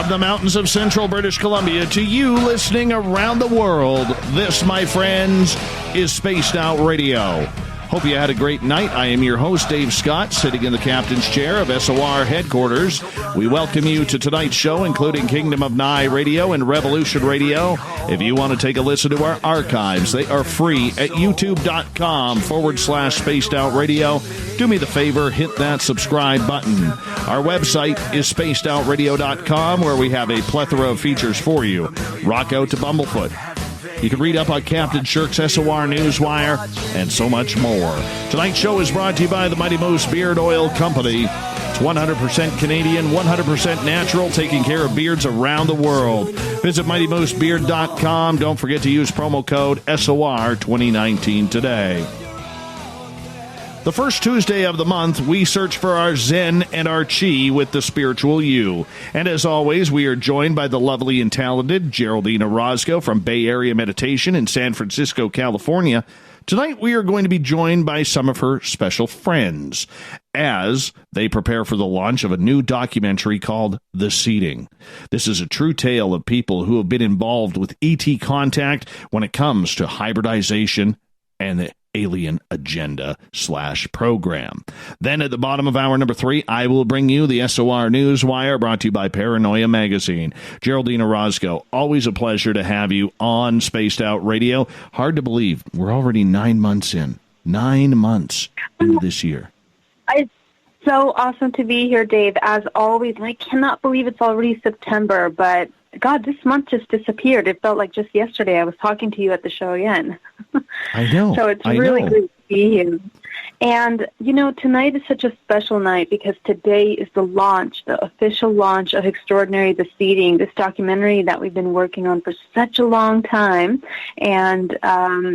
From the mountains of central British Columbia to you listening around the world, this, my friends, is Spaced Out Radio. Hope you had a great night. I am your host, Dave Scott, sitting in the captain's chair of SOR headquarters. We welcome you to tonight's show, including Kingdom of Nye Radio and Revolution Radio. If you want to take a listen to our archives, they are free at youtube.com/Spaced Out Radio. Do me the favor, hit that subscribe button. Our website is spacedoutradio.com, where we have a plethora of features for you. Rock out to Bumblefoot. You can read up on Captain Shirk's SOR Newswire and so much more. Tonight's show is brought to you by the Mighty Moose Beard Oil Company. It's 100% Canadian, 100% natural, taking care of beards around the world. Visit MightyMooseBeard.com. Don't forget to use promo code SOR2019 today. The first Tuesday of the month, we search for our Zen and our Chi with the spiritual you. And as always, we are joined by the lovely and talented Geraldine Orozco from Bay Area Meditation in San Francisco, California. Tonight, we are going to be joined by some of her special friends as they prepare for the launch of a new documentary called The Seeding. This is a true tale of people who have been involved with ET contact when it comes to hybridization and the alien agenda/program. Then at the bottom of hour number 3, I will bring you the SOR Newswire, brought to you by Paranoia Magazine. Geraldine Orozco, always a pleasure to have you on Spaced Out Radio. Hard to believe, we're already 9 months in. 9 months into this year. It's so awesome to be here, Dave, as always. And I cannot believe it's already September, but God, this month just disappeared. It felt like just yesterday I was talking to you at the show again. I know. So it's really great to be here. And, you know, tonight is such a special night because today is the launch, the official launch of Extraordinary The Seeding, this documentary that we've been working on for such a long time. And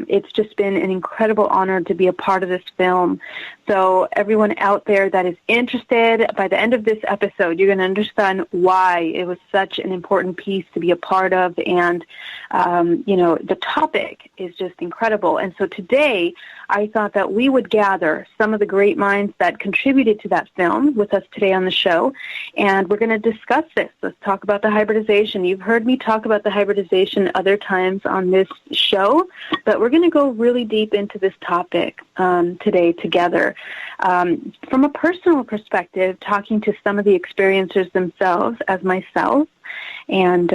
it's just been an incredible honor to be a part of this film. So everyone out there that is interested, by the end of this episode, you're going to understand why it was such an important piece to be a part of. And, you know, the topic is just incredible. And so today, I thought that we would gather some of the great minds that contributed to that film with us today on the show, and we're going to discuss this. Let's talk about the hybridization. You've heard me talk about the hybridization other times on this show, but we're going to go really deep into this topic today together. From a personal perspective, talking to some of the experiencers themselves, as myself, and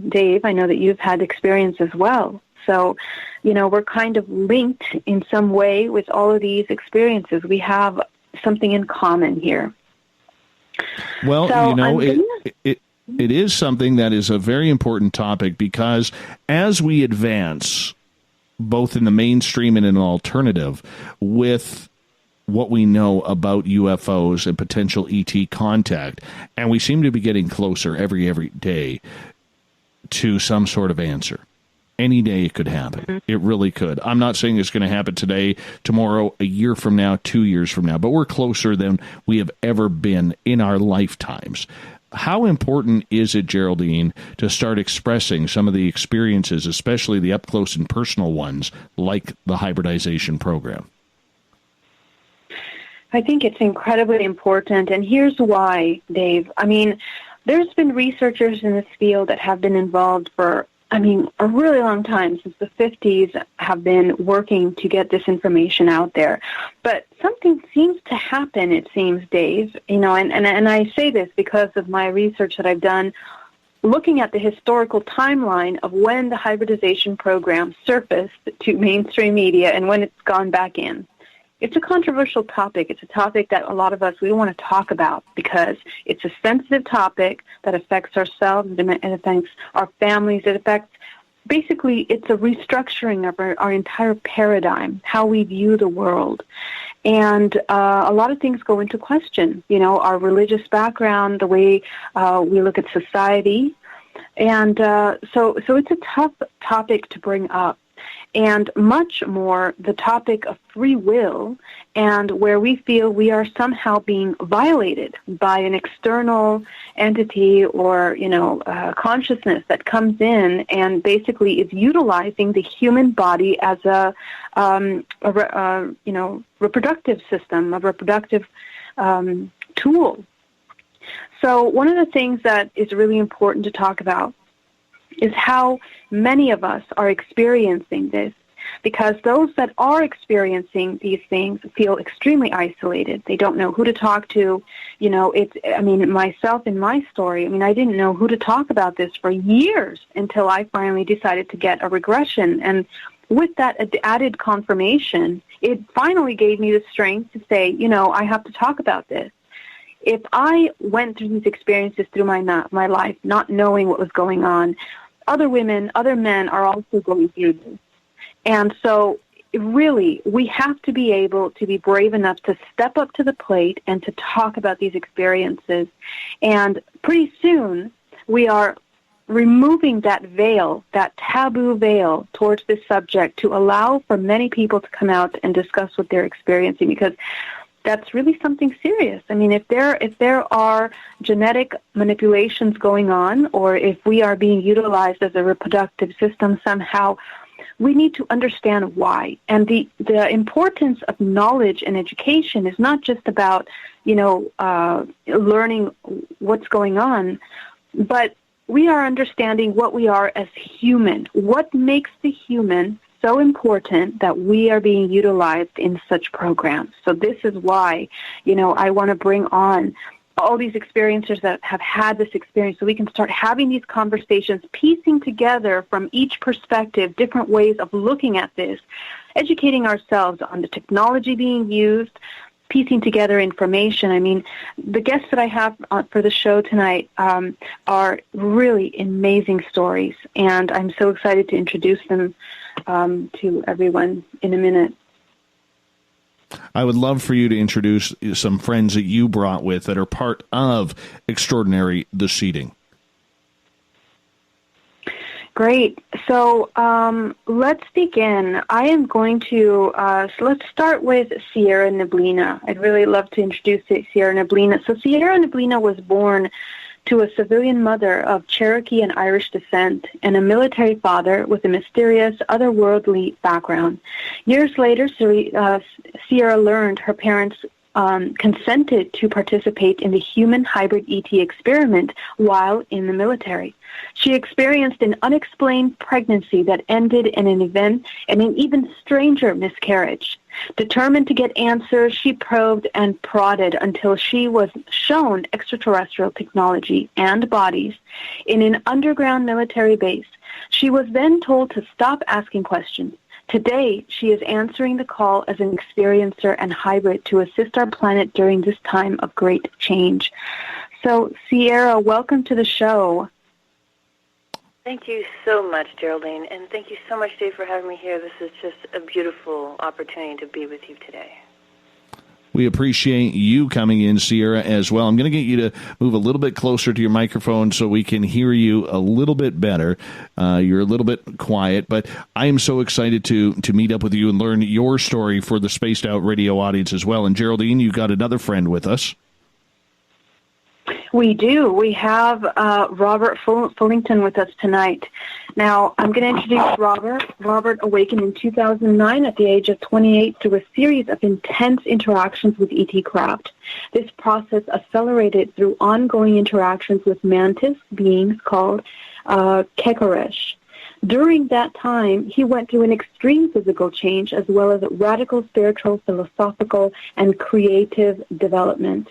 Dave, I know that you've had experience as well. So, you know, we're kind of linked in some way with all of these experiences. We have something in common here. Well, so, you know, it is something that is a very important topic because as we advance, both in the mainstream and in an alternative, with what we know about UFOs and potential ET contact, and we seem to be getting closer every day to some sort of answer. Any day it could happen. Mm-hmm. It really could. I'm not saying it's going to happen today, tomorrow, a year from now, 2 years from now, but we're closer than we have ever been in our lifetimes. How important is it, Geraldine, to start expressing some of the experiences, especially the up-close and personal ones, like the hybridization program? I think it's incredibly important, and here's why, Dave. I mean, there's been researchers in this field that have been involved for a really long time, since the 50s, have been working to get this information out there. But something seems to happen, it seems, Dave, you know, and I say this because of my research that I've done looking at the historical timeline of when the hybridization program surfaced to mainstream media and when it's gone back in. It's a controversial topic. It's a topic that a lot of us, we don't want to talk about because it's a sensitive topic that affects ourselves, it affects our families, it affects, basically, it's a restructuring of our entire paradigm, how we view the world. And a lot of things go into question, you know, our religious background, the way we look at society. And so it's a tough topic to bring up. And much more the topic of free will and where we feel we are somehow being violated by an external entity or, you know, consciousness that comes in and basically is utilizing the human body as a reproductive system, a reproductive tool. So one of the things that is really important to talk about is how many of us are experiencing this, because those that are experiencing these things feel extremely isolated. They don't know who to talk to. Myself in my story, I didn't know who to talk about this for years until I finally decided to get a regression. And with that added confirmation, it finally gave me the strength to say, I have to talk about this. If I went through these experiences through my life, not knowing what was going on, other women, other men are also going through this. And so really, we have to be able to be brave enough to step up to the plate and to talk about these experiences. And pretty soon, we are removing that veil, that taboo veil towards this subject to allow for many people to come out and discuss what they're experiencing, because that's really something serious. If there are genetic manipulations going on, or if we are being utilized as a reproductive system somehow, we need to understand why. And the importance of knowledge and education is not just about, learning what's going on, but we are understanding what we are as human. What makes the human so important that we are being utilized in such programs? So this is why, I want to bring on all these experiencers that have had this experience so we can start having these conversations, piecing together from each perspective different ways of looking at this, educating ourselves on the technology being used, piecing together information. The guests that I have for the show tonight are really amazing stories, and I'm so excited to introduce them to everyone in a minute. I would love for you to introduce some friends that you brought with that are part of Extraordinary The Seeding. Great. So let's begin. I am going to, let's start with Sierra Neblina. I'd really love to introduce Sierra Neblina. So Sierra Neblina was born to a civilian mother of Cherokee and Irish descent and a military father with a mysterious, otherworldly background. Years later, Sierra learned her parents consented to participate in the human hybrid ET experiment while in the military. She experienced an unexplained pregnancy that ended in an even stranger miscarriage. Determined to get answers, she probed and prodded until she was shown extraterrestrial technology and bodies in an underground military base. She was then told to stop asking questions. Today, she is answering the call as an experiencer and hybrid to assist our planet during this time of great change. So, Sierra, welcome to the show. Thank you so much, Geraldine, and thank you so much, Dave, for having me here. This is just a beautiful opportunity to be with you today. We appreciate you coming in, Sierra, as well. I'm going to get you to move a little bit closer to your microphone so we can hear you a little bit better. You're a little bit quiet, but I am so excited to meet up with you and learn your story for the Spaced Out Radio audience as well. And Geraldine, you've got another friend with us. We do. We have Robert Fullington with us tonight. Now, I'm going to introduce Robert. Robert awakened in 2009 at the age of 28 through a series of intense interactions with ET craft. This process accelerated through ongoing interactions with mantis beings called Kekaresh. During that time, he went through an extreme physical change as well as radical spiritual, philosophical, and creative development.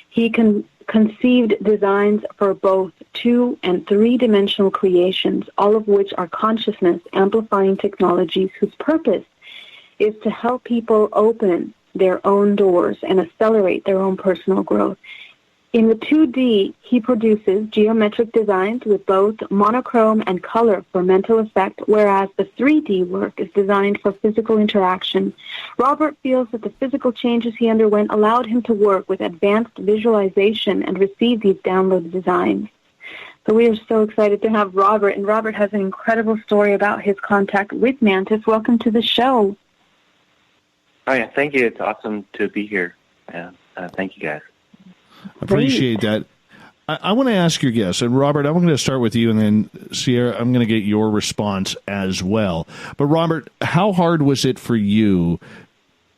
He conceived designs for both 2- and 3-dimensional creations, all of which are consciousness-amplifying technologies whose purpose is to help people open their own doors and accelerate their own personal growth. In the 2D, he produces geometric designs with both monochrome and color for mental effect, whereas the 3D work is designed for physical interaction. Robert feels that the physical changes he underwent allowed him to work with advanced visualization and receive these downloaded designs. So we are so excited to have Robert, and Robert has an incredible story about his contact with Mantis. Welcome to the show. Oh, yeah, thank you. It's awesome to be here. Thank you, guys. Appreciate that. I want to ask your guests, and Robert, I'm going to start with you, and then Sierra, I'm going to get your response as well. But Robert, how hard was it for you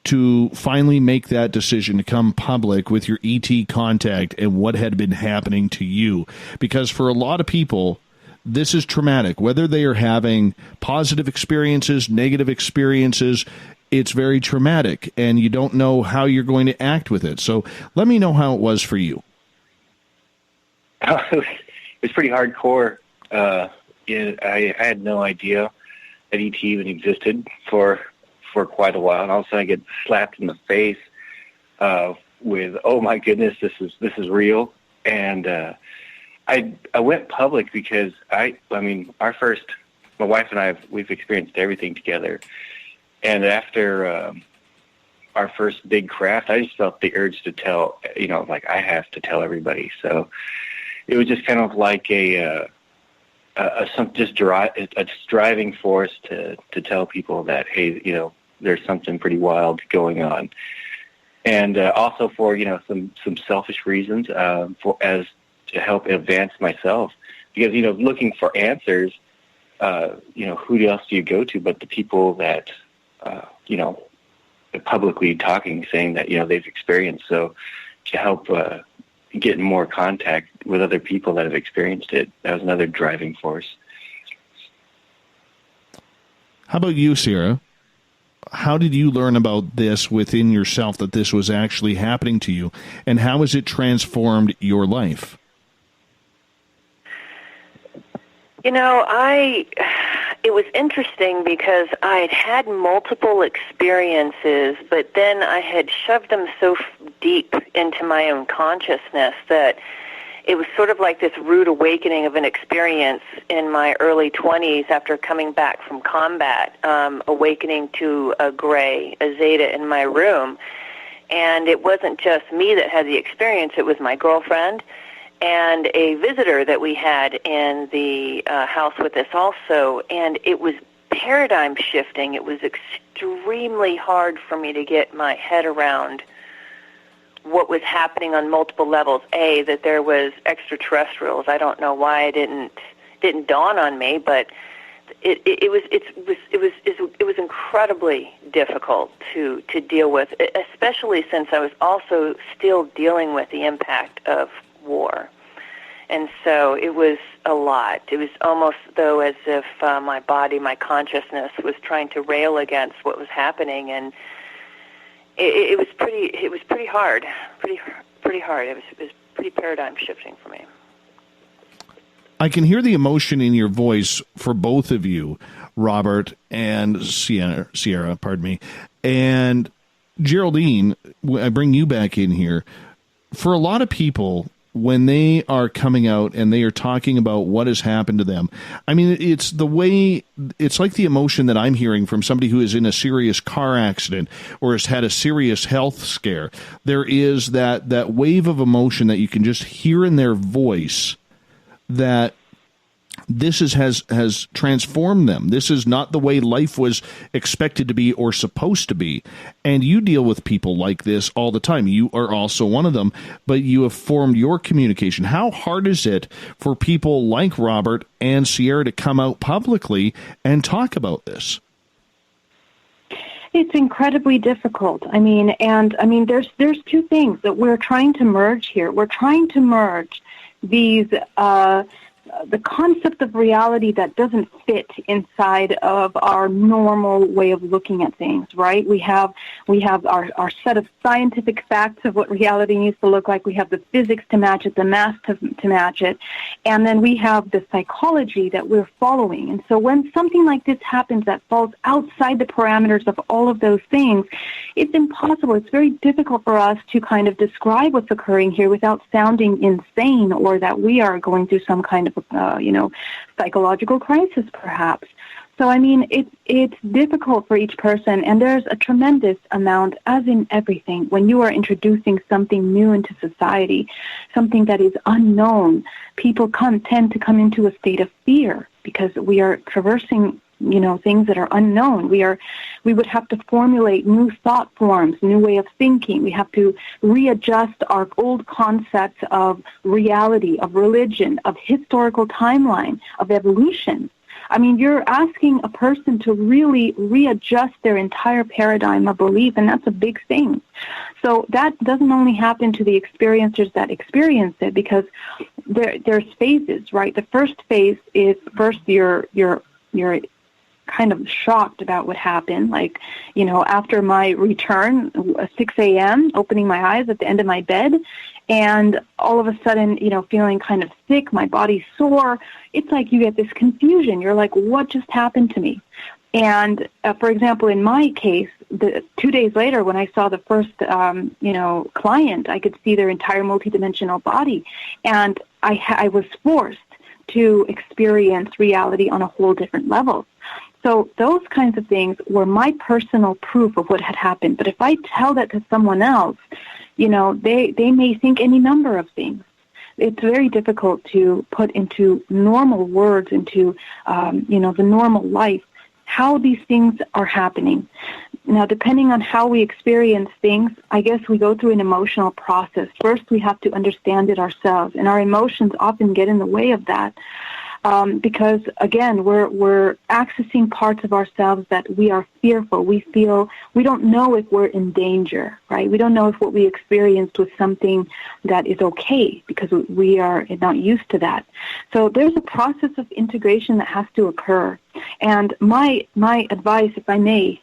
to finally make that decision to come public with your ET contact and what had been happening to you? Because for a lot of people, this is traumatic. Whether they are having positive experiences, negative experiences, it's very traumatic, and you don't know how you're going to act with it. So let me know how it was for you. It was pretty hardcore. I had no idea that ET even existed for quite a while, and all of a sudden I get slapped in the face with, "Oh my goodness, this is real." And I went public because my wife and I, we've experienced everything together, and after our first big craft, I just felt the urge to tell, I have to tell everybody. So it was just kind of like a driving force to tell people that, hey, there's something pretty wild going on, and also for some selfish reasons, to help advance myself, because looking for answers, who else do you go to but the people that publicly talking, saying that they've experienced. So to help get more contact with other people that have experienced it, that was another driving force. How about you, Sierra? How did you learn about this within yourself, that this was actually happening to you, and how has it transformed your life? It was interesting because I'd had multiple experiences, but then I had shoved them so deep into my own consciousness that it was sort of like this rude awakening of an experience in my early 20s after coming back from combat, awakening to a Zeta in my room. And it wasn't just me that had the experience, it was my girlfriend and a visitor that we had in the house with us also. And it was paradigm shifting. It was extremely hard for me to get my head around what was happening on multiple levels. A, that there was extraterrestrials. I don't know why it didn't dawn on me, but it was incredibly difficult to deal with, especially since I was also still dealing with the impact of war. And so it was a lot. It was almost though as if my body, my consciousness was trying to rail against what was happening, and it was pretty hard. It was pretty paradigm shifting for me. I can hear the emotion in your voice for both of you, Robert and Sierra, pardon me. And Geraldine, I bring you back in here. For a lot of people, when they are coming out and they are talking about what has happened to them, I mean, it's like the emotion that I'm hearing from somebody who is in a serious car accident or has had a serious health scare. There is that wave of emotion that you can just hear in their voice, that this has transformed them. This is not the way life was expected to be or supposed to be. And you deal with people like this all the time. You are also one of them, but you have formed your communication. How hard is it for people like Robert and Sierra to come out publicly and talk about this? It's incredibly difficult. There's two things that we're trying to merge here. We're trying to merge these the concept of reality that doesn't fit inside of our normal way of looking at things, right? We have our set of scientific facts of what reality needs to look like. We have the physics to match it, the math to match it, and then we have the psychology that we're following. And so when something like this happens that falls outside the parameters of all of those things, it's impossible. It's very difficult for us to kind of describe what's occurring here without sounding insane or that we are going through some kind of psychological crisis, perhaps. So, it's difficult for each person, and there's a tremendous amount, as in everything, when you are introducing something new into society, something that is unknown, people tend to come into a state of fear because we are traversing things that are unknown. We would have to formulate new thought forms, new way of thinking. We have to readjust our old concepts of reality, of religion, of historical timeline, of evolution. I mean, you're asking a person to really readjust their entire paradigm of belief, and that's a big thing. So that doesn't only happen to the experiencers that experience it, because there's phases, right? The first phase is first you're kind of shocked about what happened. Like, you know, after my return, 6 a.m., opening my eyes at the end of my bed, and all of a sudden, you know, feeling kind of sick, my body's sore. It's like you get this confusion. You're like, what just happened to me? And for example, in my case, 2 days later, when I saw the first, client, I could see their entire multidimensional body, and I was forced to experience reality on a whole different level. So those kinds of things were my personal proof of what had happened. But if I tell that to someone else, you know, they may think any number of things. It's very difficult to put into normal words, into, the normal life, how these things are happening. Now, depending on how we experience things, I guess we go through an emotional process. First, we have to understand it ourselves, and our emotions often get in the way of that. Because again, we're accessing parts of ourselves that we are fearful. We feel we don't know if we're in danger, right? We don't know if what we experienced was something that is okay, because we are not used to that. So there's a process of integration that has to occur. And my advice, if I may,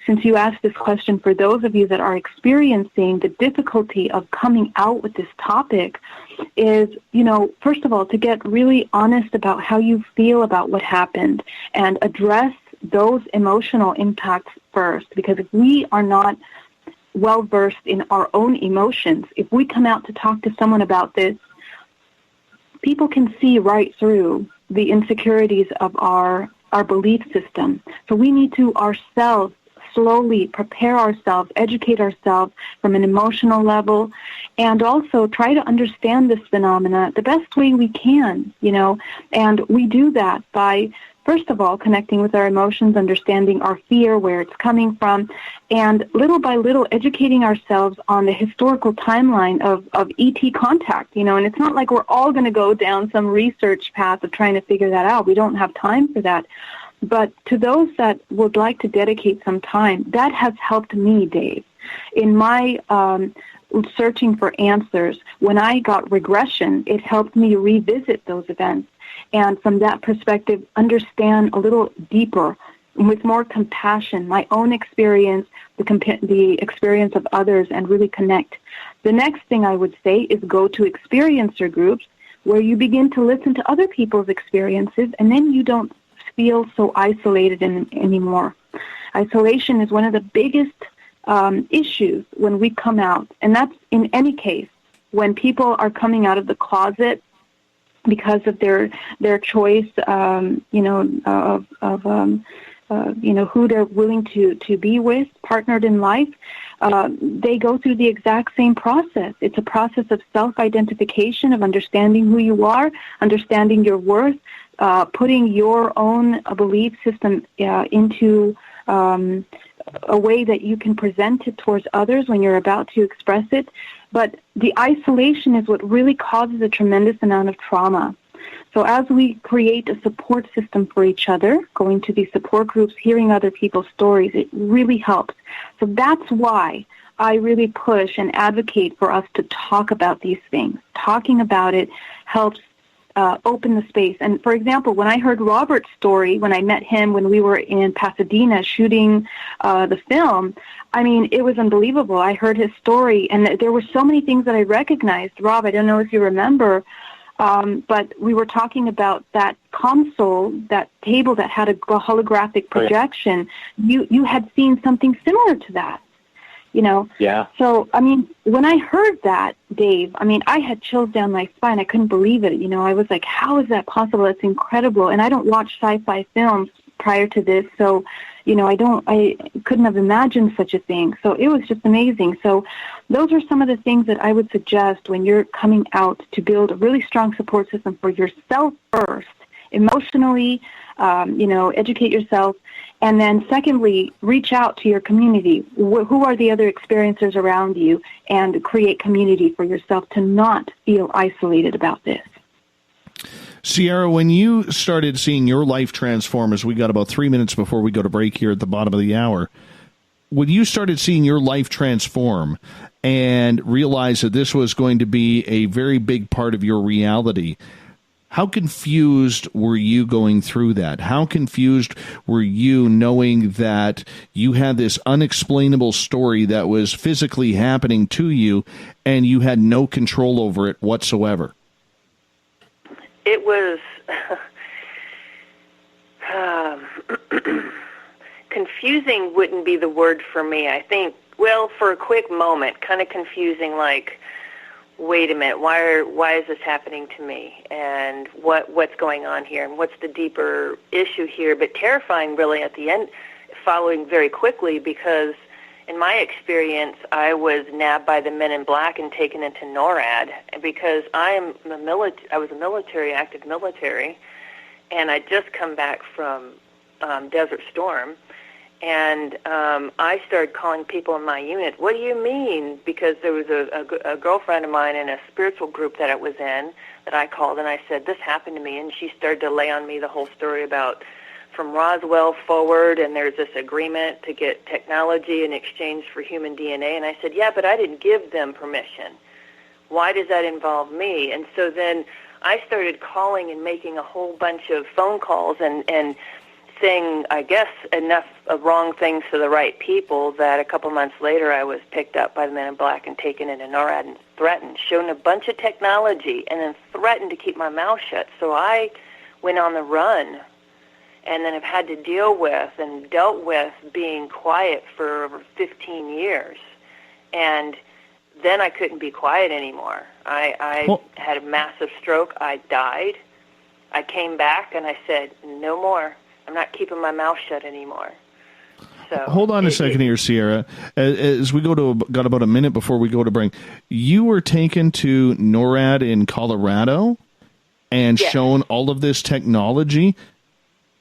since you asked this question, for those of you that are experiencing the difficulty of coming out with this topic, is, you know, first of all, to get really honest about how you feel about what happened and address those emotional impacts first. Because if we are not well-versed in our own emotions, if we come out to talk to someone about this, people can see right through the insecurities of our belief system. So we need to ourselves slowly prepare ourselves, educate ourselves from an emotional level, and also try to understand this phenomena the best way we can, you know. And we do that by, first of all, connecting with our emotions, understanding our fear, where it's coming from, and little by little educating ourselves on the historical timeline of ET contact, you know. And it's not like we're all going to go down some research path of trying to figure that out. We don't have time for that. But to those that would like to dedicate some time, that has helped me, Dave, in my searching for answers. When I got regression, it helped me revisit those events, and from that perspective, understand a little deeper, with more compassion, my own experience, the experience of others, and really connect. The next thing I would say is go to experiencer groups, where you begin to listen to other people's experiences, and then you don't feel so isolated anymore. Isolation is one of the biggest issues when we come out, and that's in any case. When people are coming out of the closet because of their choice, who they're willing to be with, partnered in life, they go through the exact same process. It's a process of self-identification, of understanding who you are, understanding your worth, putting your own belief system into a way that you can present it towards others when you're about to express it. But the isolation is what really causes a tremendous amount of trauma. So as we create a support system for each other, going to these support groups, hearing other people's stories, it really helps. So that's why I really push and advocate for us to talk about these things. Talking about it helps open the space. And for example, when I heard Robert's story, when I met him when we were in Pasadena shooting the film, I mean, it was unbelievable. I heard his story, and there were so many things that I recognized. Rob, I don't know if you remember, but we were talking about that console, that table that had a holographic projection. You had seen something similar to that. You know? Yeah. So, I mean, when I heard that, Dave, I mean, I had chills down my spine. I couldn't believe it. You know, I was like, how is that possible? It's incredible. And I don't watch sci-fi films prior to this, so, you know, I couldn't have imagined such a thing. So it was just amazing. So those are some of the things that I would suggest when you're coming out, to build a really strong support system for yourself first, emotionally, educate yourself. And then secondly, reach out to your community. Who are the other experiencers around you, and create community for yourself to not feel isolated about this. Sierra, when you started seeing your life transform, as we got about 3 minutes before we go to break here at the bottom of the hour, when you started seeing your life transform and realized that this was going to be a very big part of your reality, how confused were you going through that? How confused were you knowing that you had this unexplainable story that was physically happening to you and you had no control over it whatsoever? It was confusing wouldn't be the word for me. I think, well, for a quick moment, kind of confusing, like, wait a minute, why is this happening to me, and what's going on here, and what's the deeper issue here? But terrifying, really, at the end, following very quickly, because in my experience, I was nabbed by the men in black and taken into NORAD, and because I was a military, active military, and I'd just come back from Desert Storm. And I started calling people in my unit, what do you mean? Because there was a girlfriend of mine in a spiritual group that I was in that I called, and I said, this happened to me. And she started to lay on me the whole story about from Roswell forward, and there's this agreement to get technology in exchange for human DNA. And I said, yeah, but I didn't give them permission. Why does that involve me? And so then I started calling and making a whole bunch of phone calls and saying, I guess, enough of wrong things to the right people that a couple months later I was picked up by the men in black and taken into NORAD and threatened, shown a bunch of technology, and then threatened to keep my mouth shut. So I went on the run, and then have had to deal with and dealt with being quiet for over 15 years. And then I couldn't be quiet anymore. I had a massive stroke. I died. I came back, and I said, no more. I'm not keeping my mouth shut anymore. So hold on a second here, Sierra. As we got about a minute before we go to break, you were taken to NORAD in Colorado and shown all of this technology,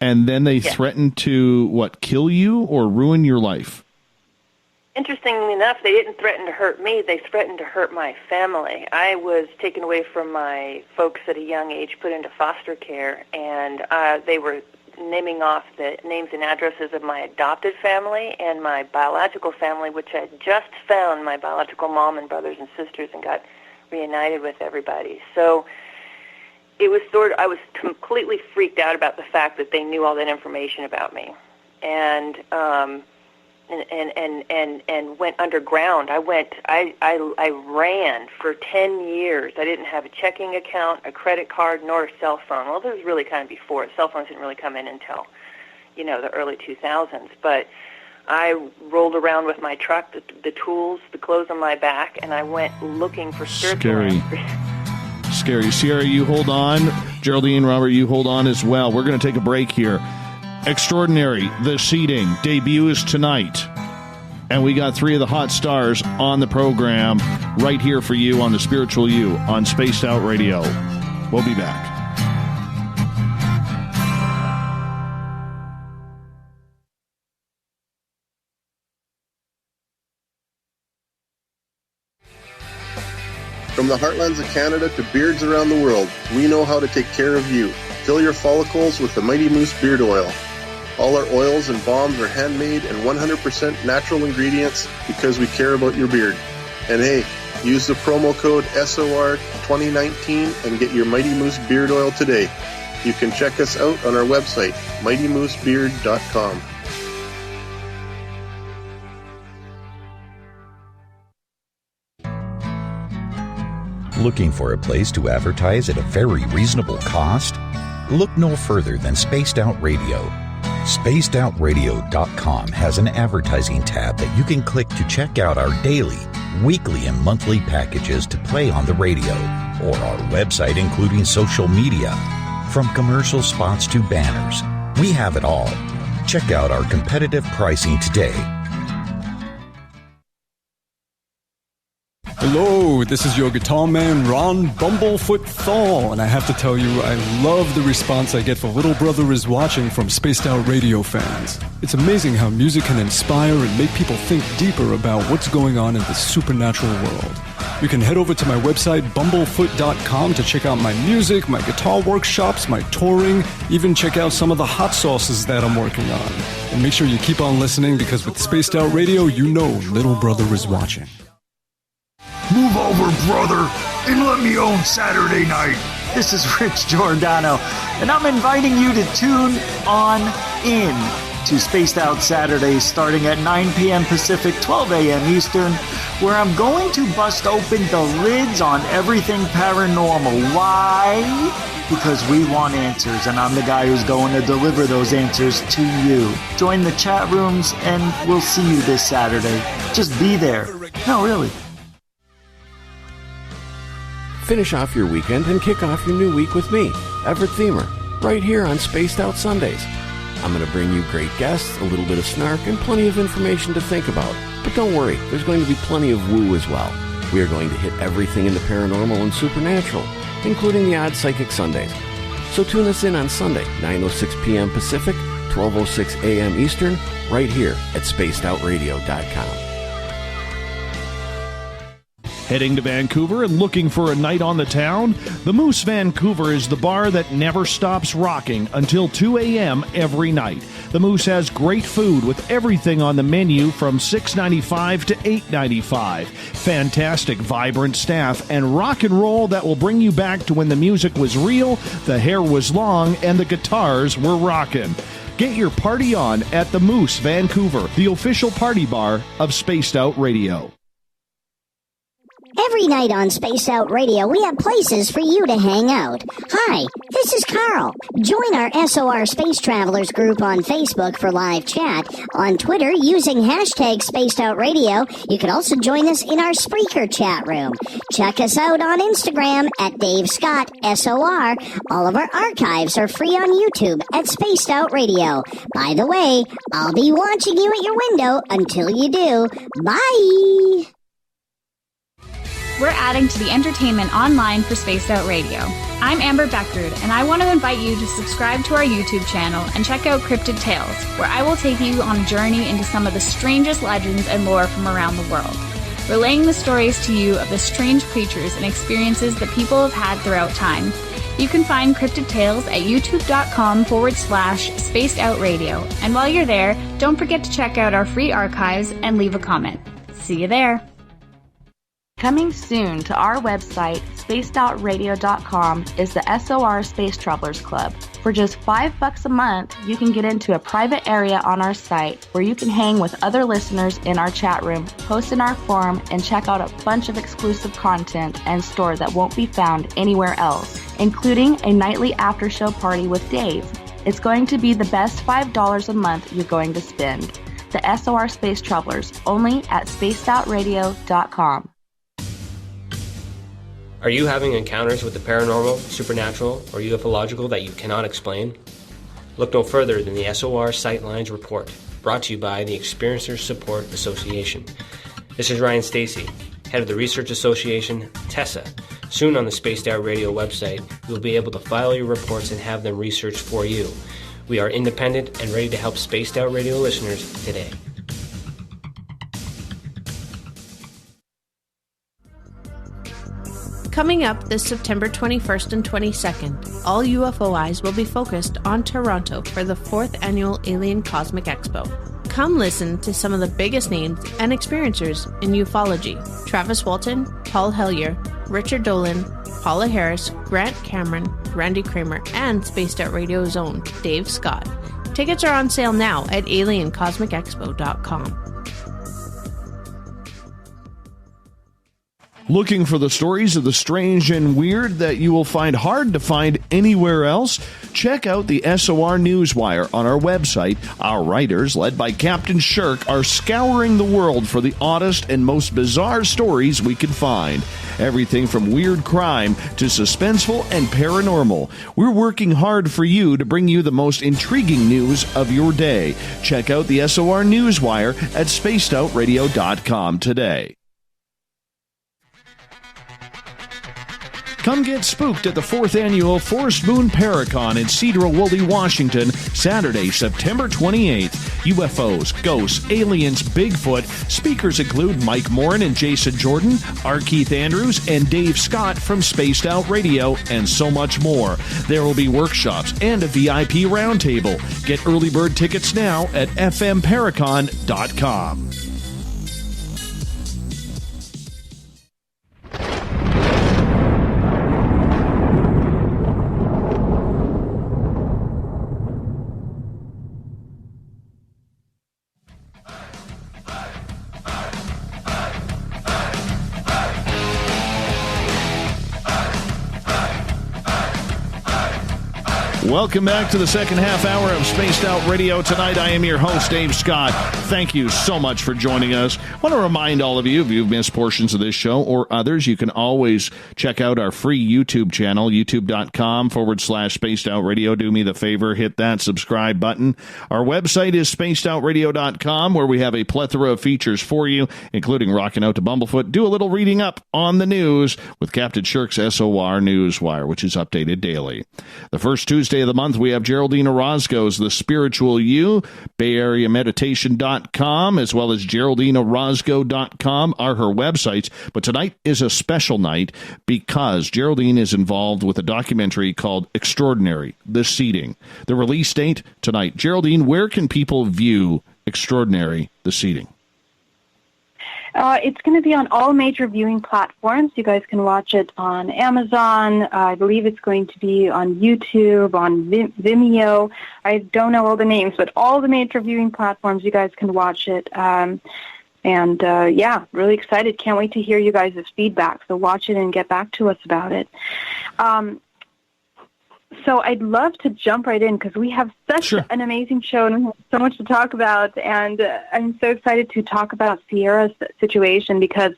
and then they threatened to, kill you or ruin your life? Interestingly enough, they didn't threaten to hurt me. They threatened to hurt my family. I was taken away from my folks at a young age, put into foster care, and they were naming off the names and addresses of my adopted family and my biological family, which I just found my biological mom and brothers and sisters and got reunited with everybody. So it was I was completely freaked out about the fact that they knew all that information about me, and went underground. I ran for 10 years. I didn't have a checking account, a credit card, nor a cell phone. Well, this was really kind of before. Cell phones didn't really come in until, the early 2000s. But I rolled around with my truck, the tools, the clothes on my back, and I went looking for spiritual answers. Scary. Sierra, you hold on. Geraldine, Robert, you hold on as well. We're going to take a break here. Extraordinary, The Seeding, debuts tonight. And we got 3 of the hot stars on the program right here for you on The Spiritual You on Spaced Out Radio. We'll be back. From the heartlands of Canada to beards around the world, we know how to take care of you. Fill your follicles with the Mighty Moose Beard Oil. All our oils and balms are handmade and 100% natural ingredients because we care about your beard. And hey, use the promo code SOR2019 and get your Mighty Moose Beard Oil today. You can check us out on our website, mightymoosebeard.com. Looking for a place to advertise at a very reasonable cost? Look no further than Spaced Out Radio. SpacedOutRadio.com has an advertising tab that you can click to check out our daily, weekly, and monthly packages to play on the radio, or our website including social media. From commercial spots to banners, we have it all. Check out our competitive pricing today. Hello, this is your guitar man, Ron Bumblefoot Thal, and I have to tell you, I love the response I get for Little Brother is Watching from Spaced Out Radio fans. It's amazing how music can inspire and make people think deeper about what's going on in the supernatural world. You can head over to my website, bumblefoot.com, to check out my music, my guitar workshops, my touring, even check out some of the hot sauces that I'm working on. And make sure you keep on listening, because with Spaced Out Radio, you know little brother is watching. Move over, brother, and let me own Saturday night. This is Rich Giordano, and I'm inviting you to tune on in to Spaced Out Saturdays starting at 9 p.m. Pacific, 12 a.m. Eastern, where I'm going to bust open the lids on everything paranormal. Why? Because we want answers, and I'm the guy who's going to deliver those answers to you. Join the chat rooms, and we'll see you this Saturday. Just be there. No, really. Finish off your weekend and kick off your new week with me, Everett Thiemer, right here on Spaced Out Sundays. I'm going to bring you great guests, a little bit of snark, and plenty of information to think about. But don't worry, there's going to be plenty of woo as well. We are going to hit everything in the paranormal and supernatural, including the odd Psychic Sundays. So tune us in on Sunday, 9:06 p.m. Pacific, 12:06 a.m. Eastern, right here at spacedoutradio.com. Heading to Vancouver and looking for a night on the town? The Moose Vancouver is the bar that never stops rocking until 2 a.m. every night. The Moose has great food with everything on the menu from $6.95 to $8.95. Fantastic, vibrant staff and rock and roll that will bring you back to when the music was real, the hair was long, and the guitars were rocking. Get your party on at the Moose Vancouver, the official party bar of Spaced Out Radio. Every night on Spaced Out Radio, we have places for you to hang out. Hi, this is Carl. Join our SOR Space Travelers group on Facebook for live chat. On Twitter, using hashtag Spaced Out Radio, you can also join us in our Spreaker chat room. Check us out on Instagram at Dave Scott SOR. All of our archives are free on YouTube at Spaced Out Radio. By the way, I'll be watching you at your window until you do. Bye! We're adding to the entertainment online for Spaced Out Radio. I'm Amber Beckrud, and I want to invite you to subscribe to our YouTube channel and check out Cryptid Tales, where I will take you on a journey into some of the strangest legends and lore from around the world, relaying the stories to you of the strange creatures and experiences that people have had throughout time. You can find Cryptid Tales at youtube.com/Spaced Out Radio. And while you're there, don't forget to check out our free archives and leave a comment. See you there. Coming soon to our website, spacedoutradio.com, is the SOR Space Travelers Club. For just $5 a month, you can get into a private area on our site where you can hang with other listeners in our chat room, post in our forum, and check out a bunch of exclusive content and store that won't be found anywhere else, including a nightly after-show party with Dave. It's going to be the best $5 a month you're going to spend. The SOR Space Travelers, only at spacedoutradio.com. Are you having encounters with the paranormal, supernatural, or ufological that you cannot explain? Look no further than the SOR Sightlines Report, brought to you by the Experiencers Support Association. This is Ryan Stacy, head of the Research Association, TESSA. Soon on the Spaced Out Radio website, you'll be able to file your reports and have them researched for you. We are independent and ready to help Spaced Out Radio listeners today. Coming up this September 21st and 22nd, all UFO eyes will be focused on Toronto for the 4th Annual Alien Cosmic Expo. Come listen to some of the biggest names and experiencers in ufology. Travis Walton, Paul Hellyer, Richard Dolan, Paula Harris, Grant Cameron, Randy Kramer, and Spaced Out Radio's own Dave Scott. Tickets are on sale now at aliencosmicexpo.com. Looking for the stories of the strange and weird that you will find hard to find anywhere else? Check out the SOR Newswire on our website. Our writers, led by Captain Shirk, are scouring the world for the oddest and most bizarre stories we can find. Everything from weird crime to suspenseful and paranormal. We're working hard for you to bring you the most intriguing news of your day. Check out the SOR Newswire at spacedoutradio.com today. Come get spooked at the 4th Annual Forest Moon Paracon in Cedar Woolley, Washington, Saturday, September 28th. UFOs, ghosts, aliens, Bigfoot. Speakers include Mike Morin and Jason Jordan, R. Keith Andrews, and Dave Scott from Spaced Out Radio, and so much more. There will be workshops and a VIP roundtable. Get early bird tickets now at fmparacon.com. Welcome back to the second half hour of Spaced Out Radio. Tonight, I am your host, Dave Scott. Thank you so much for joining us. I want to remind all of you, if you've missed portions of this show or others, you can always check out our free YouTube channel, youtube.com/Spaced Out Radio. Do me the favor, hit that subscribe button. Our website is spacedoutradio.com, where we have a plethora of features for you, including Rocking Out to Bumblefoot. Do a little reading up on the news with Captain Shirk's SOR Newswire, which is updated daily. The first Tuesday of the month, we have Geraldine Orozco's The Spiritual You, BayAreaMeditation.com, as well as GeraldineOrozco.com are her websites. But tonight is a special night because Geraldine is involved with a documentary called Extraordinary, The Seeding. The release date tonight. Geraldine, where can people view Extraordinary, The Seeding? It's going to be on all major viewing platforms. You guys can watch it on Amazon. I believe it's going to be on YouTube, on Vimeo. I don't know all the names, but all the major viewing platforms, you guys can watch it. Yeah, really excited. Can't wait to hear you guys' feedback. So watch it and get back to us about it. So I'd love to jump right in because we have such an amazing show and we have so much to talk about. And I'm so excited to talk about Sierra's situation because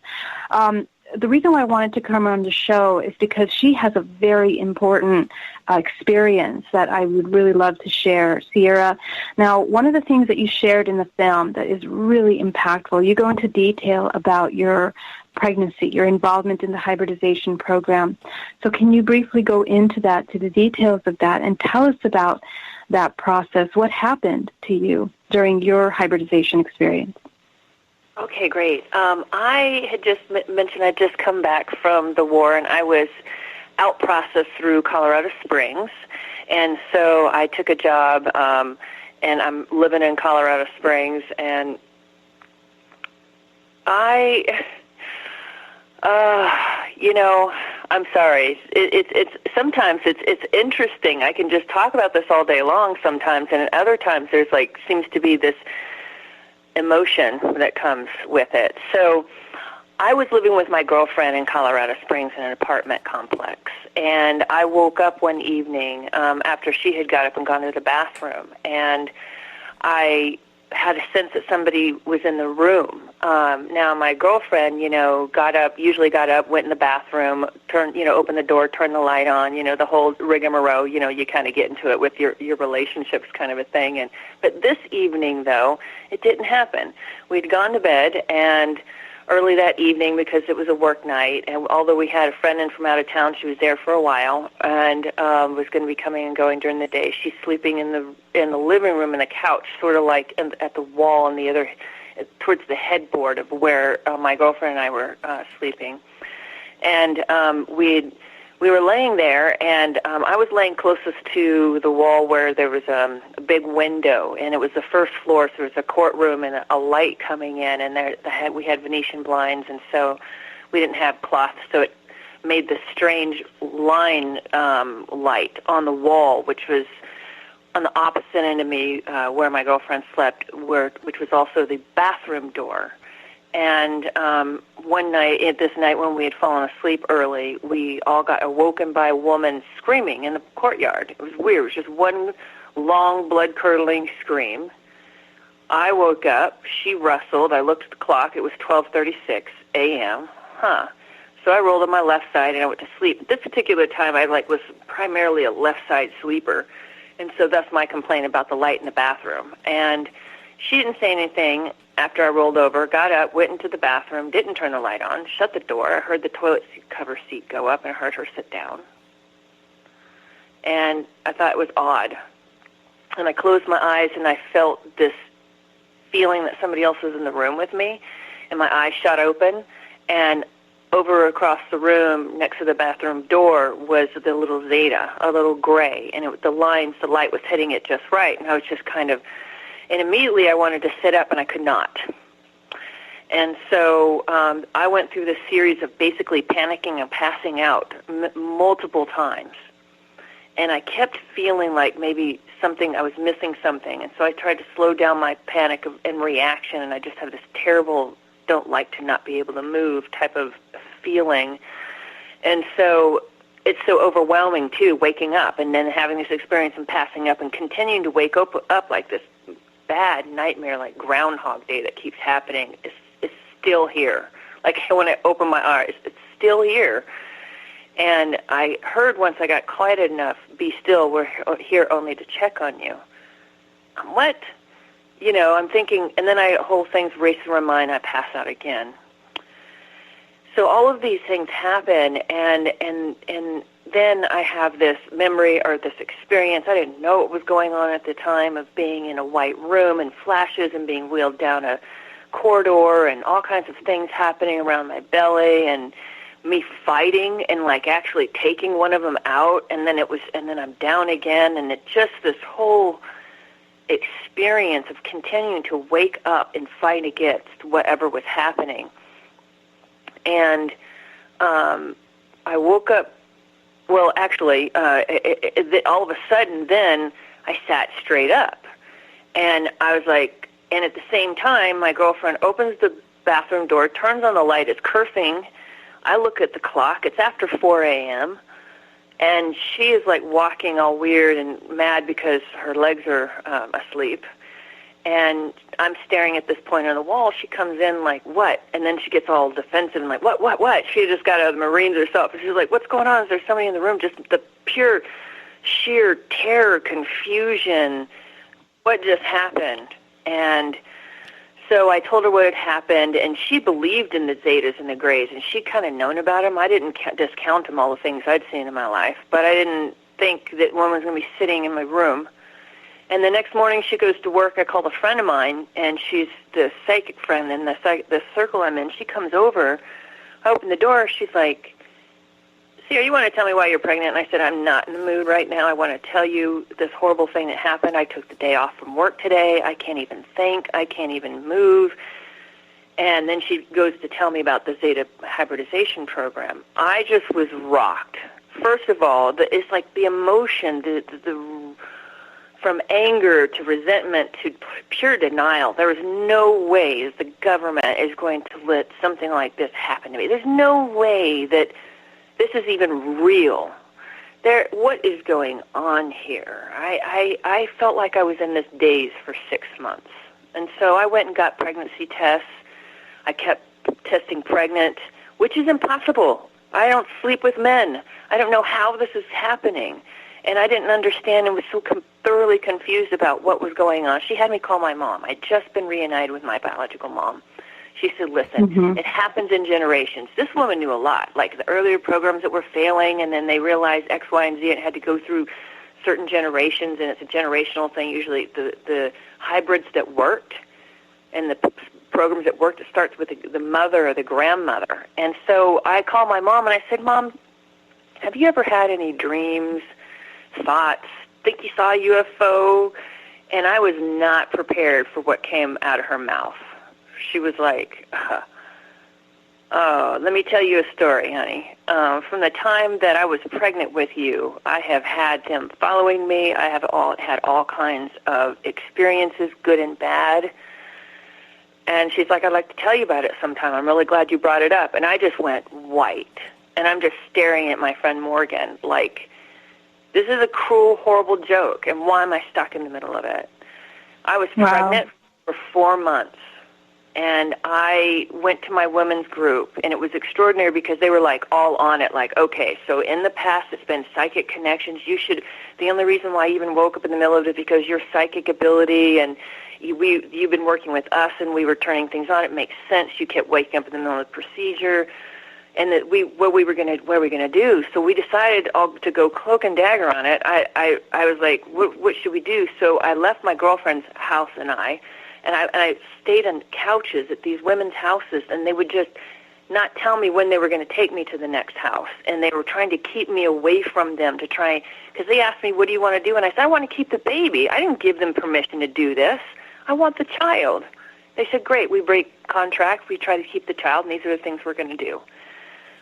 the reason why I wanted to come on the show is because she has a very important experience that I would really love to share. Sierra, now, one of the things that you shared in the film that is really impactful, you go into detail about your pregnancy, your involvement in the hybridization program. So can you briefly go into that, to the details of that, and tell us about that process? What happened to you during your hybridization experience? Okay, great. I had just mentioned I'd just come back from the war, and I was out processed through Colorado Springs. And so I took a job, and I'm living in Colorado Springs, and I'm sorry. It's sometimes it's interesting. I can just talk about this all day long sometimes, and at other times there's seems to be this emotion that comes with it. So I was living with my girlfriend in Colorado Springs in an apartment complex, and I woke up one evening after she had got up and gone to the bathroom, and I had a sense that somebody was in the room. Now, my girlfriend, got up, went in the bathroom, opened the door, turned the light on, the whole rigmarole, you kind of get into it with your relationships kind of a thing. But this evening, though, it didn't happen. We'd gone to bed, and early that evening, because it was a work night, and although we had a friend in from out of town, she was there for a while, and was going to be coming and going during the day. She's sleeping in the living room in the couch, sort of like at the wall on the other, towards the headboard of where my girlfriend and I were sleeping. And we were laying there, and I was laying closest to the wall where there was a big window, and it was the first floor, so there was a courtroom and a light coming in, and we had Venetian blinds, and so we didn't have cloth, so it made this strange line light on the wall, which was on the opposite end of me where my girlfriend slept, which was also the bathroom door. And this night when we had fallen asleep early, we all got awoken by a woman screaming in the courtyard. It was weird. It was just one long, blood-curdling scream. I woke up. She rustled. I looked at the clock. It was 12:36 a.m. So I rolled on my left side, and I went to sleep. At this particular time, I was primarily a left-side sleeper, and so that's my complaint about the light in the bathroom. And she didn't say anything after I rolled over, got up, went into the bathroom, didn't turn the light on, shut the door. I heard the toilet cover seat go up, and I heard her sit down. And I thought it was odd. And I closed my eyes, and I felt this feeling that somebody else was in the room with me, and my eyes shot open, and over across the room next to the bathroom door was the little Zeta, a little gray, and the light was hitting it just right, and I was just kind of, and immediately I wanted to sit up, and I could not. And so I went through this series of basically panicking and passing out multiple times. And I kept feeling like maybe I was missing something. And so I tried to slow down my panic and reaction, and I just have this terrible, don't like to not be able to move type of feeling. And so it's so overwhelming, too, waking up and then having this experience and passing up and continuing to wake up like this bad nightmare, like Groundhog Day that keeps happening. It's still here. Like when I open my eyes, it's still here. And I heard once I got quieted enough, be still, we're here only to check on you. What? You know, I'm thinking, and then whole things race through my mind, I pass out again. So all of these things happen, and then I have this memory or this experience. I didn't know what was going on at the time, of being in a white room and flashes and being wheeled down a corridor and all kinds of things happening around my belly, and me fighting and like actually taking one of them out, and then I'm down again, and it just this whole experience of continuing to wake up and fight against whatever was happening. And I woke up, well, actually, all of a sudden then I sat straight up, and I was like, and at the same time my girlfriend opens the bathroom door, turns on the light, is cursing. I look at the clock. It's after 4 a.m., and she is, like, walking all weird and mad because her legs are asleep. And I'm staring at this point on the wall. She comes in like, what? And then she gets all defensive and like, what? She just got out of the Marines herself. And she's like, what's going on? Is there somebody in the room? Just the pure, sheer terror, confusion. What just happened? And so I told her what had happened, and she believed in the Zetas and the Grays, and she'd kind of known about them. I didn't discount them, all the things I'd seen in my life, but I didn't think that one was going to be sitting in my room. And the next morning she goes to work. I called a friend of mine, and she's the psychic friend in the circle I'm in. She comes over. I open the door. She's like, Sierra, you want to tell me why you're pregnant? And I said, I'm not in the mood right now. I want to tell you this horrible thing that happened. I took the day off from work today. I can't even think. I can't even move. And then she goes to tell me about the Zeta hybridization program. I just was rocked. First of all, it's like the emotion, the from anger to resentment to pure denial. There is no way the government is going to let something like this happen to me. There's no way that this is even real. What is going on here? I felt like I was in this daze for 6 months. And so I went and got pregnancy tests. I kept testing pregnant, which is impossible. I don't sleep with men. I don't know how this is happening. And I didn't understand and was so thoroughly confused about what was going on. She had me call my mom. I'd just been reunited with my biological mom. She said, listen, it happens in generations. This woman knew a lot, like the earlier programs that were failing, and then they realized X, Y, and Z, and had to go through certain generations, and it's a generational thing. Usually the hybrids that worked and the programs that worked, it starts with the mother or the grandmother. And so I called my mom, and I said, Mom, have you ever had any dreams, thoughts, think you saw a UFO? And I was not prepared for what came out of her mouth. She was like, oh, let me tell you a story, honey. From the time that I was pregnant with you, I have had them following me. I have had all kinds of experiences, good and bad. And she's like, I'd like to tell you about it sometime. I'm really glad you brought it up. And I just went white. And I'm just staring at my friend Morgan like, this is a cruel, horrible joke. And why am I stuck in the middle of it? I was pregnant for 4 months. And I went to my women's group, and it was extraordinary because they were, like, all on it, like, okay, so in the past it's been psychic connections. The only reason why I even woke up in the middle of it is because your psychic ability, and you've been working with us, and we were turning things on. It makes sense. You kept waking up in the middle of the procedure, and that what were we going to do? So we decided to go cloak and dagger on it. I was like, what should we do? So I left my girlfriend's house and And I stayed on couches at these women's houses, and they would just not tell me when they were going to take me to the next house. And they were trying to keep me away from them to try, because they asked me, what do you want to do? And I said, I want to keep the baby. I didn't give them permission to do this. I want the child. They said, great, we break contract, we try to keep the child, and these are the things we're going to do.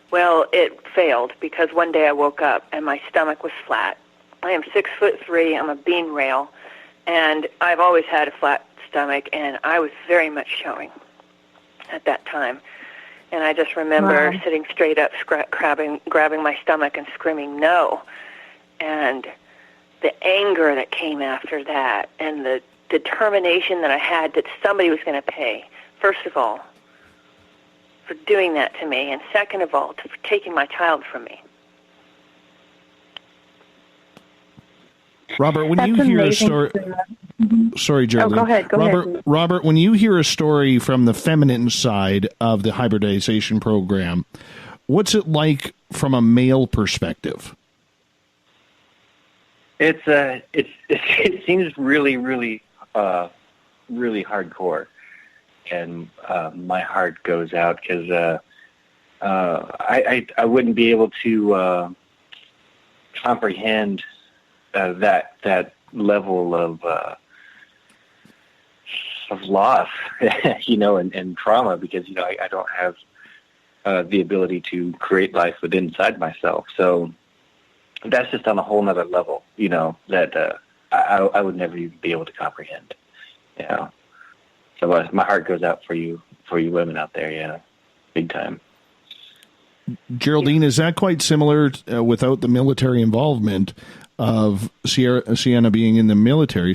Well, it failed, because one day I woke up and my stomach was flat. I am 6'3", I'm a bean rail, and I've always had a flat stomach, and I was very much showing at that time. And I just remember sitting straight up, grabbing my stomach and screaming, no. And the anger that came after that, and the determination that I had that somebody was going to pay, first of all, for doing that to me, and second of all, for taking my child from me. Robert, when you hear a story... Sorry, Geraldine. Oh, go ahead. Robert, when you hear a story from the feminine side of the hybridization program, what's it like from a male perspective? It seems really, really, really hardcore, and my heart goes out because I wouldn't be able to comprehend that level of loss, and trauma, because I don't have the ability to create life within inside myself. So that's just on a whole nother level, that I would never even be able to comprehend. So my heart goes out for you women out there, big time. Geraldine, is that quite similar without the military involvement of Sierra being in the military,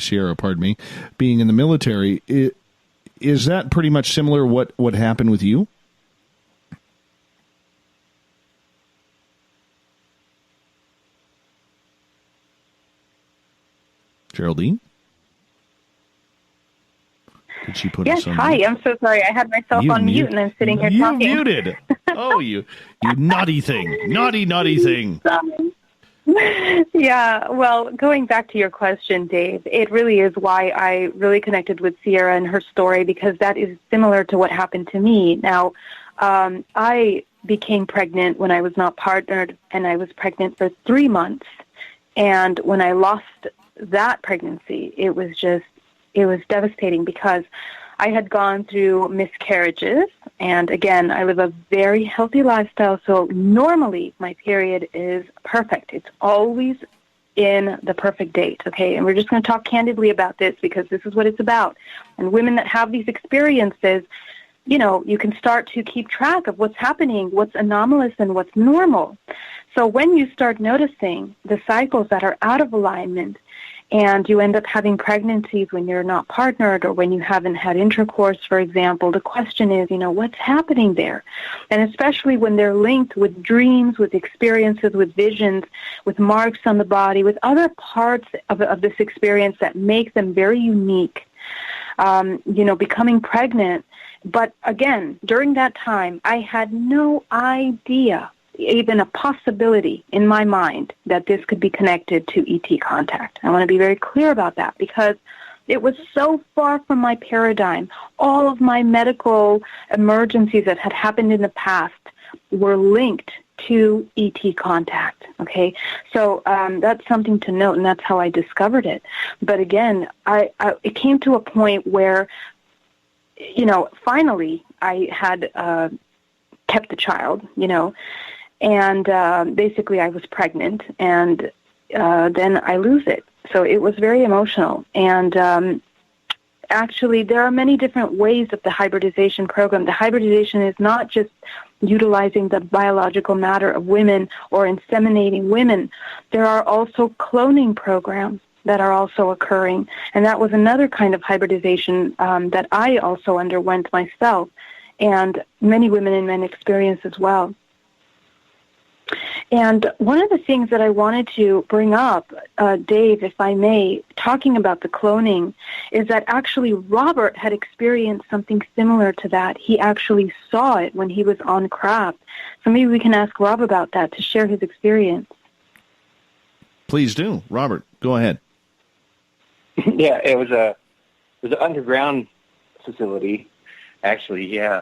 being in the military? Is that pretty much similar what happened with you? Geraldine? Did she put us on hi. mute? I'm so sorry. I had myself on mute, and I'm sitting here talking. You muted. Oh, you naughty thing. Naughty thing. Yeah, well, going back to your question, Dave, it really is why I really connected with Sierra and her story, because that is similar to what happened to me. Now, I became pregnant when I was not partnered, and I was pregnant for 3 months. And when I lost that pregnancy, it was devastating, because I had gone through miscarriages, and again, I live a very healthy lifestyle, so normally my period is perfect. It's always in the perfect date, okay? And we're just going to talk candidly about this, because this is what it's about. And women that have these experiences, you can start to keep track of what's happening, what's anomalous and what's normal. So when you start noticing the cycles that are out of alignment, and you end up having pregnancies when you're not partnered, or when you haven't had intercourse, for example, the question is, what's happening there? And especially when they're linked with dreams, with experiences, with visions, with marks on the body, with other parts of this experience that make them very unique, becoming pregnant. But again, during that time, I had no idea, even a possibility in my mind, that this could be connected to ET contact. I want to be very clear about that, because it was so far from my paradigm. All of my medical emergencies that had happened in the past were linked to ET contact, okay? So that's something to note, and that's how I discovered it. But again, it came to a point where, finally I had kept the child, and basically I was pregnant, and then I lose it. So it was very emotional. And actually, there are many different ways of the hybridization program. The hybridization is not just utilizing the biological matter of women or inseminating women. There are also cloning programs that are also occurring. And that was another kind of hybridization that I also underwent myself, and many women and men experience as well. And one of the things that I wanted to bring up, Dave, if I may, talking about the cloning, is that actually Robert had experienced something similar to that. He actually saw it when he was on craft. So maybe we can ask Rob about that to share his experience. Please do. Robert, go ahead. Yeah, it was an underground facility. Actually, yeah,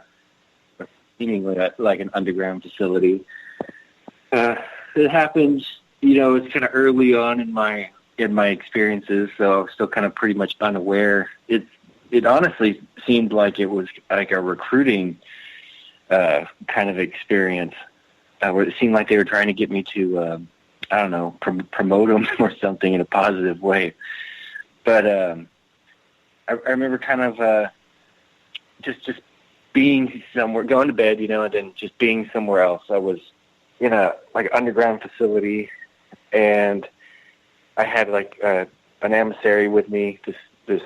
seemingly like an underground facility. It happens, it's kind of early on in my experiences, so I was still kind of pretty much unaware. It honestly seemed like it was like a recruiting kind of experience, where it seemed like they were trying to get me to, promote them or something in a positive way. But I remember kind of just being somewhere, going to bed, and then just being somewhere else. I was in a underground facility, and I had an emissary with me, this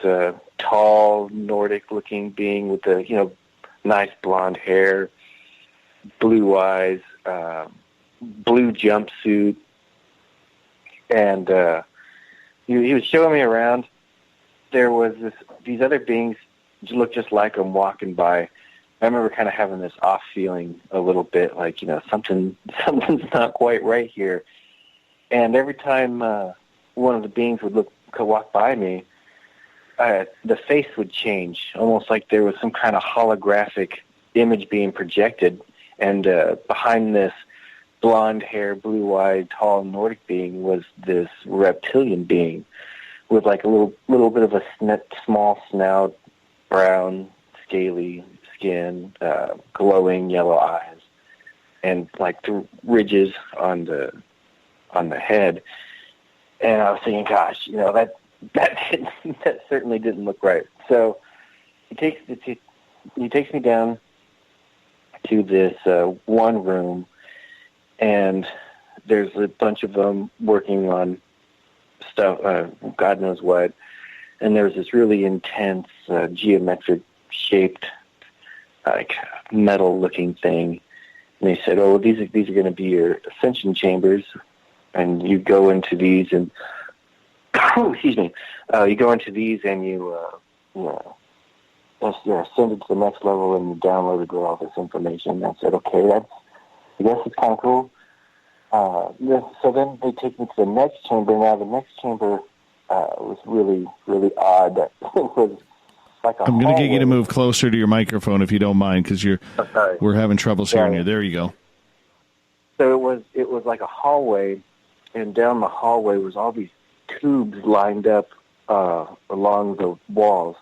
tall Nordic-looking being with the nice blonde hair, blue eyes, blue jumpsuit, and he was showing me around. There was these other beings looked just like him walking by. I remember kind of having this off feeling a little bit, like something's not quite right here. And every time one of the beings would walk by me, the face would change, almost like there was some kind of holographic image being projected. And behind this blonde hair, blue-eyed, tall Nordic being was this reptilian being with like a little bit of a small snout, brown, scaly skin, glowing yellow eyes, and like the ridges on the head. And I was thinking, gosh, that certainly didn't look right. So he takes me down to this one room, and there's a bunch of them working on stuff, God knows what. And there's this really intense geometric shaped, like metal-looking thing. And they said, "Oh, these are going to be your ascension chambers, and you go into these and excuse me, you go into these and you're ascended to the next level, and you downloaded all this information." And I said, "Okay, I guess it's kind of cool." So then they take me to the next chamber. Now the next chamber was really, really odd. It was like a I'm going to get you to hallway. move closer to your microphone if you don't mind, because we're having trouble hearing you. There you go. So it was like a hallway, and down the hallway was all these tubes lined up along the walls,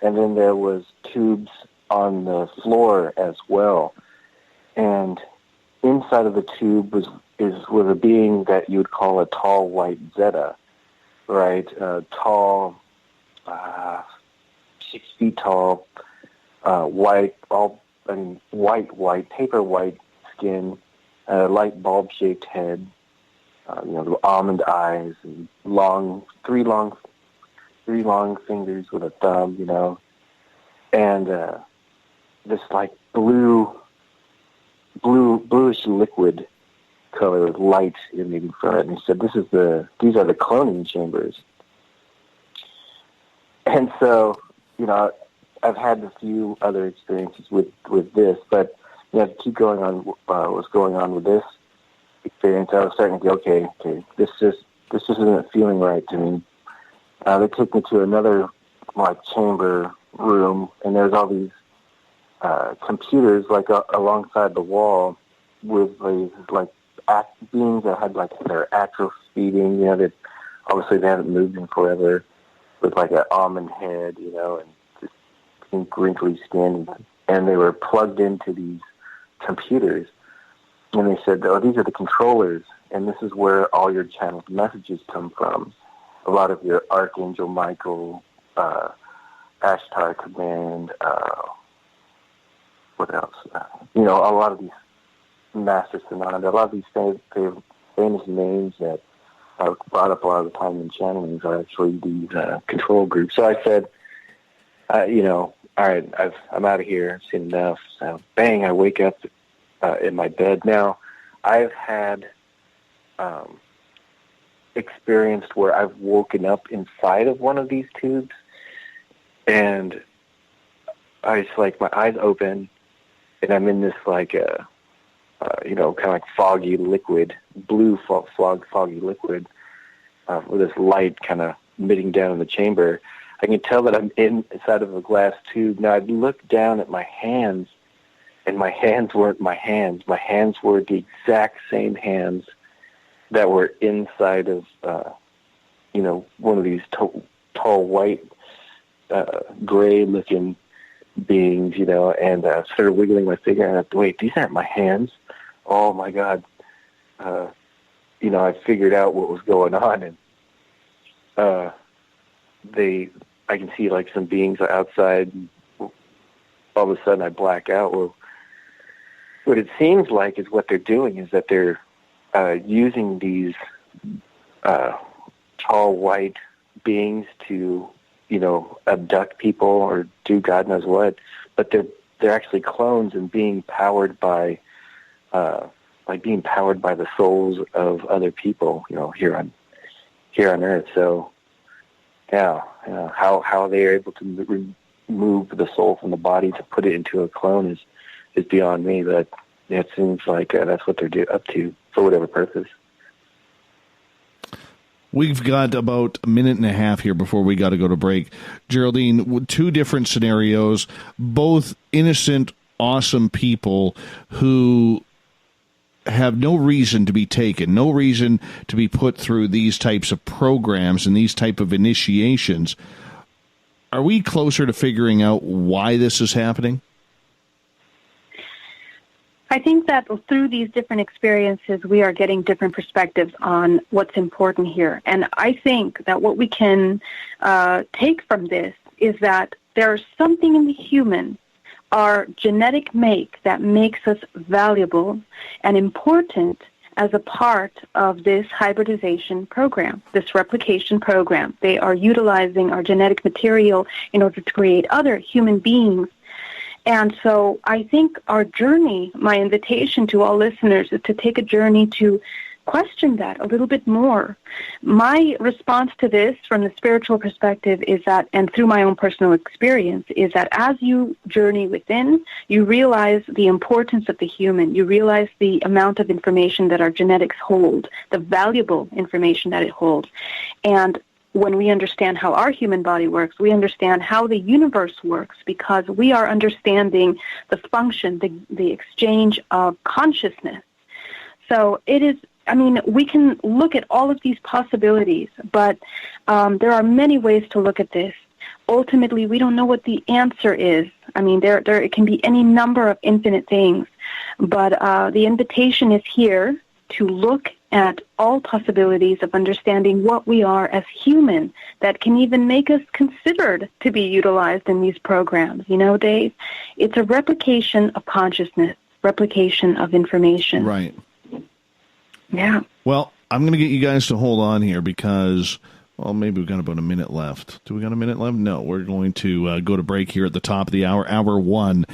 and then there was tubes on the floor as well. And inside of the tube was a being that you would call a tall white Zeta, right? Tall, 6 feet tall, white, paper white skin, light bulb-shaped head, the almond eyes, and three long fingers with a thumb, and this like bluish liquid color with light emanating from it. And he said, these are the cloning chambers. And so, I've had a few other experiences with this, but to keep going on what's going on with this experience, I was starting to go, okay, this just isn't feeling right to me. They took me to another chamber room, and there's all these computers alongside the wall with these beings that had their atrophying, that obviously they haven't moved in forever, with an almond head, and just pink wrinkly skin, and they were plugged into these computers. And they said, "Oh, these are the controllers, and this is where all your channeled messages come from. A lot of your Archangel Michael, Ashtar Command, what else? A lot of these Master Sonata, a lot of these famous names that are brought up a lot of the time in channelings are actually these control groups." So I said, all right, I'm out of here. I've seen enough. So bang, I wake up in my bed. Now, I've had experienced where I've woken up inside of one of these tubes, and I just my eyes open, and I'm in this kind of foggy liquid, blue foggy liquid, with this light kind of emitting down in the chamber. I can tell that I'm inside of a glass tube. Now, I'd look down at my hands, and my hands weren't my hands. My hands were the exact same hands that were inside of, one of these tall, white, gray-looking beings, and started wiggling my finger, and I thought, wait, these aren't my hands. Oh, my God. I figured out what was going on, and I can see like some beings outside, and all of a sudden I black out. Well, what it seems like is what they're doing is that they're using these tall white beings to, abduct people or do God knows what, but they're actually clones and being powered by the souls of other people, here on Earth. So, how they are able to remove the soul from the body to put it into a clone is beyond me. But it seems like that's what they're up to for whatever purpose. We've got about a minute and a half here before we got to go to break. Geraldine, two different scenarios, both innocent, awesome people who have no reason to be taken, no reason to be put through these types of programs and these type of initiations. Are we closer to figuring out why this is happening? I think that through these different experiences, we are getting different perspectives on what's important here. And I think that what we can take from this is that there's something in the human, our genetic make, that makes us valuable and important as a part of this hybridization program, this replication program. They are utilizing our genetic material in order to create other human beings. And so I think our journey, my invitation to all listeners, is to take a journey to question that a little bit more. My response to this from the spiritual perspective is that, and through my own personal experience, is that as you journey within, you realize the importance of the human. You realize the amount of information that our genetics hold, the valuable information that it holds. And when we understand how our human body works, we understand how the universe works, because we are understanding the function, the exchange of consciousness. So it is, we can look at all of these possibilities, but there are many ways to look at this. Ultimately, we don't know what the answer is. There it can be any number of infinite things, but the invitation is here to look at all possibilities of understanding what we are as human that can even make us considered to be utilized in these programs. Dave, it's a replication of consciousness, replication of information. Right. Yeah. Well, I'm going to get you guys to hold on here because, maybe we've got about a minute left. Do we got a minute left? No, we're going to go to break here at the top of the hour. Hour one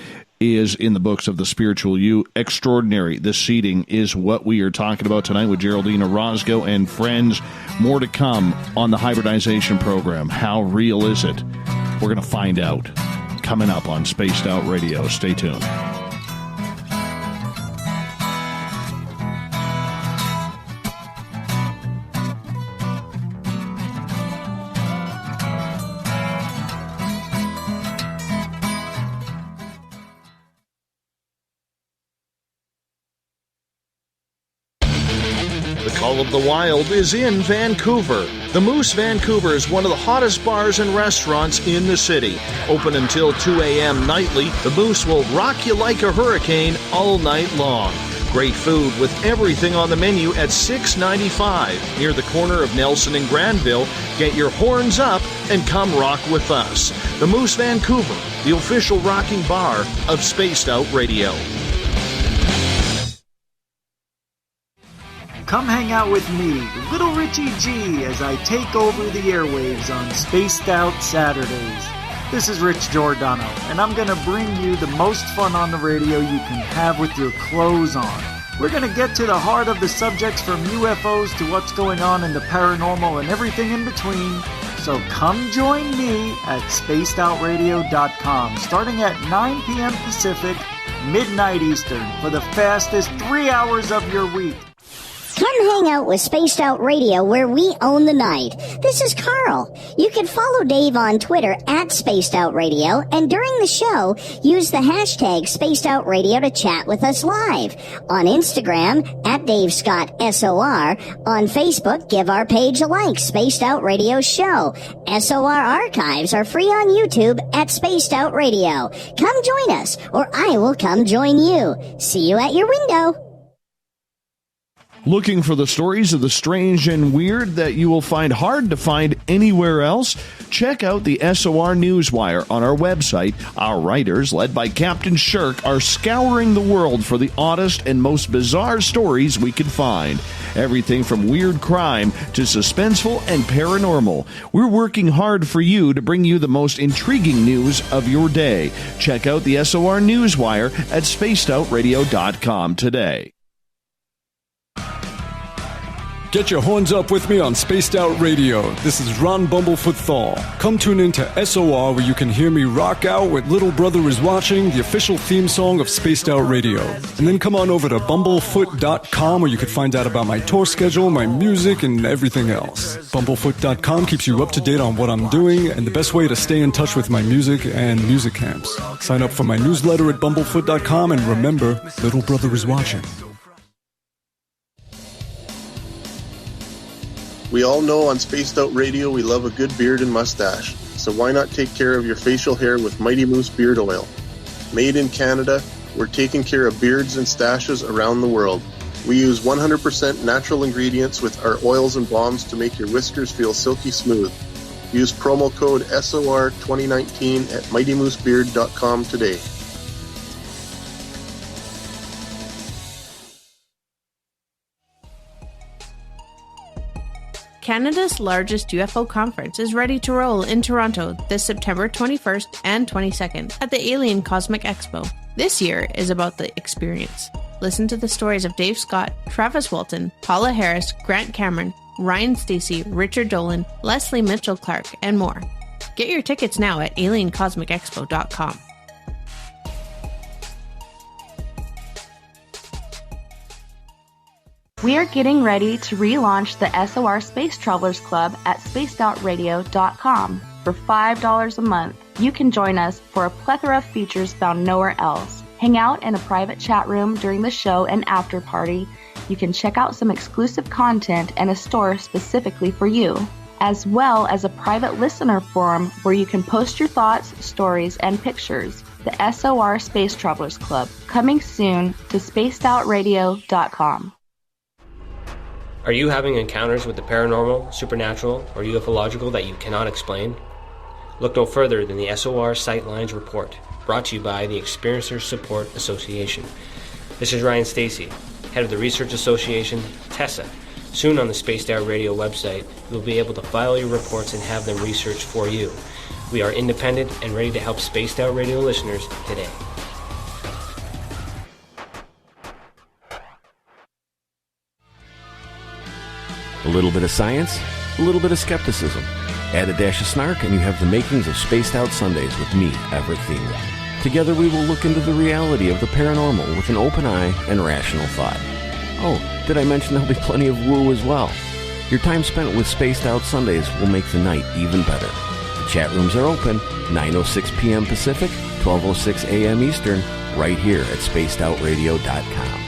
is in the books of the Spiritual You. Extraordinary. The seeding is what we are talking about tonight with Geraldine Orozco and friends. More to come on the hybridization program. How real is it? We're going to find out. Coming up on Spaced Out Radio. Stay tuned. Call of the Wild is in Vancouver. The Moose Vancouver is one of the hottest bars and restaurants in the city. Open until 2 a.m. nightly, the Moose will rock you like a hurricane all night long. Great food with everything on the menu at $6.95 near the corner of Nelson and Granville. Get your horns up and come rock with us. The Moose Vancouver, the official rocking bar of Spaced Out Radio. Come hang out with me, Little Richie G, as I take over the airwaves on Spaced Out Saturdays. This is Rich Giordano, and I'm going to bring you the most fun on the radio you can have with your clothes on. We're going to get to the heart of the subjects from UFOs to what's going on in the paranormal and everything in between. So come join me at spacedoutradio.com, starting at 9 p.m. Pacific, midnight Eastern, for the fastest 3 hours of your week. Come hang out with Spaced Out Radio, where we own the night. This is Carl. You can follow Dave on Twitter at Spaced Out Radio, and during the show, use the hashtag Spaced Out Radio to chat with us live. On Instagram, at Dave Scott SOR. On Facebook, give our page a like, Spaced Out Radio Show. SOR archives are free on YouTube at Spaced Out Radio. Come join us, or I will come join you. See you at your window. Looking for the stories of the strange and weird that you will find hard to find anywhere else? Check out the SOR Newswire on our website. Our writers, led by Captain Shirk, are scouring the world for the oddest and most bizarre stories we can find. Everything from weird crime to suspenseful and paranormal. We're working hard for you to bring you the most intriguing news of your day. Check out the SOR Newswire at spacedoutradio.com today. Get your horns up with me on Spaced Out Radio. This is Ron Bumblefoot Thal. Come tune in to SOR, where you can hear me rock out with Little Brother Is Watching, the official theme song of Spaced Out Radio. And then come on over to bumblefoot.com, where you can find out about my tour schedule, my music, and everything else. Bumblefoot.com keeps you up to date on what I'm doing and the best way to stay in touch with my music and music camps. Sign up for my newsletter at bumblefoot.com, and remember, Little Brother Is Watching. We all know on Spaced Out Radio we love a good beard and mustache, so why not take care of your facial hair with Mighty Moose Beard Oil? Made in Canada, we're taking care of beards and stashes around the world. We use 100% natural ingredients with our oils and balms to make your whiskers feel silky smooth. Use promo code SOR2019 at mightymoosebeard.com today. Canada's largest UFO conference is ready to roll in Toronto this September 21st and 22nd at the Alien Cosmic Expo. This year is about the experience. Listen to the stories of Dave Scott, Travis Walton, Paula Harris, Grant Cameron, Ryan Stacey, Richard Dolan, Leslie Mitchell-Clark, and more. Get your tickets now at aliencosmicexpo.com. We are getting ready to relaunch the SOR Space Travelers Club at spacedoutradio.com. For $5 a month, you can join us for a plethora of features found nowhere else. Hang out in a private chat room during the show and after party. You can check out some exclusive content and a store specifically for you, as well as a private listener forum where you can post your thoughts, stories, and pictures. The SOR Space Travelers Club, coming soon to spacedoutradio.com. Are you having encounters with the paranormal, supernatural, or ufological that you cannot explain? Look no further than the SOR Sightlines Report, brought to you by the Experiencers Support Association. This is Ryan Stacey, head of the Research Association, TESA. Soon on the Spaced Out Radio website, you'll be able to file your reports and have them researched for you. We are independent and ready to help Spaced Out Radio listeners today. A little bit of science, a little bit of skepticism. Add a dash of snark and you have the makings of Spaced Out Sundays with me, Everett Thiemer. Together we will look into the reality of the paranormal with an open eye and rational thought. Oh, did I mention there'll be plenty of woo as well? Your time spent with Spaced Out Sundays will make the night even better. The chat rooms are open, 9:06 p.m. Pacific, 12:06 a.m. Eastern, right here at spacedoutradio.com.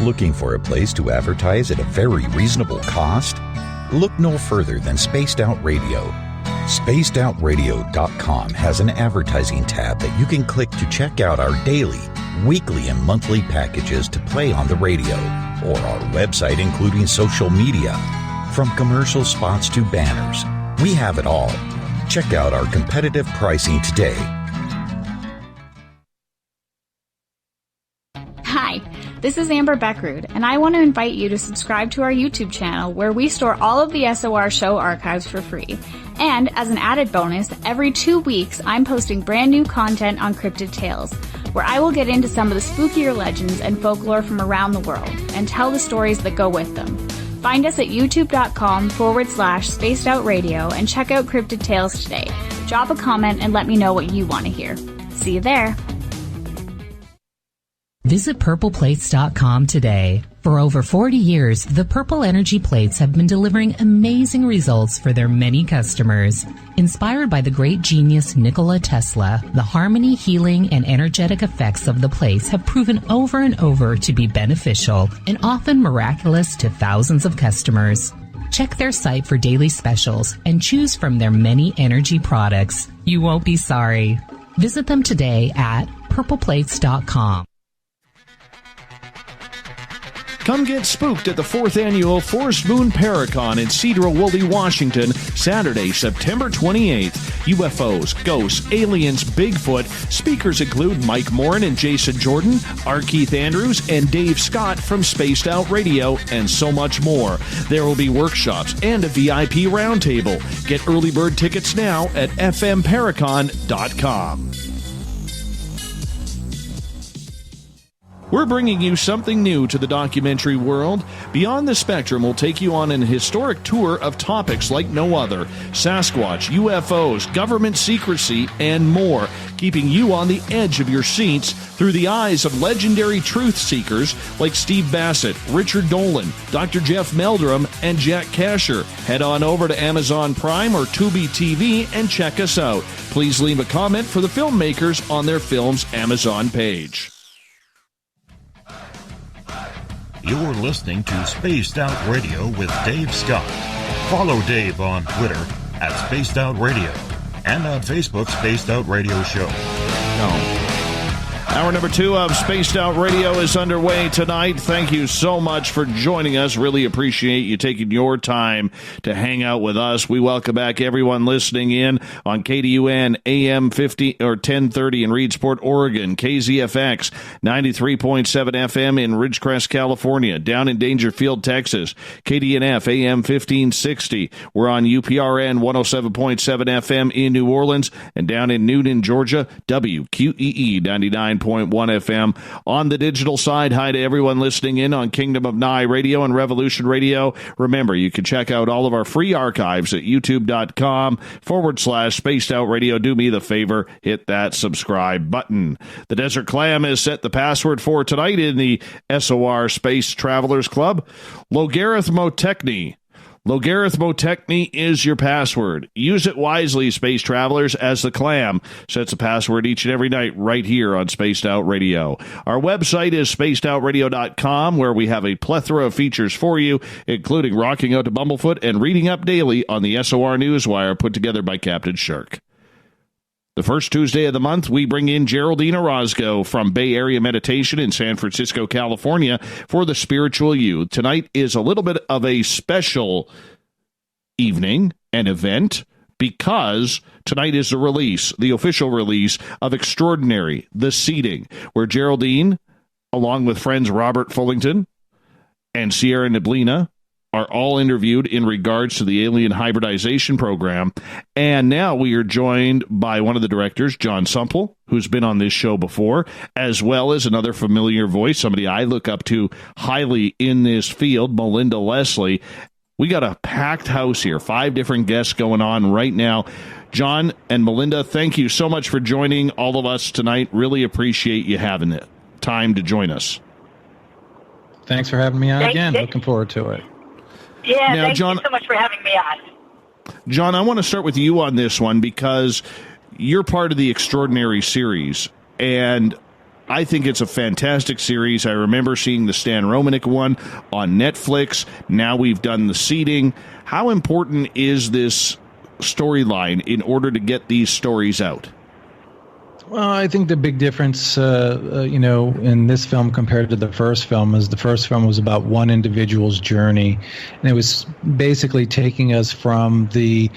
Looking for a place to advertise at a very reasonable cost? Look no further than Spaced Out Radio. SpacedOutRadio.com has an advertising tab that you can click to check out our daily, weekly, and monthly packages to play on the radio, or our website including social media. From commercial spots to banners, we have it all. Check out our competitive pricing today. Hi, this is Amber Beckrud, and I want to invite you to subscribe to our YouTube channel where we store all of the SOR show archives for free. And as an added bonus, every 2 weeks I'm posting brand new content on Cryptid Tales, where I will get into some of the spookier legends and folklore from around the world and tell the stories that go with them. Find us at youtube.com/spacedoutradio and check out Cryptid Tales today. Drop a comment and let me know what you want to hear. See you there. Visit purpleplates.com today. For over 40 years, the Purple Energy Plates have been delivering amazing results for their many customers. Inspired by the great genius Nikola Tesla, the harmony, healing, and energetic effects of the plates have proven over and over to be beneficial and often miraculous to thousands of customers. Check their site for daily specials and choose from their many energy products. You won't be sorry. Visit them today at purpleplates.com. Come get spooked at the 4th Annual Forest Moon Paracon in Cedar-Woolley, Washington, Saturday, September 28th. UFOs, ghosts, aliens, Bigfoot. Speakers include Mike Morin and Jason Jordan, R. Keith Andrews, and Dave Scott from Spaced Out Radio, and so much more. There will be workshops and a VIP roundtable. Get early bird tickets now at fmparacon.com. We're bringing you something new to the documentary world. Beyond the Spectrum will take you on an historic tour of topics like no other. Sasquatch, UFOs, government secrecy, and more, keeping you on the edge of your seats through the eyes of legendary truth seekers like Steve Bassett, Richard Dolan, Dr. Jeff Meldrum, and Jack Kasher. Head on over to Amazon Prime or Tubi TV and check us out. Please leave a comment for the filmmakers on their film's Amazon page. You're listening to Spaced Out Radio with Dave Scott. Follow Dave on Twitter at Spaced Out Radio and on Facebook, Spaced Out Radio Show. Hour number 2 of Spaced Out Radio is underway tonight. Thank you so much for joining us. Really appreciate you taking your time to hang out with us. We welcome back everyone listening in on KDUN AM 50 or 1030 in Reedsport, Oregon, KZFX 93.7 FM in Ridgecrest, California, down in Dangerfield, Texas, KDNF AM 1560. We're on UPRN 107.7 FM in New Orleans, and down in Newton, Georgia, WQEE 99.1 FM. On the digital side, hi to everyone listening in on Kingdom of Nye Radio and Revolution Radio. Remember, you can check out all of our free archives at youtube.com/Spaced Out Radio. Do me the favor, hit that subscribe button. The Desert Clam has set the password for tonight in the SOR Space Travelers Club. Logarithmotechny. Logarithmotechny is your password. Use it wisely, space travelers, as the Clam sets a password each and every night right here on Spaced Out Radio. Our website is spacedoutradio.com, where we have a plethora of features for you, including rocking out to Bumblefoot and reading up daily on the SOR Newswire put together by Captain Shirk. The first Tuesday of the month, we bring in Geraldine Orozco from Bay Area Meditation in San Francisco, California, for the Spiritual You. Tonight is a little bit of a special evening, an event, because tonight is the release, the official release of Extraordinary, The Seeding, where Geraldine, along with friends Robert Fullington and Sierra Neblina, are all interviewed in regards to the alien hybridization program. And now we are joined by one of the directors, John Sumple, who's been on this show before, as well as another familiar voice, somebody I look up to highly in this field, Melinda Leslie. We got a packed house here, 5 different guests going on right now. John and Melinda, thank you so much for joining all of us tonight. Really appreciate you having the time to join us. Thanks for having me on again. Looking forward to it. Yeah, now, thank John, you so much for having me on. John, I want to start with you on this one because you're part of the Extraordinary series, and I think it's a fantastic series. I remember seeing the Stan Romanek one on Netflix. Now we've done The Seeding. How important is this storyline in order to get these stories out? Well, I think the big difference, in this film compared to the first film is the first film was about one individual's journey, and it was basically taking us from the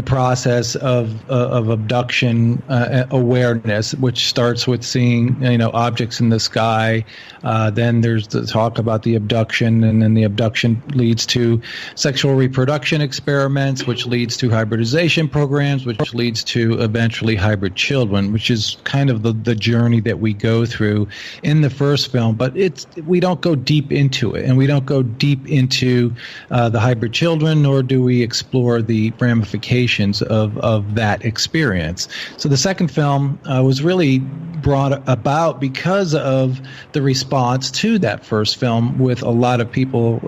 process of abduction awareness, which starts with seeing objects in the sky. Then there's the talk about the abduction, and then the abduction leads to sexual reproduction experiments, which leads to hybridization programs, which leads to eventually hybrid children, which is is kind of the journey that we go through in the first film, but we don't go deep into it, and we don't go deep into the hybrid children, nor do we explore the ramifications of that experience. So the second film was really brought about because of the response to that first film, with a lot of people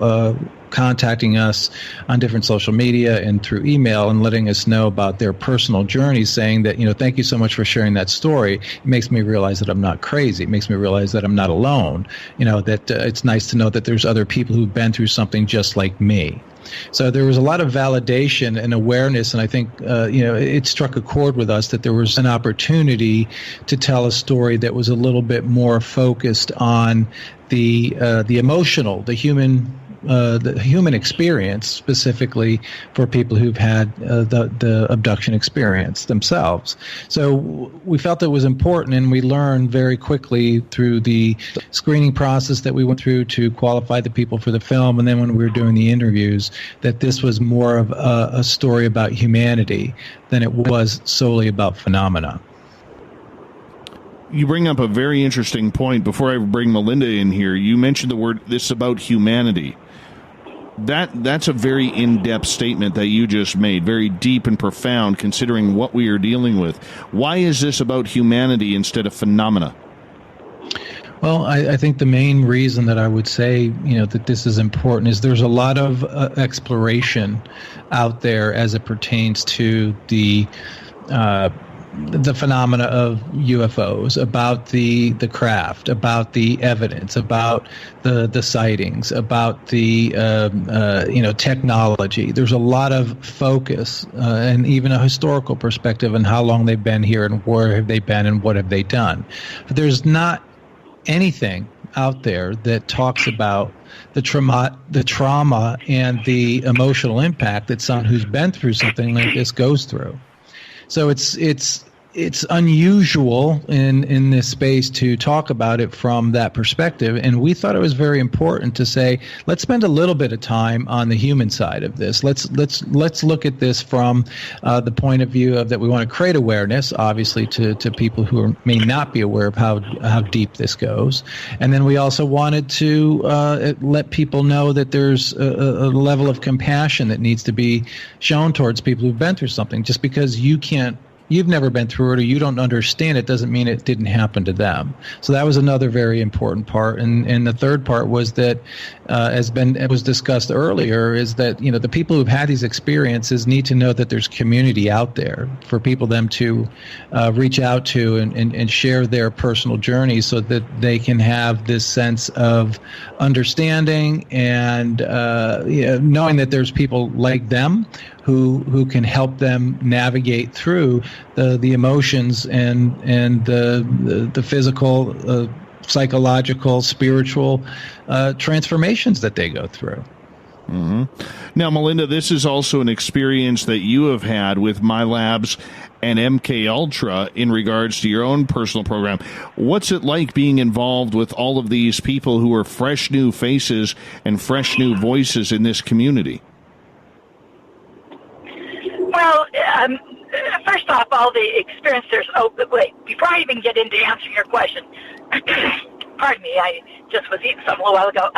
contacting us on different social media and through email and letting us know about their personal journeys, saying that, thank you so much for sharing that story. It makes me realize that I'm not crazy. It makes me realize that I'm not alone. That it's nice to know that there's other people who've been through something just like me. So there was a lot of validation and awareness, and I think it struck a chord with us that there was an opportunity to tell a story that was a little bit more focused on the emotional, the human experience, specifically for people who've had the abduction experience themselves. So we felt it was important, and we learned very quickly through the screening process that we went through to qualify the people for the film, and then when we were doing the interviews, that this was more of a story about humanity than it was solely about phenomena. You bring up a very interesting point. Before I bring Melinda in here, you mentioned the word, this about humanity. That's a very in-depth statement that you just made, very deep and profound, considering what we are dealing with. Why is this about humanity instead of phenomena? Well, I think the main reason that I would say, that this is important is there's a lot of exploration out there as it pertains to the phenomena of UFOs, about the craft, about the evidence, about the sightings, about the technology. There's a lot of focus and even a historical perspective on how long they've been here and where have they been and what have they done. But there's not anything out there that talks about the trauma and the emotional impact that someone who's been through something like this goes through. So it's unusual in this space to talk about it from that perspective, and we thought it was very important to say, let's spend a little bit of time on the human side of this. Let's look at this from the point of view of that we want to create awareness, obviously, to people may not be aware of how deep this goes, and then we also wanted to let people know that there's a level of compassion that needs to be shown towards people who've been through something. Just because you've never been through it or you don't understand it doesn't mean it didn't happen to them. So that was another very important part. And the third part was that, it was discussed earlier, is that, the people who've had these experiences need to know that there's community out there for them to reach out to and share their personal journeys so that they can have this sense of understanding and knowing that there's people like them who can help them navigate through the emotions and the physical, psychological, spiritual transformations that they go through. Mm-hmm. Now, Melinda, this is also an experience that you have had with MyLabs and MK Ultra in regards to your own personal program. What's it like being involved with all of these people who are fresh new faces and fresh new voices in this community? Well, first off, all the experiences. Oh, wait, before I even get into answering your question, pardon me, I just was eating something a little while ago.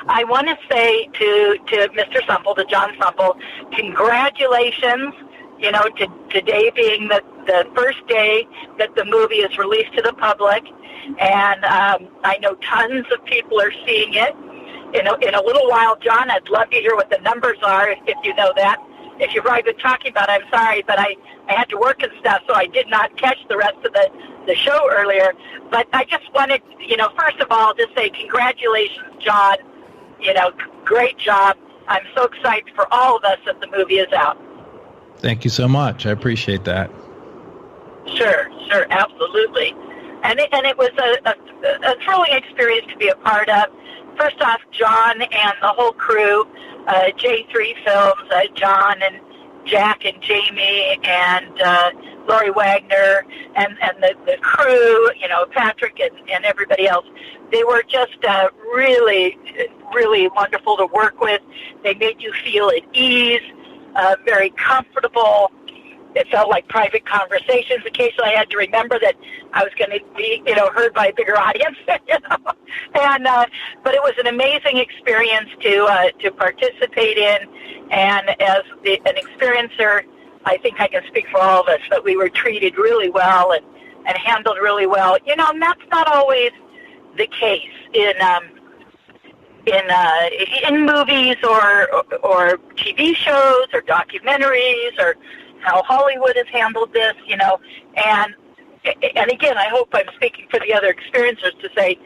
I want to say to Mr. Sumple, to John Sumple, congratulations. Today being the first day that the movie is released to the public, and I know tons of people are seeing it. In a little while, John, I'd love to hear what the numbers are, if you know that. If you've already been talking about it, I'm sorry, but I had to work and stuff, so I did not catch the rest of the show earlier. But I just wanted, first of all, to say congratulations, John. Great job. I'm so excited for all of us that the movie is out. Thank you so much. I appreciate that. Sure, absolutely. And it was a thrilling experience to be a part of. First off, John and the whole crew, J3 Films, John and Jack and Jamie and Lori Wagner and the crew, Patrick and everybody else. They were just really, really wonderful to work with. They made you feel at ease, very comfortable, it felt like private conversations. Occasionally I had to remember that I was going to be, heard by a bigger audience, And, but it was an amazing experience to participate in. And as an experiencer, I think I can speak for all of us that we were treated really well and handled really well. And that's not always the case in movies or TV shows or documentaries or how Hollywood has handled this, and again, I hope I'm speaking for the other experiencers to say,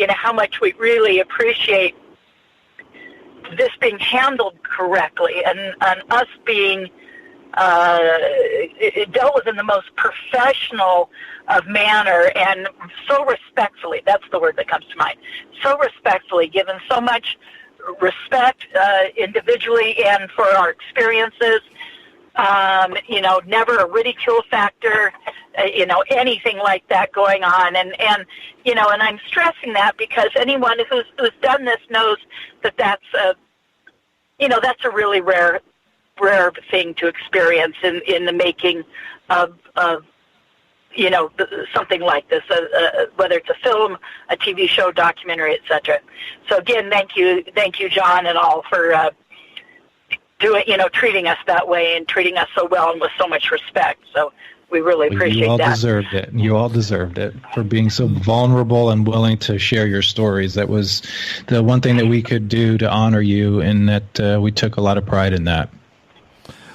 how much we really appreciate this being handled correctly and us being dealt with in the most professional of manner and so respectfully. That's the word that comes to mind. So respectfully, given so much respect individually and for our experiences. Never a ridicule factor, anything like that going on. And I'm stressing that because anyone who's done this knows that that's a really rare thing to experience in the making of something like this, whether it's a film, a TV show, documentary, etc. So again, thank you, John and all for treating us that way and treating us so well and with so much respect. So we really appreciate that. You all deserved it. You all deserved it for being so vulnerable and willing to share your stories. That was the one thing that we could do to honor you, and that we took a lot of pride in that.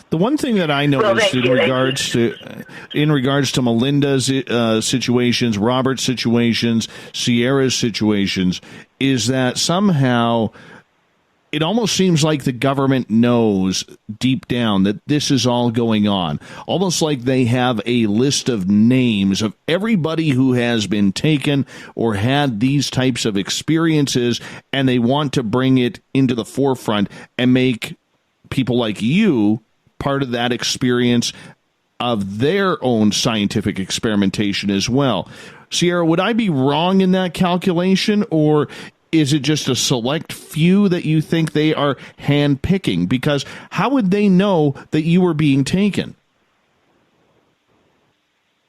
The one thing that I noticed in regards to Melinda's situations, Robert's situations, Sierra's situations, is that somehow it almost seems like the government knows deep down that this is all going on. Almost like they have a list of names of everybody who has been taken or had these types of experiences, and they want to bring it into the forefront and make people like you part of that experience of their own scientific experimentation as well. Sierra, would I be wrong in that calculation, or is it just a select few that you think they are hand-picking? Because how would they know that you were being taken?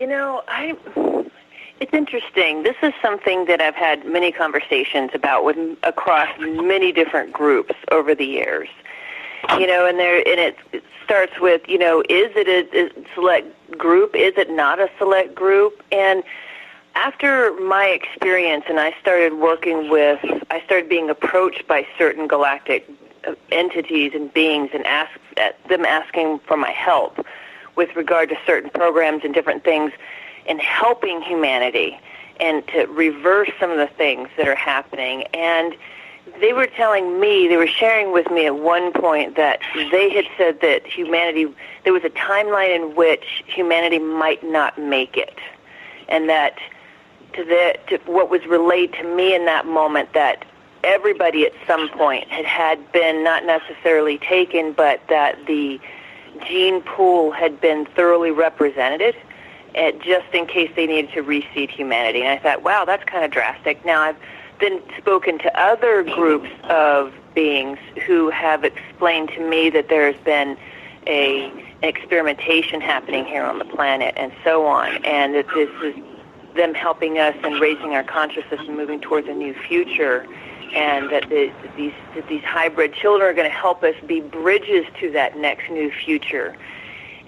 It's interesting. This is something that I've had many conversations about across many different groups over the years. And it starts with, is it a select group? Is it not a select group? And after my experience, and I started being approached by certain galactic entities and beings and them asking for my help with regard to certain programs and different things in helping humanity and to reverse some of the things that are happening. And they were sharing with me at one point that they had said that there was a timeline in which humanity might not make it. And that to what was relayed to me in that moment, that everybody at some point had been not necessarily taken, but that the gene pool had been thoroughly represented, just in case they needed to reseed humanity. And I thought, wow, that's kind of drastic. Now, I've been spoken to other groups of beings who have explained to me that there's been an experimentation happening here on the planet and so on, and that this is them helping us and raising our consciousness and moving towards a new future, and that these hybrid children are going to help us be bridges to that next new future.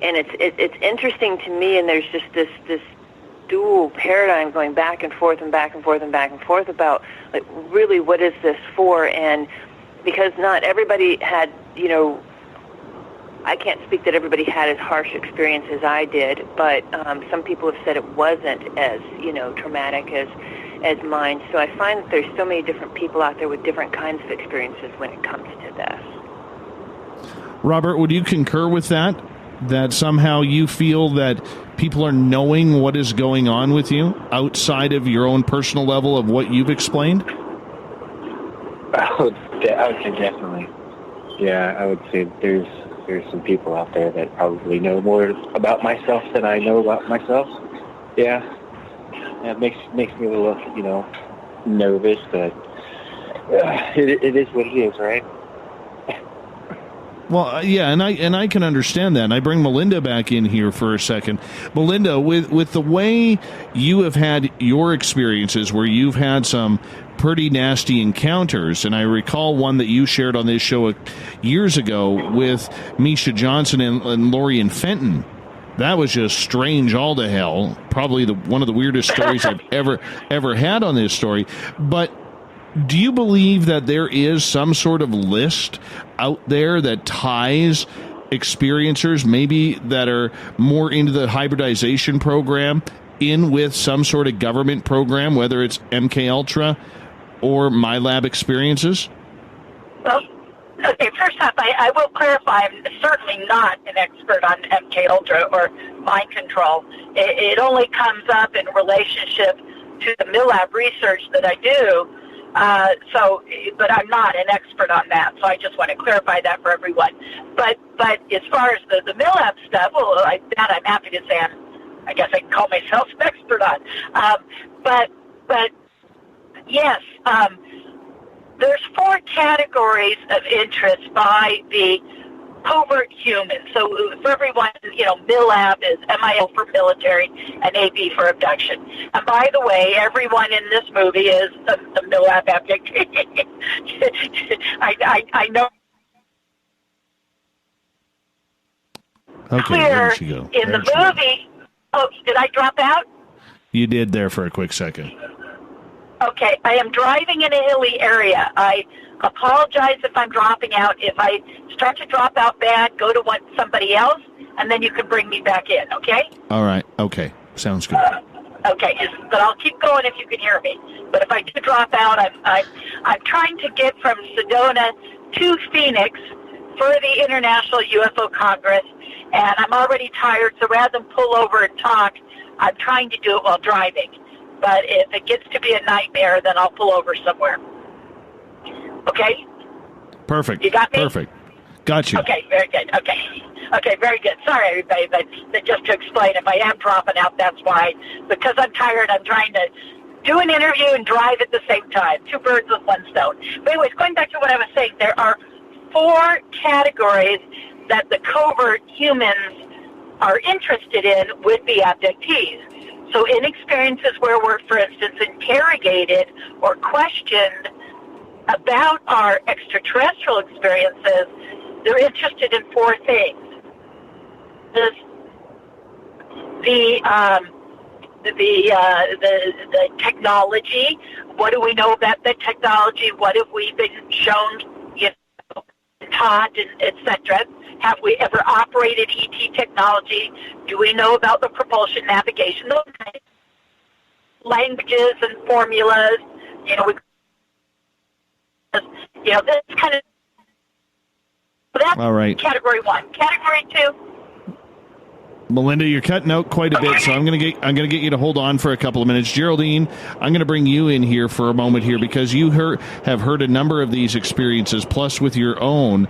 And it's interesting to me, and there's just this dual paradigm going back and forth and back and forth and back and forth about, like, really what is this for? And because not everybody had, I can't speak that everybody had as harsh experience as I did, but some people have said it wasn't as, traumatic as mine. So I find that there's so many different people out there with different kinds of experiences when it comes to this. Robert, would you concur with that? That somehow you feel that people are knowing what is going on with you outside of your own personal level of what you've explained? I would say definitely. Yeah, I would say there's some people out there that probably know more about myself than I know about myself. Yeah, it makes me a little, nervous, but it is what it is, right? Well, yeah, and I can understand that. And I bring Melinda back in here for a second. Melinda, with the way you have had your experiences where you've had some pretty nasty encounters, and I recall one that you shared on this show years ago with Misha Johnson and Lorien Fenton. That was just strange all to hell. Probably one of the weirdest stories I've ever had on this story. But do you believe that there is some sort of list out there that ties experiencers, maybe that are more into the hybridization program, in with some sort of government program, whether it's MK Ultra or MyLab experiences? Well, okay, first off, I will clarify, I'm certainly not an expert on MK Ultra or mind control. It only comes up in relationship to the MyLab research that I do. But I'm not an expert on that, so I just want to clarify that for everyone. But as far as the MyLab stuff, well, that I'm happy to say I guess I can call myself an expert on. But yes, there's 4 categories of interest by the covert human. So for everyone, MILAB is MIL for military and AB for abduction. And by the way, everyone in this movie is a MILAB abductee. I know. Okay, clear there she go. In the movie. Oh, did I drop out? You did there for a quick second. Okay, I am driving in a hilly area. I apologize if I'm dropping out. If I start to drop out bad, go to somebody else, and then you can bring me back in, okay? All right, okay. Sounds good. Okay, but I'll keep going if you can hear me. But if I do drop out, I'm trying to get from Sedona to Phoenix for the International UFO Congress, and I'm already tired, so rather than pull over and talk, I'm trying to do it while driving. But if it gets to be a nightmare, then I'll pull over somewhere. Okay? Perfect. You got me? Perfect. Got you. Okay, very good. Okay, very good. Sorry, everybody, but just to explain, if I am dropping out, that's why. Because I'm tired, I'm trying to do an interview and drive at the same time. 2 birds with 1 stone. But anyways, going back to what I was saying, there are 4 categories that the covert humans are interested in with the abductees. So in experiences where we're, for instance, interrogated or questioned about our extraterrestrial experiences, they're interested in 4 things. The technology. What do we know about the technology? What have we been shown, taught, and etc.? Have we ever operated ET technology? Do we know about the propulsion, navigation, those kinds of languages and formulas? This kind of. So that's all right. Category 1. Category 2. Melinda, you're cutting out quite a bit, so I'm gonna get you to hold on for a couple of minutes. Geraldine, I'm gonna bring you in here for a moment here because you have heard a number of these experiences, plus with your own.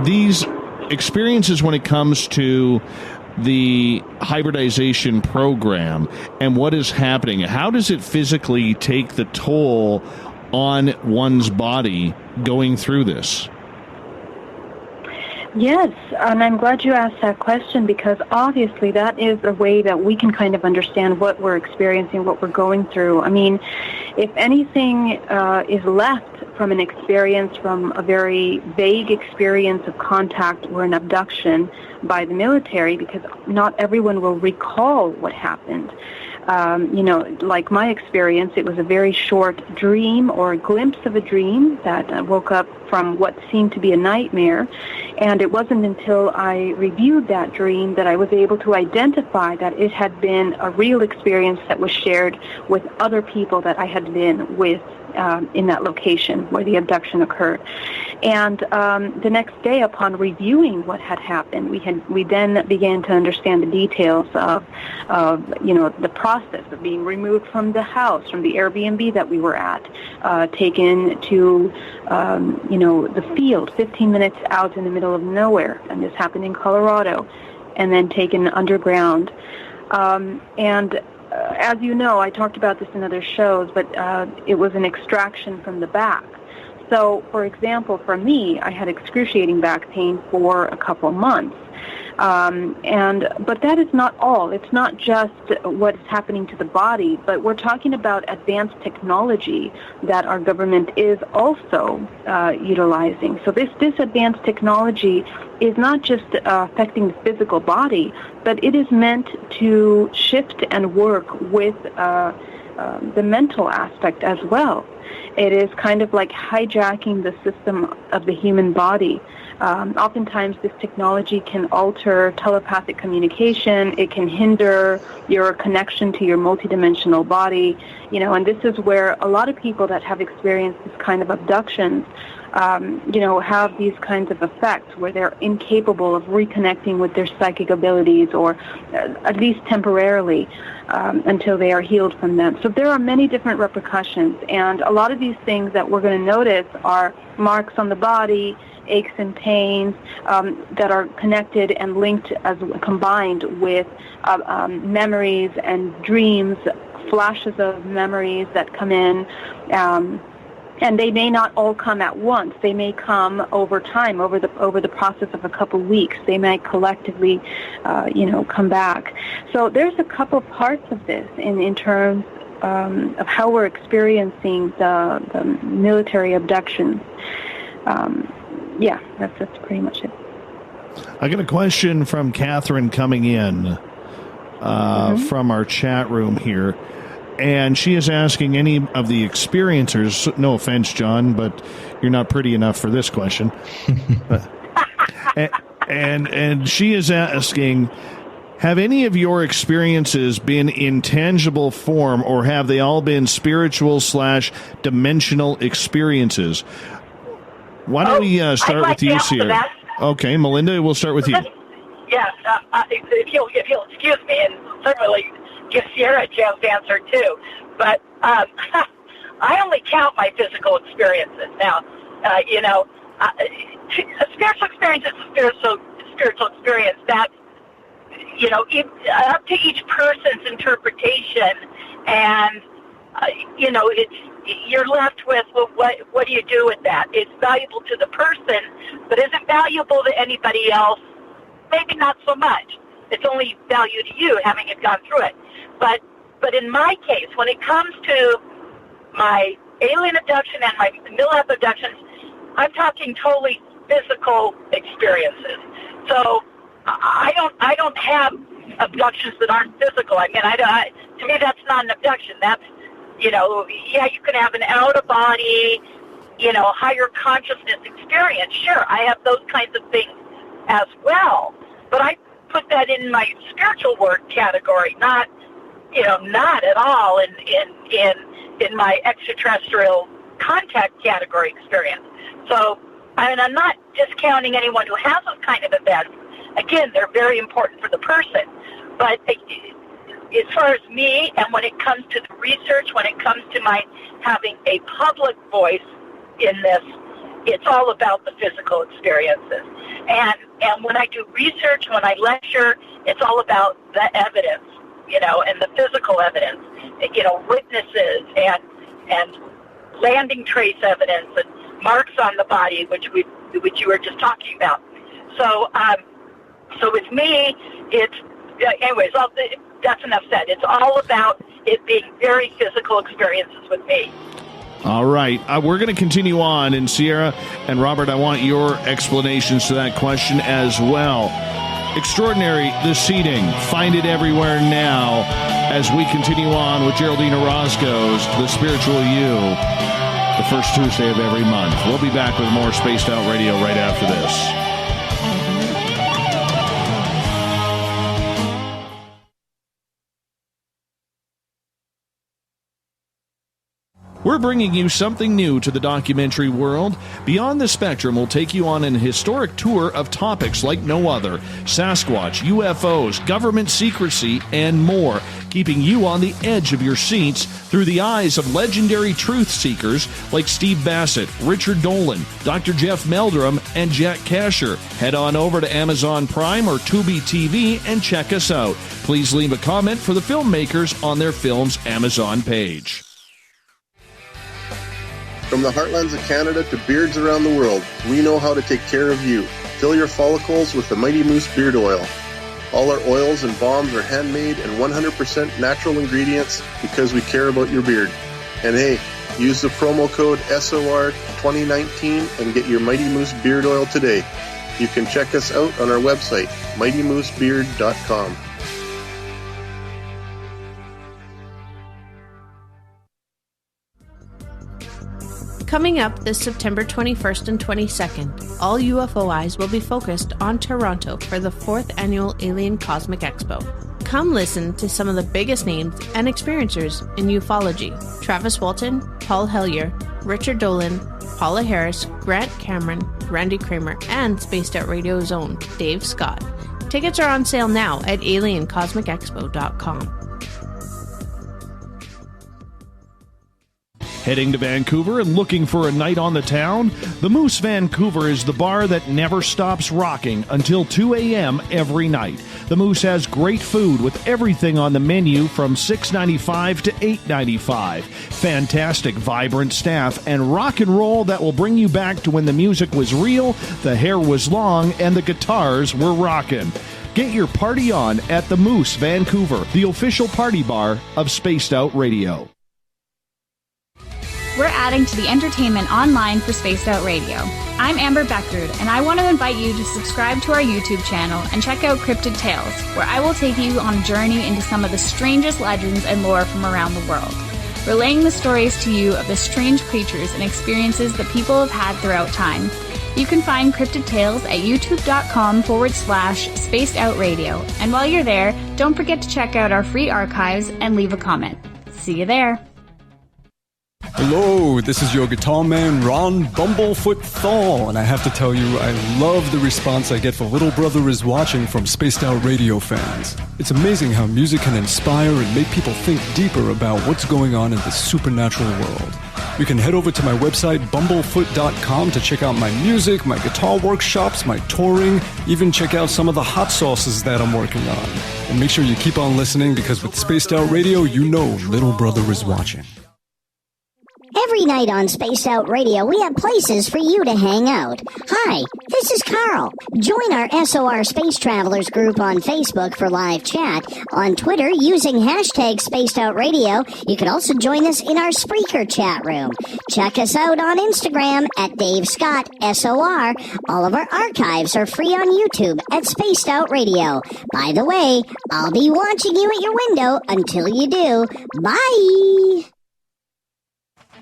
These experiences when it comes to the hybridization program and what is happening, how does it physically take the toll on one's body going through this? Yes, and I'm glad you asked that question because obviously that is a way that we can kind of understand what we're experiencing, what we're going through. I mean, if anything is left from an experience, from a very vague experience of contact or an abduction by the military, because not everyone will recall what happened. Like my experience, it was a very short dream or a glimpse of a dream that I woke up from what seemed to be a nightmare. And it wasn't until I reviewed that dream that I was able to identify that it had been a real experience that was shared with other people that I had been with in that location where the abduction occurred. And the next day, upon reviewing what had happened, we then began to understand the details of the process of being removed from the house, from the Airbnb that we were at, taken to the field, 15 minutes out in the middle of nowhere, and this happened in Colorado, and then taken underground. As you know, I talked about this in other shows, but it was an extraction from the back. So, for example, for me, I had excruciating back pain for a couple months. But that is not all. It's not just what's happening to the body, but we're talking about advanced technology that our government is also utilizing. So this advanced technology is not just affecting the physical body, but it is meant to shift and work with the mental aspect as well. It is kind of like hijacking the system of the human body. Oftentimes, this technology can alter telepathic communication. It can hinder your connection to your multidimensional body. And this is where a lot of people that have experienced this kind of abductions, have these kinds of effects where they're incapable of reconnecting with their psychic abilities, or at least temporarily, until they are healed from them. So there are many different repercussions, and a lot of these things that we're going to notice are marks on the body, aches and pains that are connected and linked as combined with memories and dreams, flashes of memories that come in. And they may not all come at once. They may come over time, over the process of a couple weeks. They might collectively, come back. So there's a couple parts of this in terms of how we're experiencing the military abductions. That's pretty much it. I got a question from Catherine coming in from our chat room here. And she is asking any of the experiencers, no offense, John, but you're not pretty enough for this question. and she is asking, have any of your experiences been in tangible form, or have they all been spiritual/dimensional experiences? Why don't we start with you, Sierra? Okay, Melinda, we'll start with you. Yes, if you'll excuse me, and certainly give Sierra a chance to answer too. But I only count my physical experiences. Now, a spiritual experience is a spiritual experience. That's up to each person's interpretation, and you're left with, well, what do you do with that? It's valuable to the person, but is it valuable to anybody else? Maybe not so much. It's only value to you, having it gone through it. But in my case, when it comes to my alien abduction and my MILAB abductions, I'm talking totally physical experiences. So I don't have abductions that aren't physical. I mean, to me, that's not an abduction. That's, you can have an out-of-body, higher consciousness experience. Sure, I have those kinds of things as well. But I put that in my spiritual work category, not at all in my extraterrestrial contact category experience. So, I'm not discounting anyone who has those kind of events. Again, they're very important for the person. But as far as me, and when it comes to the research, when it comes to my having a public voice in this, it's all about the physical experiences. And when I do research, when I lecture, it's all about the evidence, and the physical evidence, witnesses and landing trace evidence and marks on the body, which you were just talking about. So with me, it's anyways. That's enough said. It's all about it being very physical experiences with me. All right. We're going to continue on. And Sierra and Robert, I want your explanations to that question as well. Extraordinary, the seating. Find it everywhere now as we continue on with Geraldine Orozco's The Spiritual You, the first Tuesday of every month. We'll be back with more Spaced Out Radio right after this. We're bringing you something new to the documentary world. Beyond the Spectrum will take you on an historic tour of topics like no other. Sasquatch, UFOs, government secrecy, and more. Keeping you on the edge of your seats through the eyes of legendary truth seekers like Steve Bassett, Richard Dolan, Dr. Jeff Meldrum, and Jack Kasher. Head on over to Amazon Prime or Tubi TV and check us out. Please leave a comment for the filmmakers on their film's Amazon page. From the heartlands of Canada to beards around the world, we know how to take care of you. Fill your follicles with the Mighty Moose Beard Oil. All our oils and balms are handmade and 100% natural ingredients because we care about your beard. And hey, use the promo code SOR2019 and get your Mighty Moose Beard Oil today. You can check us out on our website, mightymoosebeard.com. Coming up this September 21st and 22nd, all UFO eyes will be focused on Toronto for the 4th Annual Alien Cosmic Expo. Come listen to some of the biggest names and experiencers in ufology: Travis Walton, Paul Hellyer, Richard Dolan, Paula Harris, Grant Cameron, Randy Kramer, and Spaced Out Radio's own Dave Scott. Tickets are on sale now at aliencosmicexpo.com. Heading to Vancouver and looking for a night on the town? The Moose Vancouver is the bar that never stops rocking until 2 a.m. every night. The Moose has great food with everything on the menu from $6.95 to $8.95. Fantastic, vibrant staff and rock and roll that will bring you back to when the music was real, the hair was long, and the guitars were rocking. Get your party on at the Moose Vancouver, the official party bar of Spaced Out Radio. We're adding to the entertainment online for Spaced Out Radio. I'm Amber Beckrud, and I want to invite you to subscribe to our YouTube channel and check out Cryptid Tales, where I will take you on a journey into some of the strangest legends and lore from around the world, relaying the stories to you of the strange creatures and experiences that people have had throughout time. You can find Cryptid Tales at youtube.com/Spaced Out Radio. And while you're there, don't forget to check out our free archives and leave a comment. See you there. Hello, this is your guitar man, Ron Bumblefoot Thal, and I have to tell you, I love the response I get for Little Brother is Watching from Spaced Out Radio fans. It's amazing how music can inspire and make people think deeper about what's going on in the supernatural world. You can head over to my website, bumblefoot.com, to check out my music, my guitar workshops, my touring, even check out some of the hot sauces that I'm working on. And make sure you keep on listening, because with Spaced Out Radio, you know Little Brother is watching. Every night on Spaced Out Radio, we have places for you to hang out. Hi, this is Carl. Join our SOR Space Travelers group on Facebook for live chat. On Twitter, using hashtag Spaced Out Radio. You can also join us in our Spreaker chat room. Check us out on Instagram at Dave Scott SOR. All of our archives are free on YouTube at Spaced Out Radio. By the way, I'll be watching you at your window until you do. Bye!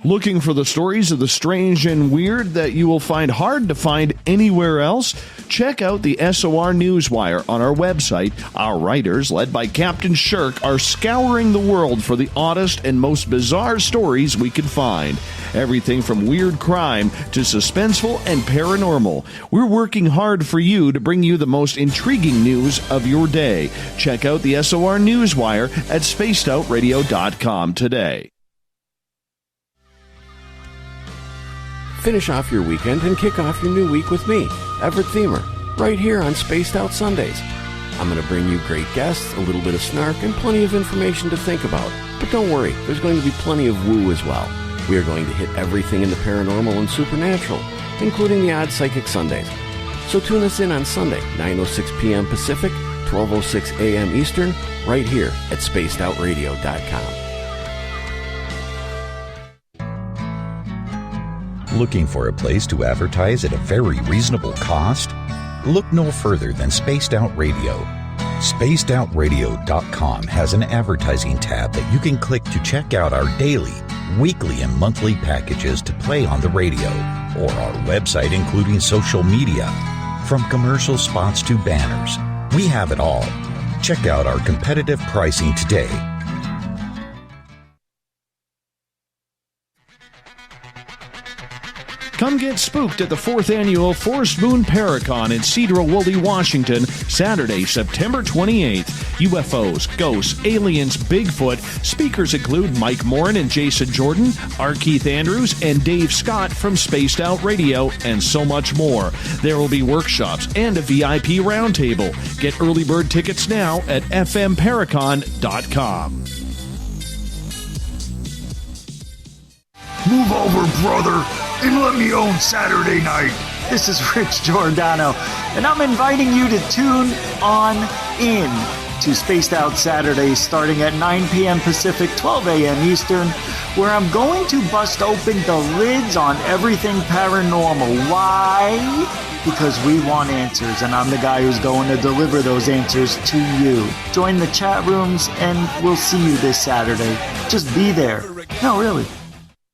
Looking for the stories of the strange and weird that you will find hard to find anywhere else? Check out the SOR Newswire on our website. Our writers, led by Captain Shirk, are scouring the world for the oddest and most bizarre stories we can find. Everything from weird crime to suspenseful and paranormal. We're working hard for you to bring you the most intriguing news of your day. Check out the SOR Newswire at spacedoutradio.com today. Finish off your weekend and kick off your new week with me, Everett Thiemer, right here on Spaced Out Sundays. I'm going to bring you great guests, a little bit of snark, and plenty of information to think about. But don't worry, there's going to be plenty of woo as well. We are going to hit everything in the paranormal and supernatural, including the odd psychic Sundays. So tune us in on Sunday, 9:06 p.m. Pacific, 12:06 a.m. Eastern, right here at spacedoutradio.com. Looking for a place to advertise at a very reasonable cost? Look no further than Spaced Out Radio. SpacedOutRadio.com has an advertising tab that you can click to check out our daily, weekly, and monthly packages to play on the radio, or our website including social media. From commercial spots to banners, we have it all. Check out our competitive pricing today. Come get spooked at the 4th Annual Forest Moon Paracon in Cedar-Woolley, Washington, Saturday, September 28th. UFOs, ghosts, aliens, Bigfoot. Speakers include Mike Morin and Jason Jordan, R. Keith Andrews, and Dave Scott from Spaced Out Radio, and so much more. There will be workshops and a VIP roundtable. Get early bird tickets now at fmparacon.com. Move over, brother, and let me own Saturday night. This is Rich Giordano, and I'm inviting you to tune on in to Spaced Out Saturdays starting at 9 p.m. Pacific, 12 a.m. Eastern, where I'm going to bust open the lids on everything paranormal. Why? Because we want answers, and I'm the guy who's going to deliver those answers to you. Join the chat rooms, and we'll see you this Saturday. Just be there. No, really.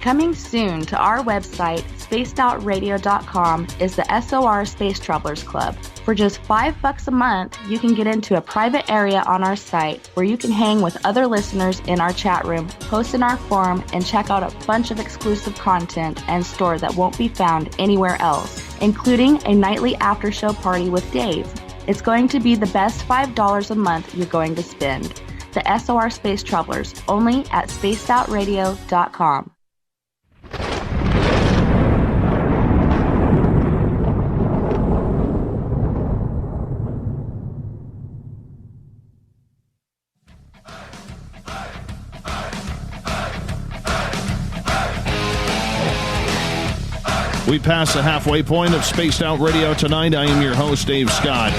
Coming soon to our website, spacedoutradio.com, is the SOR Space Travelers Club. For just $5 a month, you can get into a private area on our site where you can hang with other listeners in our chat room, post in our forum, and check out a bunch of exclusive content and store that won't be found anywhere else, including a nightly after-show party with Dave. It's going to be the best $5 a month you're going to spend. The SOR Space Travelers, only at spacedoutradio.com. We pass the halfway point of Spaced Out Radio tonight. I am your host, Dave Scott,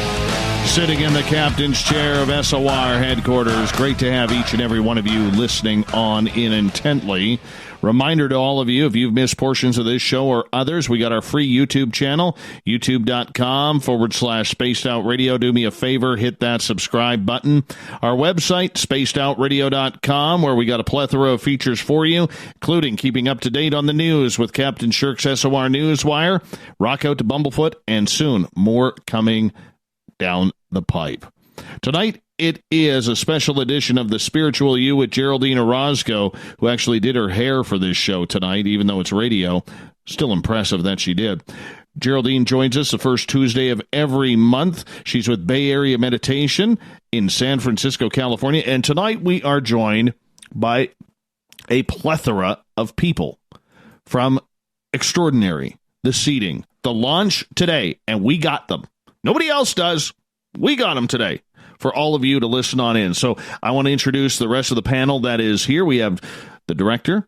sitting in the captain's chair of SOR headquarters. Great to have each and every one of you listening on in intently. Reminder to all of you, if you've missed portions of this show or others, we got our free YouTube channel, youtube.com/Spaced Out Radio. Do me a favor, hit that subscribe button. Our website, spacedoutradio.com, where we got a plethora of features for you, including keeping up to date on the news with Captain Shirk's SOR Newswire, Rock Out to Bumblefoot, and soon more coming down the pipe. Tonight, it is a special edition of The Spiritual You with Geraldine Orozco, who actually did her hair for this show tonight, even though it's radio. Still impressive that she did. Geraldine joins us the first Tuesday of every month. She's with Bay Area Meditation in San Francisco, California. And tonight we are joined by a plethora of people from Extraordinary, The Seating, the launch today, and we got them. Nobody else does. We got them today for all of you to listen on in. So I want to introduce the rest of the panel that is here. We have the director,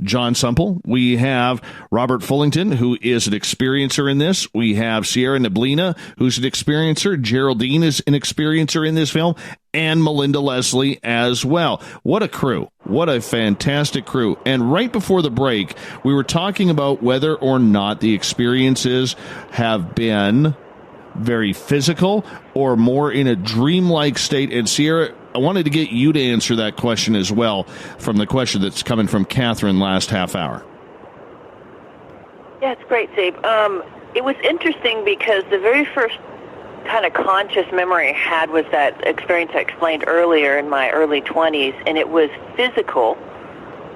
John Sumple. We have Robert Fullington, who is an experiencer in this. We have Sierra Neblina, who's an experiencer. Geraldine is an experiencer in this film, and Melinda Leslie as well. What a crew. What a fantastic crew. And right before the break, we were talking about whether or not the experiences have been very physical or more in a dreamlike state. And Sierra, I wanted to get you to answer that question as well, from the question that's coming from Catherine last half hour. Yeah, it's great, Dave. It was interesting because the very first kind of conscious memory I had was that experience I explained earlier in my early 20s, and it was physical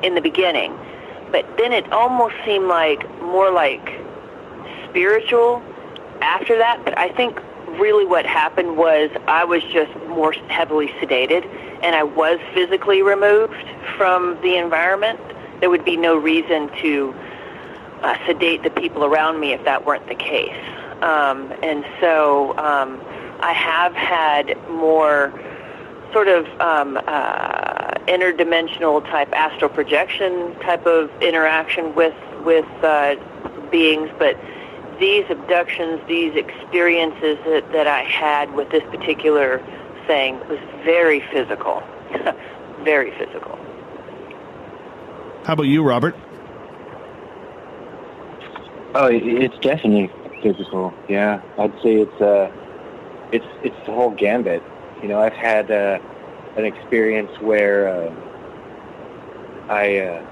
in the beginning, but then it almost seemed like more like spiritual after that. But I think really what happened was I was just more heavily sedated, and I was physically removed from the environment. There would be no reason to sedate the people around me if that weren't the case. And so I have had more sort of interdimensional type astral projection type of interaction with beings, but these abductions, these experiences that I had with this particular thing was very physical, very physical. How about you, Robert? Oh, it's definitely physical. Yeah, I'd say it's the whole gambit. You know, I've had an experience where I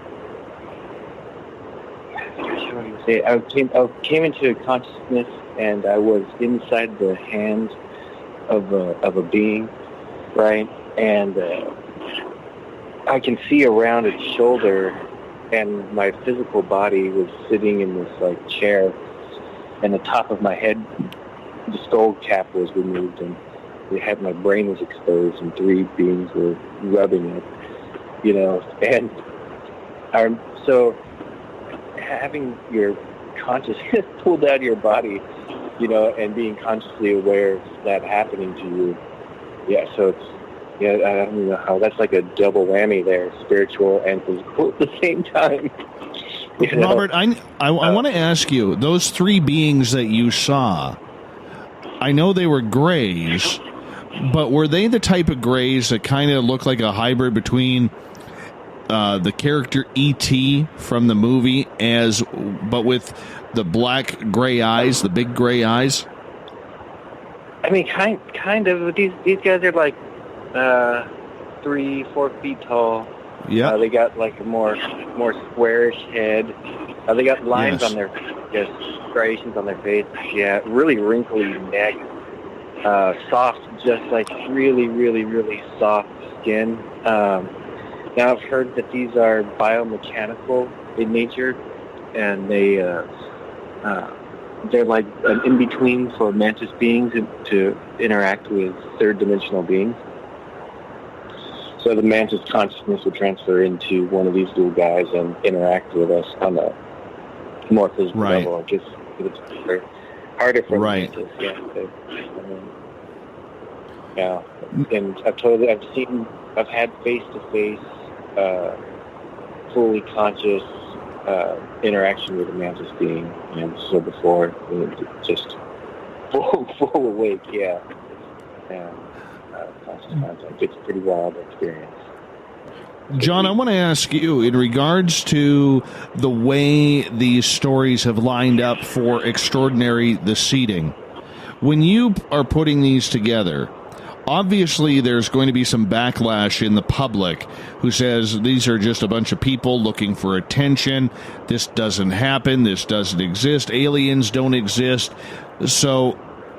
came into consciousness, and I was inside the hand of a being, right? And I can see around its shoulder, and my physical body was sitting in this like chair, and the top of my head, the skull cap was removed, and they had my brain was exposed, and three beings were rubbing it, you know. And so having your consciousness pulled out of your body, you know, and being consciously aware of that happening to you. Yeah, so it's, yeah, I don't know how, that's like a double whammy there, spiritual and physical at the same time. Robert, I want to ask you, those three beings that you saw, I know they were grays, but were they the type of grays that kind of look like a hybrid between the character E.T. from the movie, but with the black gray eyes, the big gray eyes? I mean, kind of. These guys are like 3-4 feet tall. Yeah. They got like a more squarish head. They got lines on their, just striations on their face. Yeah, really wrinkly neck. Soft, just like really, really, really soft skin. Now I've heard that these are biomechanical in nature, and they're like an in-between for mantis beings to interact with third-dimensional beings. So the mantis consciousness would transfer into one of these little guys and interact with us on a more physical level. I guess it's harder for the mantis. Yeah. And I've had face-to-face, fully conscious interaction with a mantis being, and so before, just full awake, conscious contact. It's a pretty wild experience. John, I want to ask you, in regards to the way these stories have lined up for Extraordinary the Seating, when you are putting these together, obviously there's going to be some backlash in the public who says these are just a bunch of people looking for attention. This doesn't happen. This doesn't exist. Aliens don't exist. So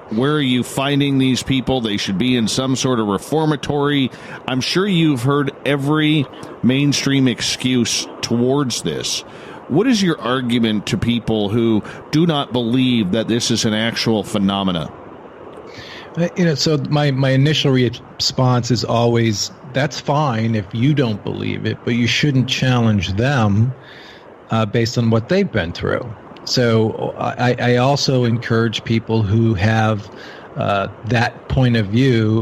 where are you finding these people? They should be in some sort of reformatory. I'm sure you've heard every mainstream excuse towards this. What is your argument to people who do not believe that this is an actual phenomena? So my initial response is always, that's fine if you don't believe it, but you shouldn't challenge them based on what they've been through. So I also encourage people who have that point of view,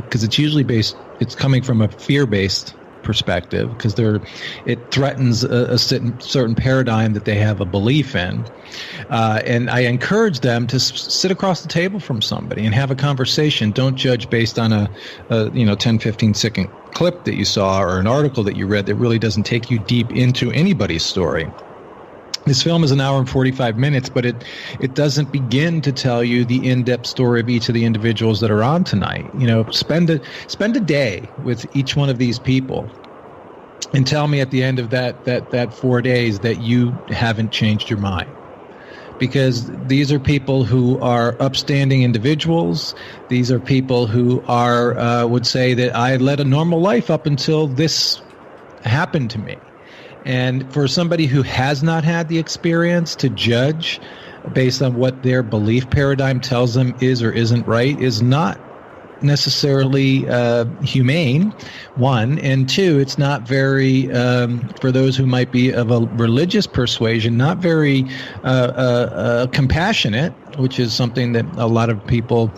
because it's usually it's coming from a fear-based perspective, because it threatens a certain paradigm that they have a belief in. And I encourage them to sit across the table from somebody and have a conversation. Don't judge based on a 10, 15 second clip that you saw or an article that you read that really doesn't take you deep into anybody's story. This film is an hour and 45 minutes, but it doesn't begin to tell you the in-depth story of each of the individuals that are on tonight. Spend a day with each one of these people and tell me at the end of that 4 days that you haven't changed your mind. Because these are people who are upstanding individuals. These are people who would say that I led a normal life up until this happened to me. And for somebody who has not had the experience to judge based on what their belief paradigm tells them is or isn't right is not necessarily humane, one. And two, it's not very, for those who might be of a religious persuasion, not very compassionate, which is something that a lot of people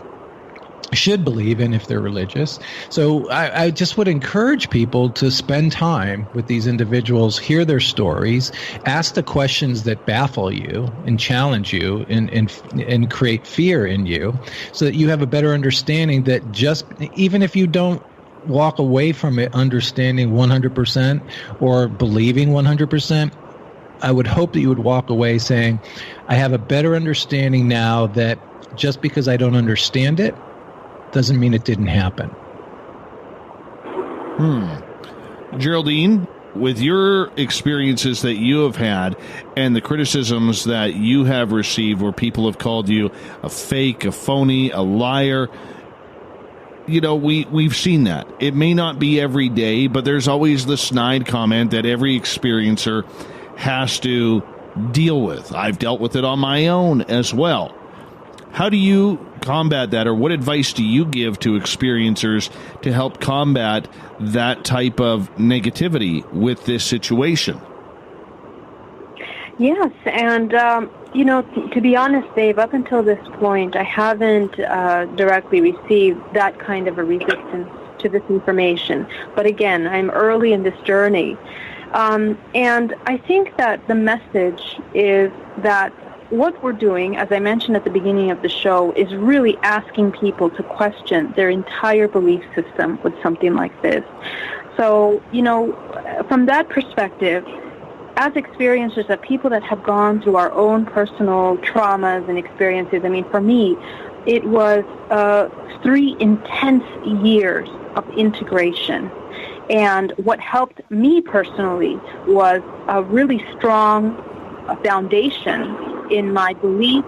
should believe in if they're religious. So I just would encourage people to spend time with these individuals, hear their stories, ask the questions that baffle you and challenge you and create fear in you, so that you have a better understanding that even if you don't walk away from it understanding 100% or believing 100%, I would hope that you would walk away saying, I have a better understanding now that just because I don't understand it doesn't mean it didn't happen. Geraldine, with your experiences that you have had and the criticisms that you have received where people have called you a fake, a phony, a liar, we've seen that. It may not be every day, but there's always the snide comment that every experiencer has to deal with. I've dealt with it on my own as well. How do you combat that, or what advice do you give to experiencers to help combat that type of negativity with this situation? Yes, and, to be honest, Dave, up until this point, I haven't directly received that kind of a resistance to this information. But again, I'm early in this journey. And I think that the message is that what we're doing, as I mentioned at the beginning of the show, is really asking people to question their entire belief system with something like this. So, from that perspective, as experiencers, of people that have gone through our own personal traumas and experiences, I mean, for me, it was 3 intense years of integration. And what helped me personally was a really strong foundation in my belief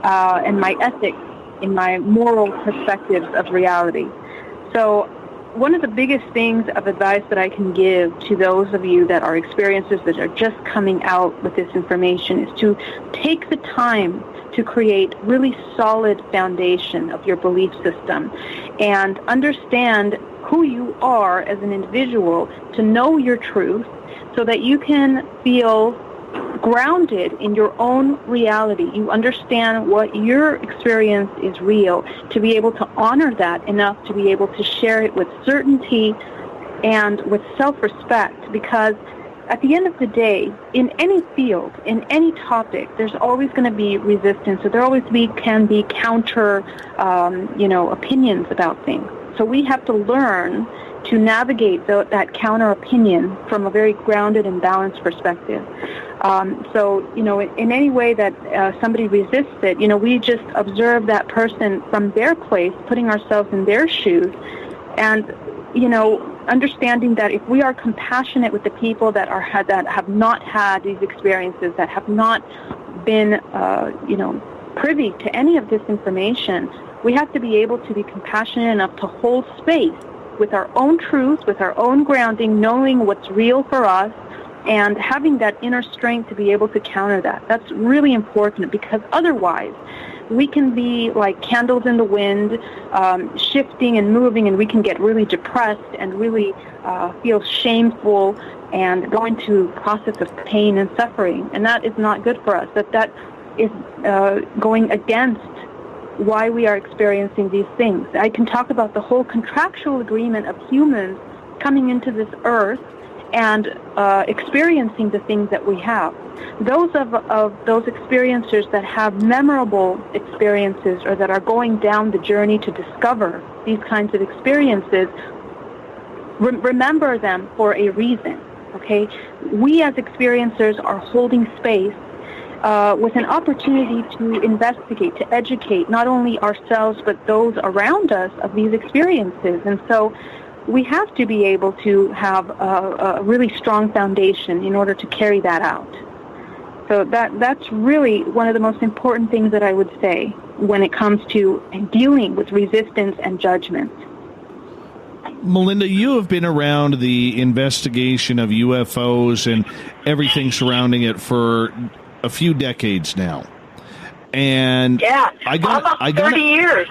and my ethics, in my moral perspectives of reality. So one of the biggest things of advice that I can give to those of you that are experiencers that are just coming out with this information is to take the time to create really solid foundation of your belief system and understand who you are as an individual, to know your truth so that you can feel grounded in your own reality. You understand what your experience is real, to be able to honor that enough to be able to share it with certainty and with self-respect, because at the end of the day, in any field, in any topic, there's always going to be resistance, or there always can be counter, opinions about things. So we have to learn to navigate that counter opinion from a very grounded and balanced perspective. In any way that somebody resists it, we just observe that person from their place, putting ourselves in their shoes, and, understanding that if we are compassionate with the people that have not had these experiences, that have not been, privy to any of this information, we have to be able to be compassionate enough to hold space with our own truth, with our own grounding, knowing what's real for us, and having that inner strength to be able to counter that. That's really important, because otherwise we can be like candles in the wind, shifting and moving, and we can get really depressed and really feel shameful and go into a process of pain and suffering. And that is not good for us. That is going against why we are experiencing these things. I can talk about the whole contractual agreement of humans coming into this earth and experiencing the things that we have. Those of those experiencers that have memorable experiences, or that are going down the journey to discover these kinds of experiences, remember them for a reason, okay? We as experiencers are holding space with an opportunity to investigate, to educate not only ourselves but those around us of these experiences. And so we have to be able to have a really strong foundation in order to carry that out. So that's really one of the most important things that I would say when it comes to dealing with resistance and judgment. Melinda, you have been around the investigation of UFOs and everything surrounding it for a few decades now. And yeah, almost 30 years.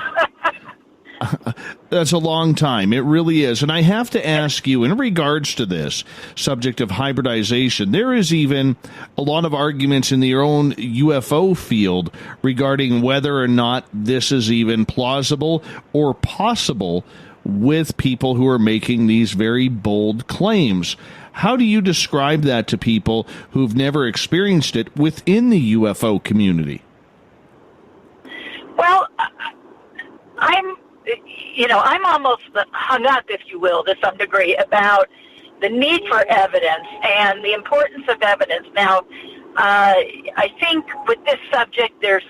That's a long time. It really is. And I have to ask you, in regards to this subject of hybridization, there is even a lot of arguments in your own UFO field regarding whether or not this is even plausible or possible with people who are making these very bold claims. How do you describe that to people who've never experienced it within the UFO community? Well, I'm almost hung up, if you will, to some degree about the need for evidence and the importance of evidence. Now, I think with this subject, there's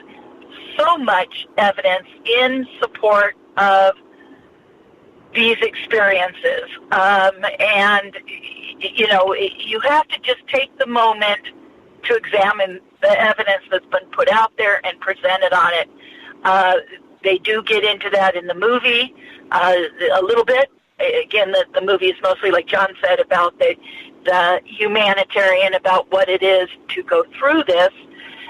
so much evidence in support of these experiences. And, you have to just take the moment to examine the evidence that's been put out there and presented on it. They do get into that in the movie a little bit. Again, the movie is mostly, like John said, about the humanitarian, about what it is to go through this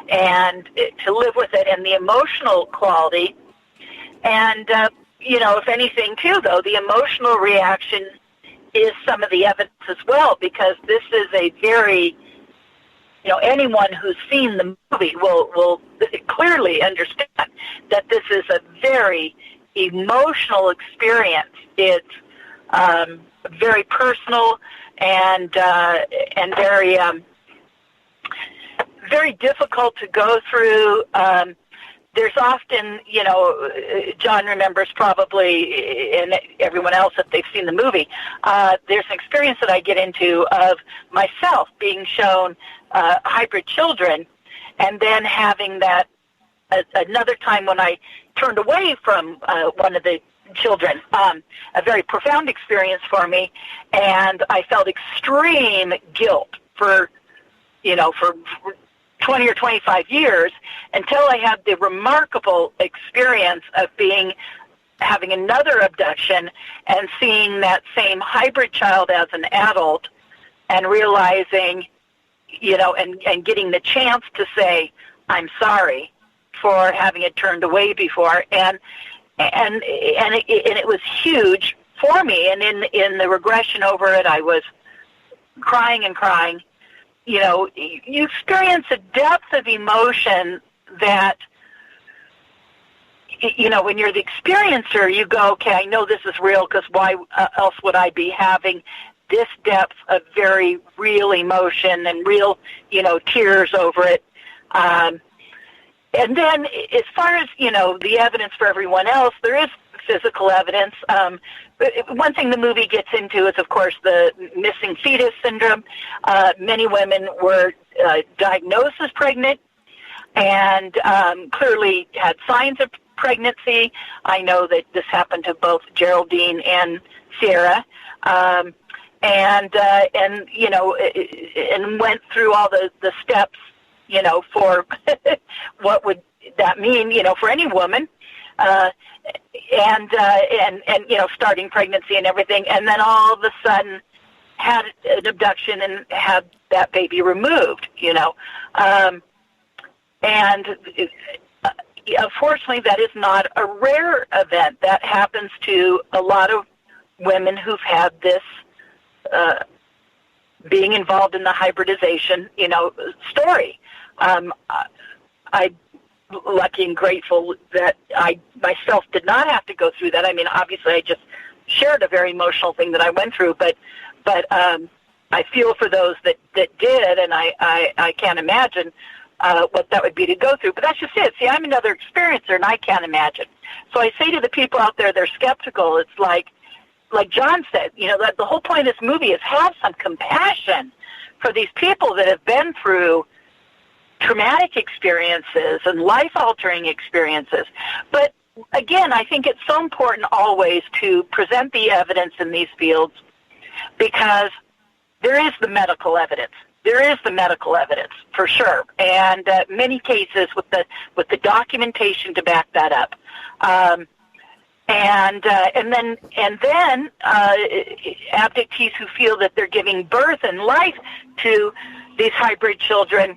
and to live with it, and the emotional quality. And, if anything, too, though, the emotional reaction is some of the evidence as well, because this is a very, anyone who's seen the movie will clearly understand that this is a very emotional experience. It's very personal, and very very difficult to go through. There's often, John remembers probably, and everyone else if they've seen the movie, there's an experience that I get into of myself being shown hybrid children, and then having that another time when I turned away from one of the children, a very profound experience for me, and I felt extreme guilt for 20 or 25 years until I had the remarkable experience of having another abduction and seeing that same hybrid child as an adult and realizing, and getting the chance to say, I'm sorry for having it turned away before. And it was huge for me. And in the regression over it, I was crying and crying. You experience a depth of emotion that, when you're the experiencer, you go, okay, I know this is real, because why else would I be having this depth of very real emotion and real, tears over it. And then as far as, the evidence for everyone else, there is physical evidence. One thing the movie gets into is, of course, the missing fetus syndrome. Many women were diagnosed as pregnant and clearly had signs of pregnancy. I know that this happened to both Geraldine and Sierra, and went through all the steps, for what would that mean, for any woman. And starting pregnancy and everything, and then all of a sudden had an abduction and had that baby removed, and unfortunately that is not a rare event. That happens to a lot of women who've had this being involved in the hybridization, story. I lucky and grateful that I myself did not have to go through that. I mean, obviously, I just shared a very emotional thing that I went through, but I feel for those that did, and I can't imagine what that would be to go through. But that's just it. See, I'm another experiencer, and I can't imagine. So I say to the people out there, they're skeptical. It's like John said, that the whole point of this movie is have some compassion for these people that have been through traumatic experiences and life-altering experiences. But again, I think it's so important always to present the evidence in these fields, because there is the medical evidence. There is the medical evidence for sure, and many cases with the documentation to back that up. And then abductees who feel that they're giving birth and life to these hybrid children.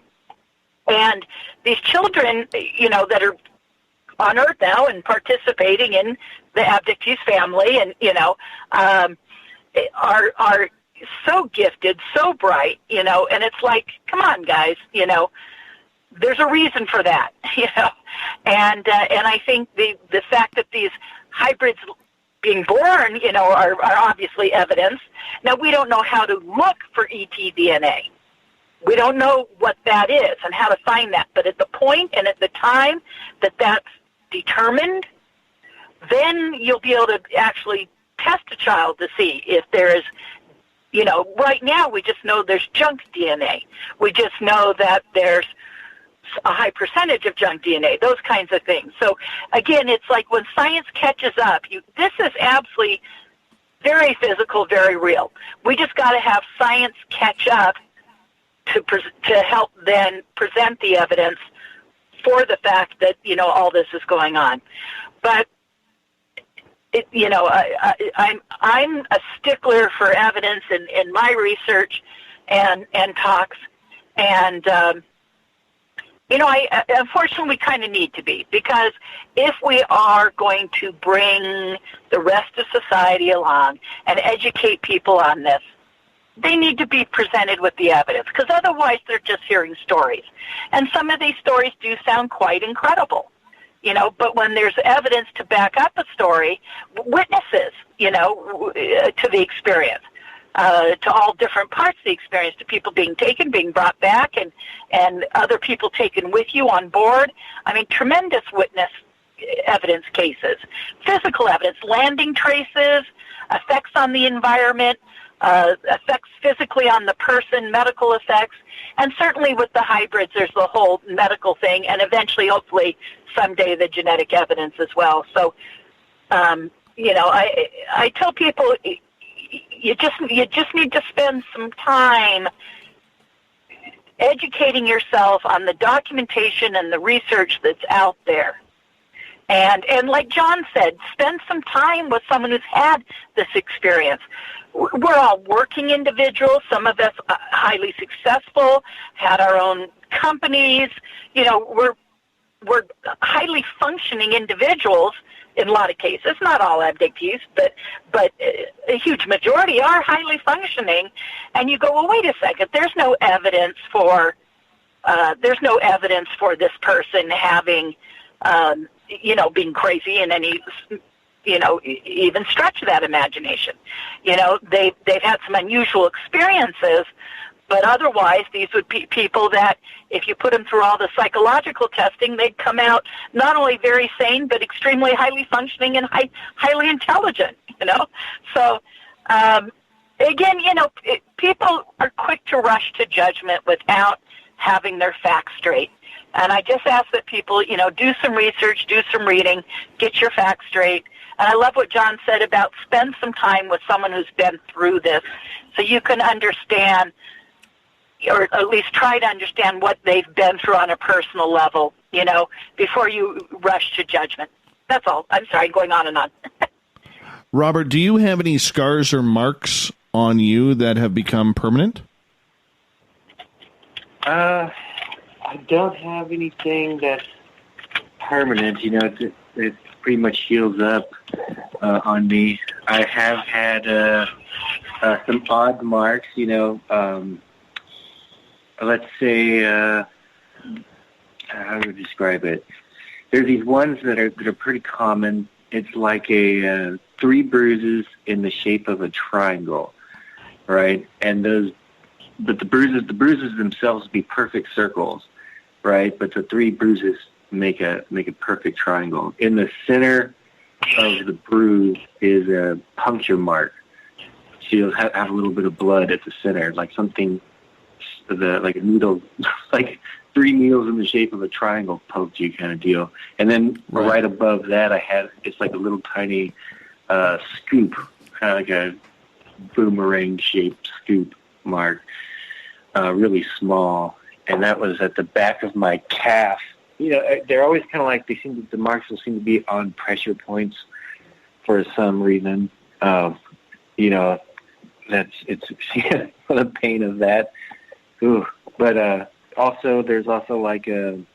And these children, that are on Earth now and participating in the abductee's family, and are so gifted, so bright, and it's like, come on, guys, there's a reason for that, and I think the fact that these hybrids being born, are obviously evidence. Now, we don't know how to look for ET DNA. We don't know what that is and how to find that. But at the point and at the time that that's determined, then you'll be able to actually test a child to see if there is, right now we just know there's junk DNA. We just know that there's a high percentage of junk DNA, those kinds of things. So, again, it's like when science catches up, this is absolutely very physical, very real. We just got to have science catch up to help then present the evidence for the fact that, all this is going on. But, I'm a stickler for evidence in my research and talks. And, unfortunately, we kind of need to be, because if we are going to bring the rest of society along and educate people on this, they need to be presented with the evidence, because otherwise they're just hearing stories. And some of these stories do sound quite incredible, but when there's evidence to back up a story, witnesses, to the experience. to all different parts of the experience, to people being taken, being brought back, and other people taken with you on board. I mean, tremendous witness evidence cases, physical evidence, landing traces, effects on the environment, effects physically on the person, medical effects, and certainly with the hybrids, there's the whole medical thing, and eventually, hopefully, someday the genetic evidence as well. So, I tell people you just need to spend some time educating yourself on the documentation and the research that's out there. And like John said, spend some time with someone who's had this experience. We're all working individuals. Some of us highly successful, had our own companies. We're highly functioning individuals in a lot of cases. Not all abductees, but a huge majority are highly functioning. And you go, well, wait a second. There's no evidence for this person having being crazy in any, even stretch that imagination. They've had some unusual experiences, but otherwise these would be people that if you put them through all the psychological testing, they'd come out not only very sane, but extremely highly functioning and highly intelligent, So, again, people are quick to rush to judgment without having their facts straight. And I just ask that people, do some research, do some reading, get your facts straight. And I love what John said about spend some time with someone who's been through this so you can understand, or at least try to understand what they've been through on a personal level, before you rush to judgment. That's all. I'm sorry, going on and on. Robert, do you have any scars or marks on you that have become permanent? I don't have anything that's permanent. It pretty much heals up on me. I have had some odd marks. Let's say, how do I describe it? There's these ones that are pretty common. It's like a 3 bruises in the shape of a triangle, right? And but the bruises themselves be perfect circles, right? But the 3 bruises make a perfect triangle. In the center of the bruise is a puncture mark. So you'll have a little bit of blood at the center, like something, like a needle, like 3 needles in the shape of a triangle poked you kind of deal. And then right above that, it's like a little tiny scoop, kind of like a boomerang-shaped scoop mark, really small. And that was at the back of my calf. They're always kind of like, the marks will seem to be on pressure points for some reason. It's the pain of that. Ooh. But also, there's also like there's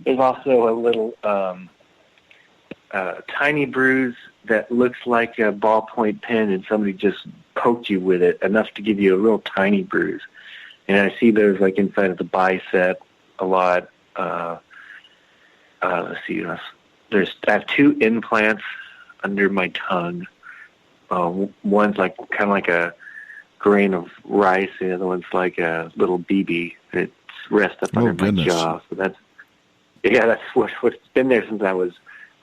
also a little tiny bruise that looks like a ballpoint pen, and somebody just poked you with it enough to give you a real tiny bruise. And I see those like inside of the bicep a lot. Let's see. I have 2 implants under my tongue. One's like kind of like a grain of rice, and the other one's like a little BB. It's rests up under my jaw. So that's what's been there since I was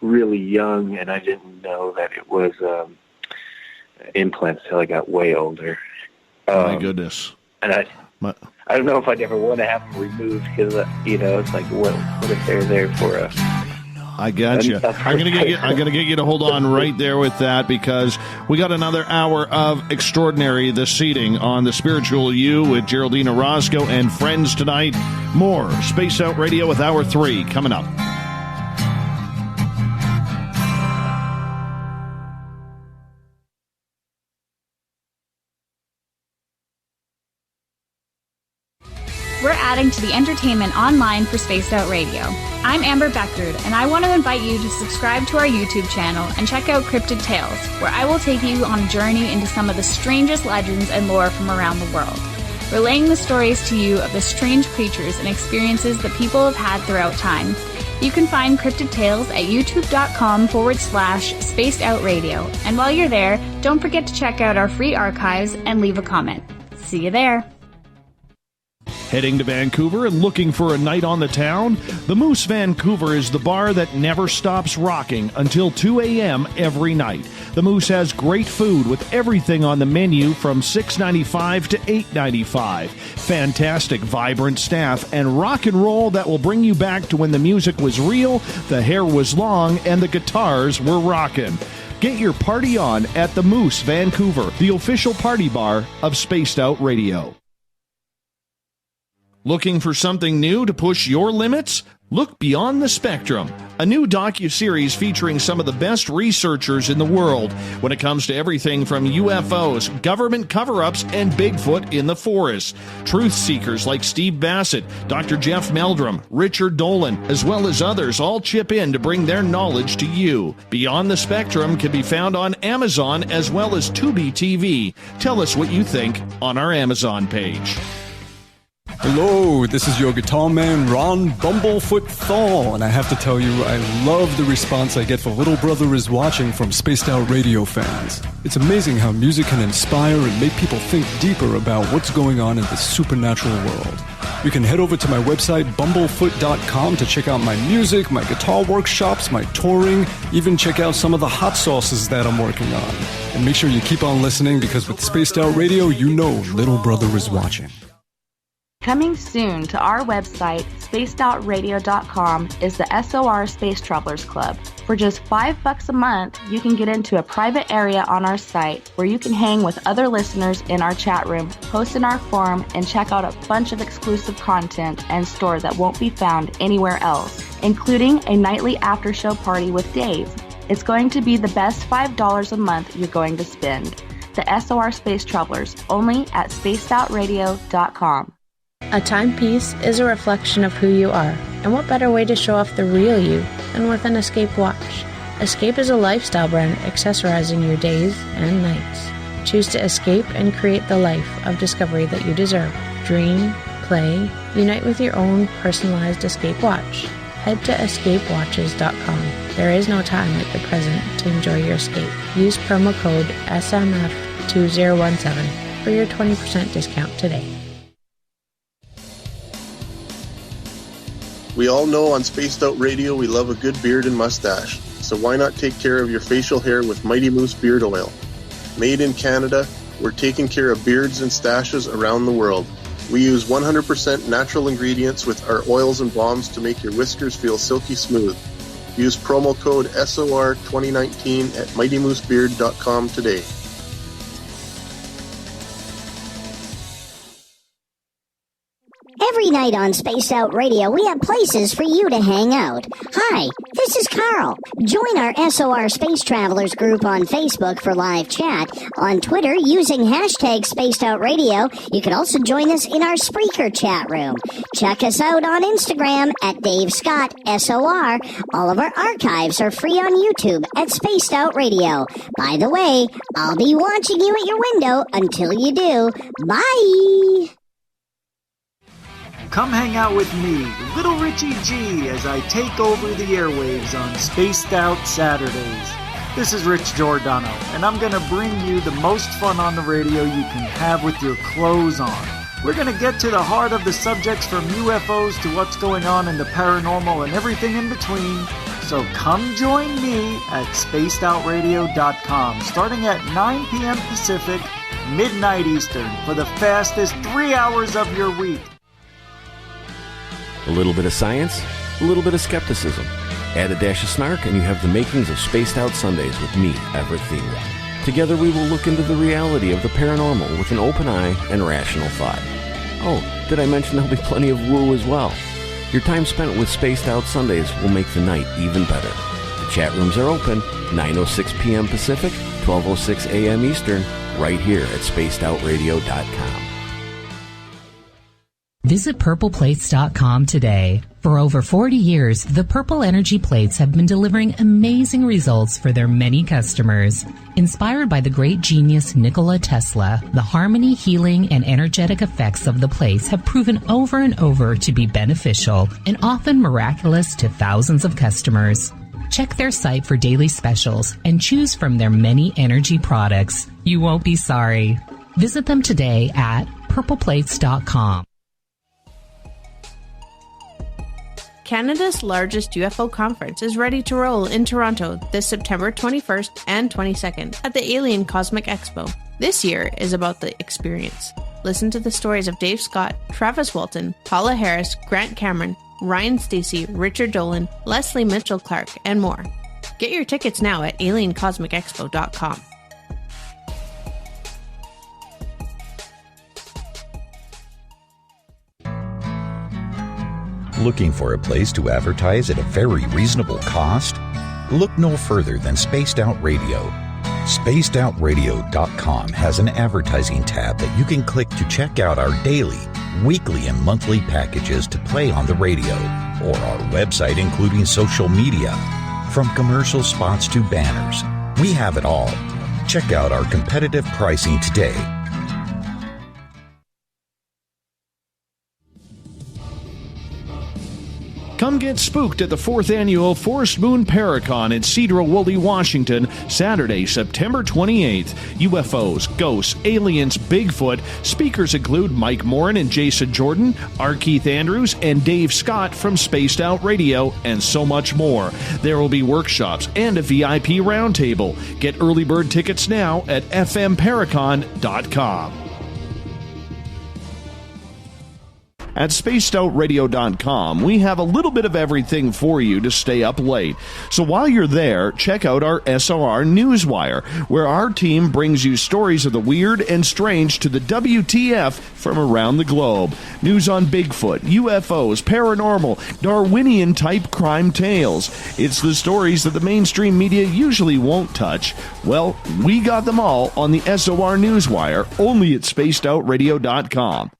really young, and I didn't know that it was implants till I got way older. My goodness. And I don't know if I'd ever want to have them removed because it's like what if they're there for us. I got you. I'm gonna get you to hold on right there with that, because we got another hour of extraordinary this seating on the Spiritual You with Geraldine Orozco and friends tonight. More Space Out Radio with Hour 3 coming up. We're adding to the entertainment online for Spaced Out Radio. I'm Amber Beckrud, and I want to invite you to subscribe to our YouTube channel and check out Cryptid Tales, where I will take you on a journey into some of the strangest legends and lore from around the world, relaying the stories to you of the strange creatures and experiences that people have had throughout time. You can find Cryptid Tales at youtube.com/Spaced Out Radio. And while you're there, don't forget to check out our free archives and leave a comment. See you there. Heading to Vancouver and looking for a night on the town? The Moose Vancouver is the bar that never stops rocking until 2 a.m. every night. The Moose has great food with everything on the menu from $6.95 to $8.95. Fantastic, vibrant staff and rock and roll that will bring you back to when the music was real, the hair was long, and the guitars were rocking. Get your party on at the Moose Vancouver, the official party bar of Spaced Out Radio. Looking for something new to push your limits? Look Beyond the Spectrum, a new docuseries featuring some of the best researchers in the world when it comes to everything from UFOs, government cover-ups, and Bigfoot in the forest. Truth seekers like Steve Bassett, Dr. Jeff Meldrum, Richard Dolan, as well as others all chip in to bring their knowledge to you. Beyond the Spectrum can be found on Amazon as well as Tubi TV. Tell us what you think on our Amazon page. Hello, this is your guitar man, Ron Bumblefoot Thal, and I have to tell you, I love the response I get for Little Brother is Watching from Spaced Out Radio fans. It's amazing how music can inspire and make people think deeper about what's going on in the supernatural world. You can head over to my website, bumblefoot.com, to check out my music, my guitar workshops, my touring, even check out some of the hot sauces that I'm working on. And make sure you keep on listening, because with Spaced Out Radio, you know Little Brother is watching. Coming soon to our website, spacedoutradio.com, is the SOR Space Travelers Club. For just $5 a month, you can get into a private area on our site where you can hang with other listeners in our chat room, post in our forum, and check out a bunch of exclusive content and store that won't be found anywhere else, including a nightly after-show party with Dave. It's going to be the best $5 a month you're going to spend. The SOR Space Travelers, only at spacedoutradio.com. A timepiece is a reflection of who you are, and what better way to show off the real you than with an Escape watch? Escape is a lifestyle brand accessorizing your days and nights. Choose to escape and create the life of discovery that you deserve. Dream, play, unite with your own personalized Escape watch. Head to escapewatches.com. There is no time like the present to enjoy your escape. Use promo code SMF2017 for your 20% discount today. We all know on Spaced Out Radio we love a good beard and mustache, so why not take care of your facial hair with Mighty Moose Beard Oil? Made in Canada, we're taking care of beards and stashes around the world. We use 100% natural ingredients with our oils and balms to make your whiskers feel silky smooth. Use promo code SOR2019 at mightymoosebeard.com today. Every night on Spaced Out Radio, we have places for you to hang out. Hi, this is Carl. Join our SOR Space Travelers group on Facebook for live chat. On Twitter, using hashtag Spaced Out Radio. You can also join us in our Spreaker chat room. Check us out on Instagram at Dave Scott SOR. All of our archives are free on YouTube at Spaced Out Radio. By the way, I'll be watching you at your window until you do. Bye! Come hang out with me, Little Richie G, as I take over the airwaves on Spaced Out Saturdays. This is Rich Giordano, and I'm going to bring you the most fun on the radio you can have with your clothes on. We're going to get to the heart of the subjects from UFOs to what's going on in the paranormal and everything in between. So come join me at spacedoutradio.com, starting at 9 p.m. Pacific, midnight Eastern, for the fastest 3 hours of your week. A little bit of science, a little bit of skepticism. Add a dash of snark and you have the makings of Spaced Out Sundays with me, Everett Thiemer. Together we will look into the reality of the paranormal with an open eye and rational thought. Oh, did I mention there'll be plenty of woo as well? Your time spent with Spaced Out Sundays will make the night even better. The chat rooms are open, 9:06 p.m. Pacific, 12:06 a.m. Eastern, right here at spacedoutradio.com. Visit purpleplates.com today For over 40 years, the Purple Energy Plates have been delivering amazing results for their many customers. Inspired by the great genius Nikola Tesla, the harmony, healing, and energetic effects of the plates have proven over and over to be beneficial and often miraculous to thousands of customers. Check their site for daily specials and choose from their many energy products. You won't be sorry. Visit them today at purpleplates.com. Canada's largest UFO conference is ready to roll in Toronto this September 21st and 22nd at the Alien Cosmic Expo. This year is about the experience. Listen to the stories of Dave Scott, Travis Walton, Paula Harris, Grant Cameron, Ryan Stacey, Richard Dolan, Leslie Mitchell-Clark, and more. Get your tickets now at aliencosmicexpo.com. Looking for a place to advertise at a very reasonable cost? Look no further than Spaced Out Radio. SpacedOutRadio.com has an advertising tab that you can click to check out our daily, weekly, and monthly packages to play on the radio, or our website including social media. From commercial spots to banners, we have it all. Check out our competitive pricing today. Come get spooked at the 4th Annual Forest Moon Paracon in Cedar-Woolley, Washington, Saturday, September 28th. UFOs, ghosts, aliens, Bigfoot. Speakers include Mike Morin and Jason Jordan, R. Keith Andrews, and Dave Scott from Spaced Out Radio, and so much more. There will be workshops and a VIP roundtable. Get early bird tickets now at fmparacon.com. At spacedoutradio.com, we have a little bit of everything for you to stay up late. So while you're there, check out our SOR Newswire, where our team brings you stories of the weird and strange to the WTF from around the globe. News on Bigfoot, UFOs, paranormal, Darwinian-type crime tales. It's the stories that the mainstream media usually won't touch. Well, we got them all on the SOR Newswire, only at spacedoutradio.com.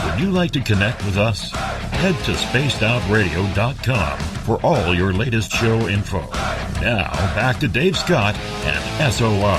Would you like to connect with us? Head to spacedoutradio.com for all your latest show info. Now, back to Dave Scott and SOR.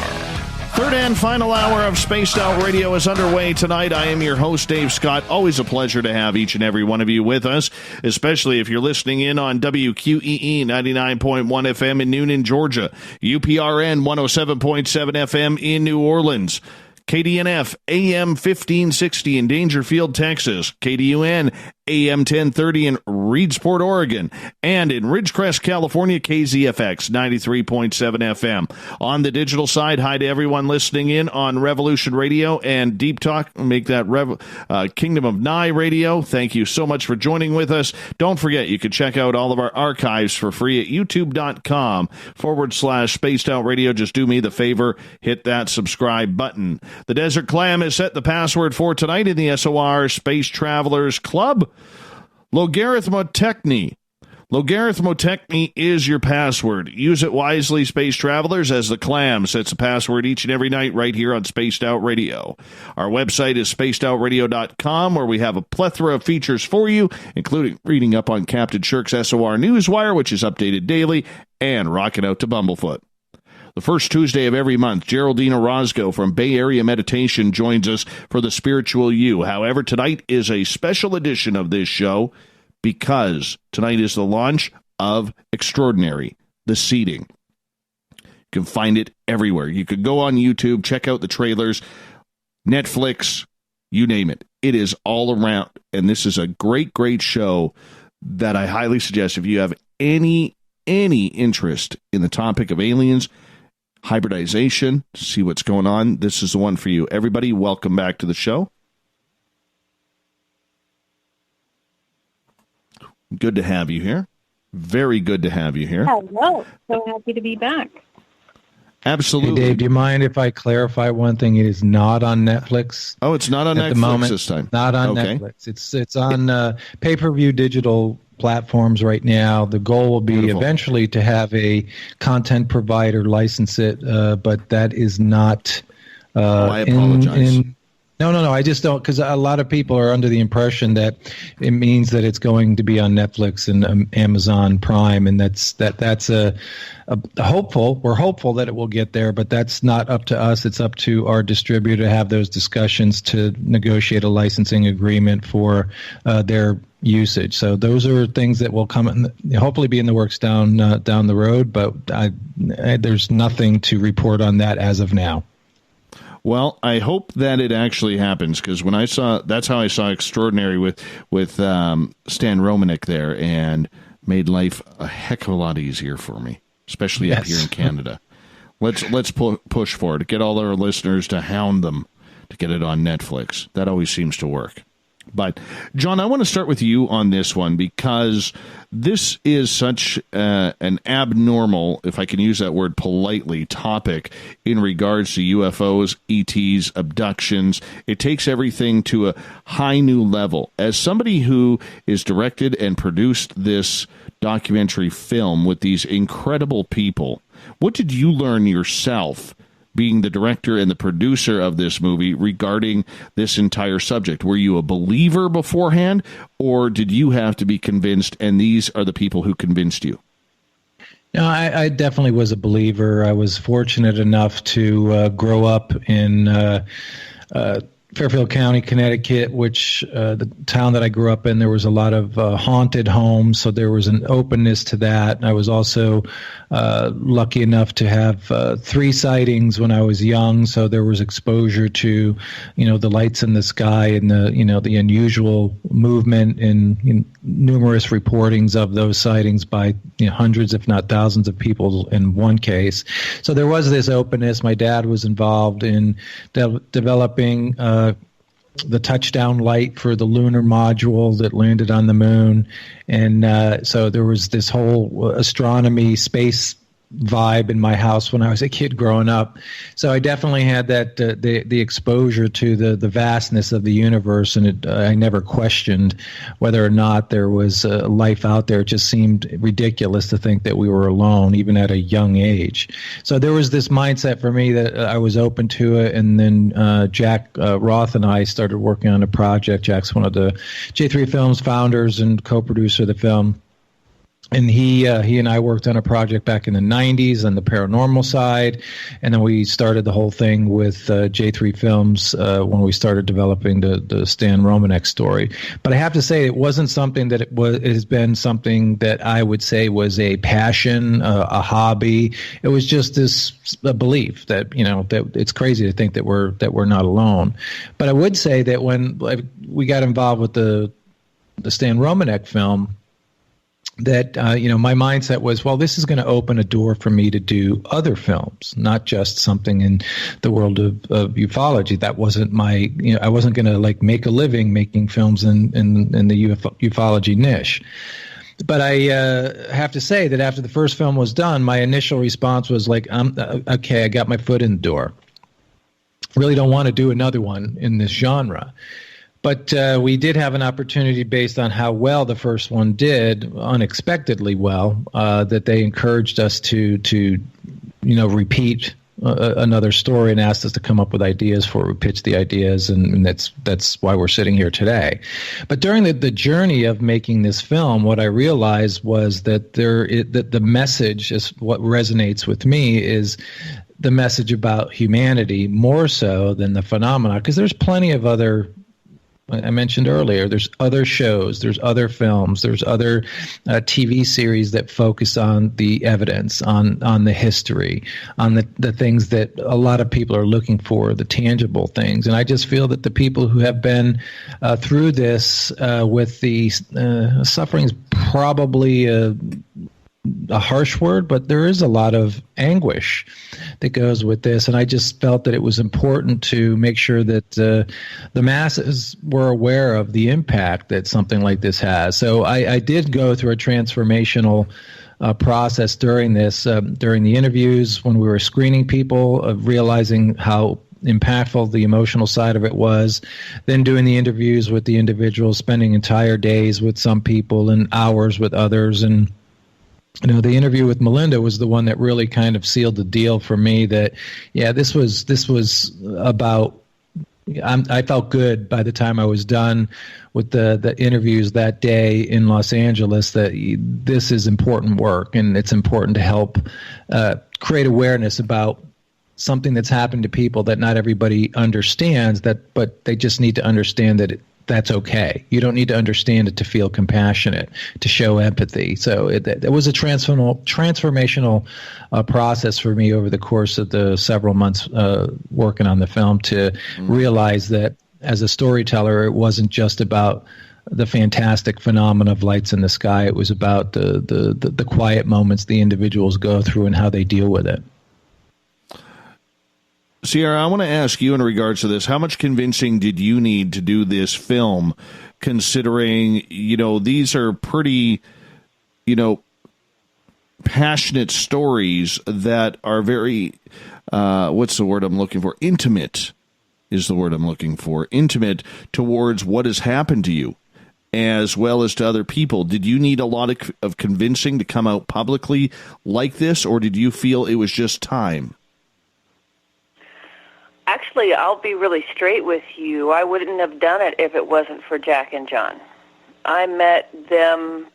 Third and final hour of Spaced Out Radio is underway tonight. I am your host, Dave Scott. Always a pleasure to have each and every one of you with us, especially if you're listening in on WQEE 99.1 FM in Noonan, Georgia, UPRN 107.7 FM in New Orleans, KDNF AM 1560 in Dangerfield, Texas, KDUN AM 1030 in Reedsport, Oregon, and in Ridgecrest, California, KZFX 93.7 FM. On the digital side, hi to everyone listening in on Revolution Radio and Deep Talk. Make that Kingdom of Nye Radio. Thank you so much for joining with us. Don't forget, you can check out all of our archives for free at youtube.com/Spaced Out Radio. Just do me the favor, hit that subscribe button. The Desert Clam has set the password for tonight in the SOR Space Travelers Club. Logarithmotechny. Logarithmotechny is your password. Use it wisely, Space Travelers, as the Clam sets the password each and every night right here on Spaced Out Radio. Our website is spacedoutradio.com, where we have a plethora of features for you, including reading up on Captain Shirk's SOR Newswire, which is updated daily, and rocking out to Bumblefoot. The first Tuesday of every month, Geraldine Orozco from Bay Area Meditation joins us for the Spiritual You. However, tonight is a special edition of this show because tonight is the launch of Extraordinary, The Seeding. You can find it everywhere. You could go on YouTube, check out the trailers, Netflix, you name it. It is all around, and this is a great, great show that I highly suggest if you have any interest in the topic of aliens, hybridization, see what's going on. This is the one for you. Everybody, welcome back to the show. Good to have you here. Very good to have you here. Hello. So happy to be back. Absolutely. Hey Dave, do you mind if I clarify one thing? It is not on Netflix. Oh, it's not on Netflix the moment. This time. Not on Netflix. It's on pay-per-view digital platforms right now. The goal will be eventually to have a content provider license it, but that is not I apologize. No. I just don't, because a lot of people are under the impression that it means that it's going to be on Netflix and Amazon Prime, and that's a hopeful. We're hopeful that it will get there, but that's not up to us. It's up to our distributor to have those discussions to negotiate a licensing agreement for their usage. So those are things that will come, hopefully, be in the works down the road. But there's nothing to report on that as of now. Well, I hope that it actually happens, because when that's how I saw Extraordinary with Stan Romanek there, and made life a heck of a lot easier for me, especially up here in Canada. Let's push for it. Get all our listeners to hound them to get it on Netflix. That always seems to work. But, John, I want to start with you on this one, because this is such an abnormal, if I can use that word politely, topic in regards to UFOs, ETs, abductions. It takes everything to a high new level. As somebody who is directed and produced this documentary film with these incredible people, what did you learn yourself, being the director and the producer of this movie, regarding this entire subject? Were you a believer beforehand, or did you have to be convinced, and these are the people who convinced you? No, I definitely was a believer. I was fortunate enough to grow up in Fairfield County, Connecticut, which the town that I grew up in, there was a lot of haunted homes, so there was an openness to that. I was also lucky enough to have 3 sightings when I was young, so there was exposure to, the lights in the sky and the unusual movement, and numerous reportings of those sightings by hundreds, if not thousands, of people in one case. So there was this openness. My dad was involved in developing the touchdown light for the lunar module that landed on the moon. And so there was this whole astronomy, space vibe in my house when I was a kid growing up. So I definitely had that the exposure to the vastness of the universe, and I never questioned whether or not there was life out there. It just seemed ridiculous to think that we were alone, even at a young age. So there was this mindset for me that I was open to it. And then Jack Roth and I started working on a project. Jack's one of the J3 Films founders and co-producer of the film. And he and I worked on a project back in the 90s on the paranormal side, and then we started the whole thing with J3 Films when we started developing the Stan Romanek story. But I have to say, it wasn't something that it has been something that I would say was a passion, a hobby. It was just a belief that that it's crazy to think that we're not alone. But I would say that when we got involved with the Stan Romanek film, that my mindset was, well, this is going to open a door for me to do other films, not just something in the world of ufology. That wasn't my, I wasn't going to make a living making films in the ufology niche. But I have to say that after the first film was done, my initial response was like, okay, I got my foot in the door. Really don't want to do another one in this genre. But we did have an opportunity, based on how well the first one did, unexpectedly well, that they encouraged us to repeat another story and asked us to come up with ideas for it. We pitched the ideas, and that's why we're sitting here today. But during the journey of making this film, what I realized was that the message is what resonates with me is the message about humanity more so than the phenomena, because there's plenty of other. I mentioned earlier, there's other shows, there's other films, there's other TV series that focus on the evidence, on the history, on the things that a lot of people are looking for, the tangible things. And I just feel that the people who have been through this with the suffering is probably a harsh word, but there is a lot of anguish that goes with this. And I just felt that it was important to make sure that the masses were aware of the impact that something like this has. So I did go through a transformational process during this, during the interviews, when we were screening people, of realizing how impactful the emotional side of it was, then doing the interviews with the individuals, spending entire days with some people and hours with others. And the interview with Melinda was the one that really kind of sealed the deal for me that, yeah, this was about I felt good by the time I was done with the interviews that day in Los Angeles that this is important work, and it's important to help create awareness about something that's happened to people that not everybody understands, but they just need to understand that that's okay. You don't need to understand it to feel compassionate, to show empathy. So it was a transformational process for me over the course of the several months working on the film to realize that as a storyteller, it wasn't just about the fantastic phenomena of lights in the sky. It was about the quiet moments the individuals go through and how they deal with it. Sierra, I want to ask you in regards to this, how much convincing did you need to do this film, considering, these are pretty, passionate stories that are very, what's the word I'm looking for? Intimate is the word I'm looking for. Intimate towards what has happened to you, as well as to other people. Did you need a lot of convincing to come out publicly like this, or did you feel it was just time? Actually, I'll be really straight with you. I wouldn't have done it if it wasn't for Jack and John. I met them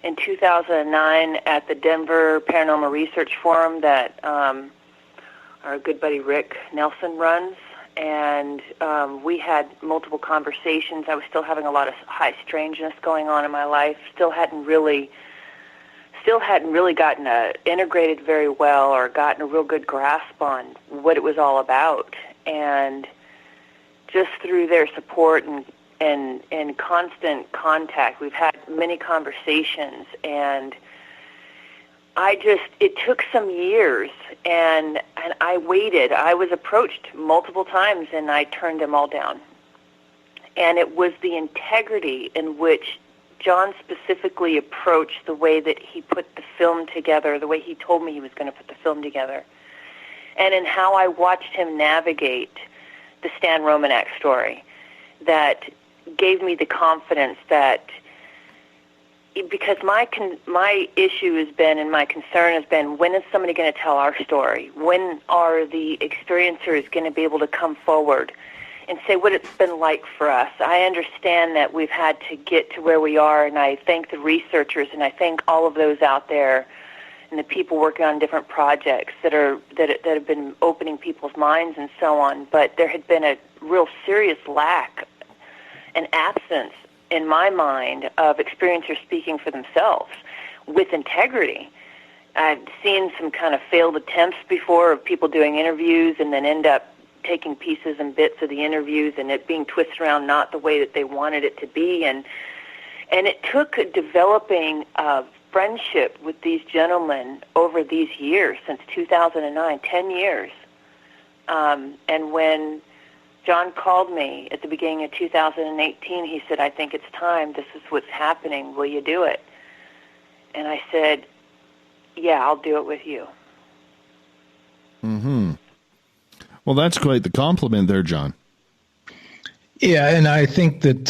in 2009 at the Denver Paranormal Research Forum that our good buddy Rick Nelson runs, and we had multiple conversations. I was still having a lot of high strangeness going on in my life, still hadn't really gotten integrated very well or gotten a real good grasp on what it was all about. And just through their support and constant contact, we've had many conversations, and it took some years, and I waited. I was approached multiple times, and I turned them all down. And it was the integrity in which John specifically approached the way that he put the film together, the way he told me he was going to put the film together, and in how I watched him navigate the Stan Romanek story, that gave me the confidence that, because my issue has been, and my concern has been, when is somebody going to tell our story? When are the experiencers going to be able to come forward and say what it's been like for us? I understand that we've had to get to where we are, and I thank the researchers, and I thank all of those out there and the people working on different projects that have been opening people's minds and so on. But there had been a real serious lack and absence in my mind of experiencers speaking for themselves with integrity. I've seen some kind of failed attempts before of people doing interviews and then end up taking pieces and bits of the interviews and it being twisted around not the way that they wanted it to be. And it took developing a friendship with these gentlemen over these years, since 2009, 10 years. And when John called me at the beginning of 2018, he said, "I think it's time. This is what's happening. Will you do it?" And I said, "Yeah, I'll do it with you." Mm-hmm. Well, that's quite the compliment there, John. Yeah, and I think that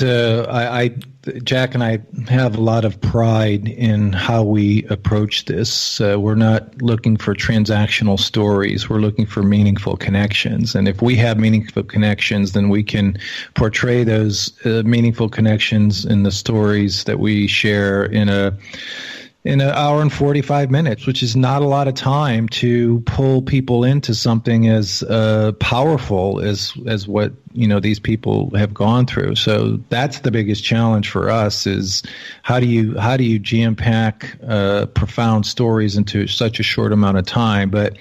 Jack and I have a lot of pride in how we approach this. We're not looking for transactional stories. We're looking for meaningful connections. And if we have meaningful connections, then we can portray those meaningful connections in the stories that we share in an hour and 45 minutes, which is not a lot of time to pull people into something as powerful as what these people have gone through. So that's the biggest challenge for us: is how do you jam-pack profound stories into such a short amount of time? But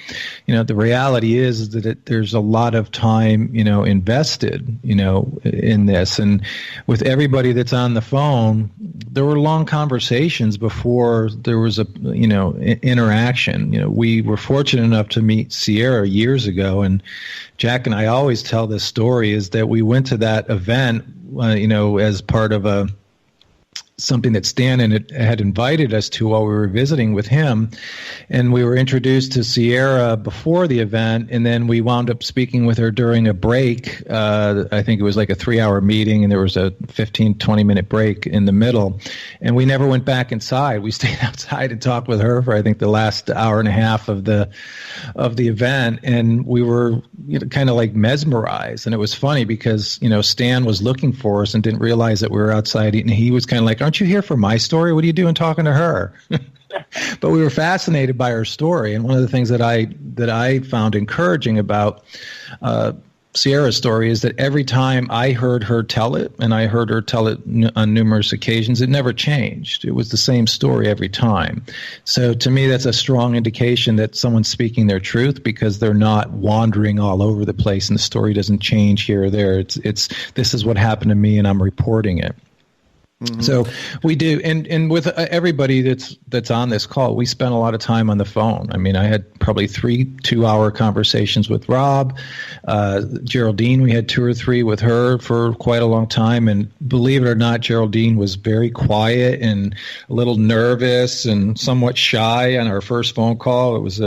the reality is that there's a lot of time invested in this, and with everybody that's on the phone, there were long conversations before there was a interaction. We were fortunate enough to meet Sierra years ago, and Jack and I always tell this story, is that we went to that event as part of something that Stan had invited us to while we were visiting with him. And we were introduced to Sierra before the event, and then we wound up speaking with her during a break. I think it was like a 3-hour meeting, and there was a 15, 20-minute break in the middle. And we never went back inside. We stayed outside and talked with her for, I think, the last hour and a half of the event. And we were kind of like mesmerized. And it was funny because, Stan was looking for us and didn't realize that we were outside. And he was kind of like, "Aren't you here for my story? What are you doing talking to her?" But we were fascinated by her story. And one of the things that I found encouraging about Sierra's story is that every time I heard her tell it, and I heard her tell it on numerous occasions, it never changed. It was the same story every time. So to me, that's a strong indication that someone's speaking their truth, because they're not wandering all over the place and the story doesn't change here or there. It's this is what happened to me and I'm reporting it. Mm-hmm. So we do, and with everybody that's on this call, we spent a lot of time on the phone. I mean, I had probably 3 2-hour conversations with Rob. Geraldine, we had 2 or 3 with her for quite a long time, and believe it or not, Geraldine was very quiet and a little nervous and somewhat shy on our first phone call. It was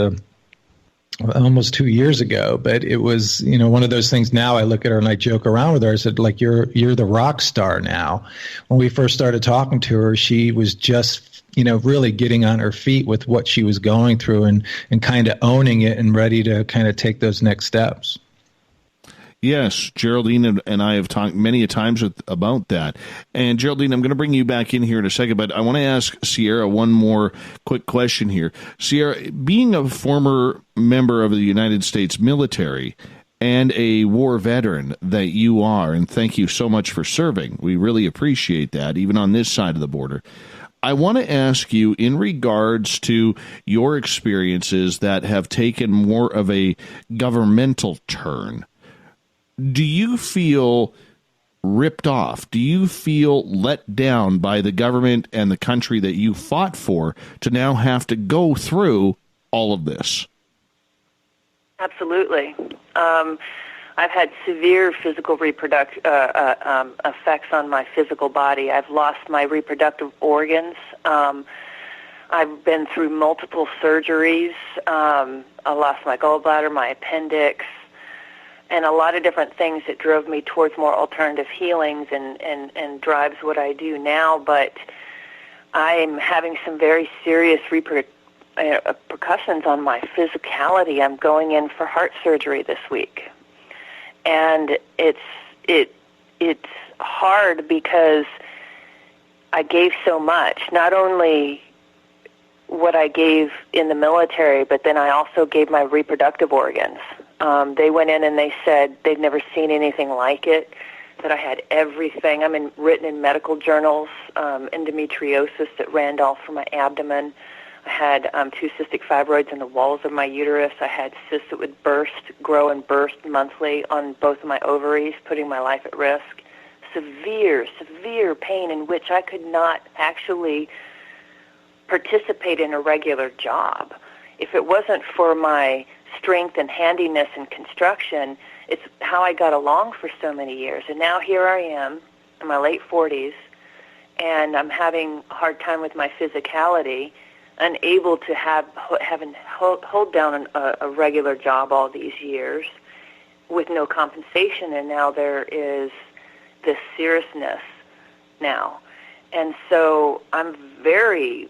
almost 2 years ago, but it was, one of those things. Now I look at her and I joke around with her. I said, like, you're the rock star now. When we first started talking to her, she was just, really getting on her feet with what she was going through and kind of owning it and ready to kind of take those next steps. Yes, Geraldine and I have talked many a times about that. And Geraldine, I'm going to bring you back in here in a second, but I want to ask Sierra one more quick question here. Sierra, being a former member of the United States military and a war veteran that you are, and thank you so much for serving. We really appreciate that, even on this side of the border. I want to ask you, in regards to your experiences that have taken more of a governmental turn, do you feel ripped off? Do you feel let down by the government and the country that you fought for to now have to go through all of this? Absolutely. I've had severe physical effects on my physical body. I've lost my reproductive organs. I've been through multiple surgeries. I lost my gallbladder, my appendix, and a lot of different things that drove me towards more alternative healings and drives what I do now. But I'm having some very serious repercussions on my physicality. I'm going in for heart surgery this week. And it's hard because I gave so much, not only what I gave in the military, but then I also gave my reproductive organs. They went in and they said they'd never seen anything like it, that I had everything. Written in medical journals, endometriosis that ran all from my abdomen. I had 2 cystic fibroids in the walls of my uterus. I had cysts that would grow and burst monthly on both of my ovaries, putting my life at risk. Severe, severe pain in which I could not actually participate in a regular job. If it wasn't for my strength and handiness in construction, it's how I got along for so many years. And now here I am in my late 40s, and I'm having a hard time with my physicality, unable to hold down a regular job all these years with no compensation, and now there is this seriousness now. And so I'm very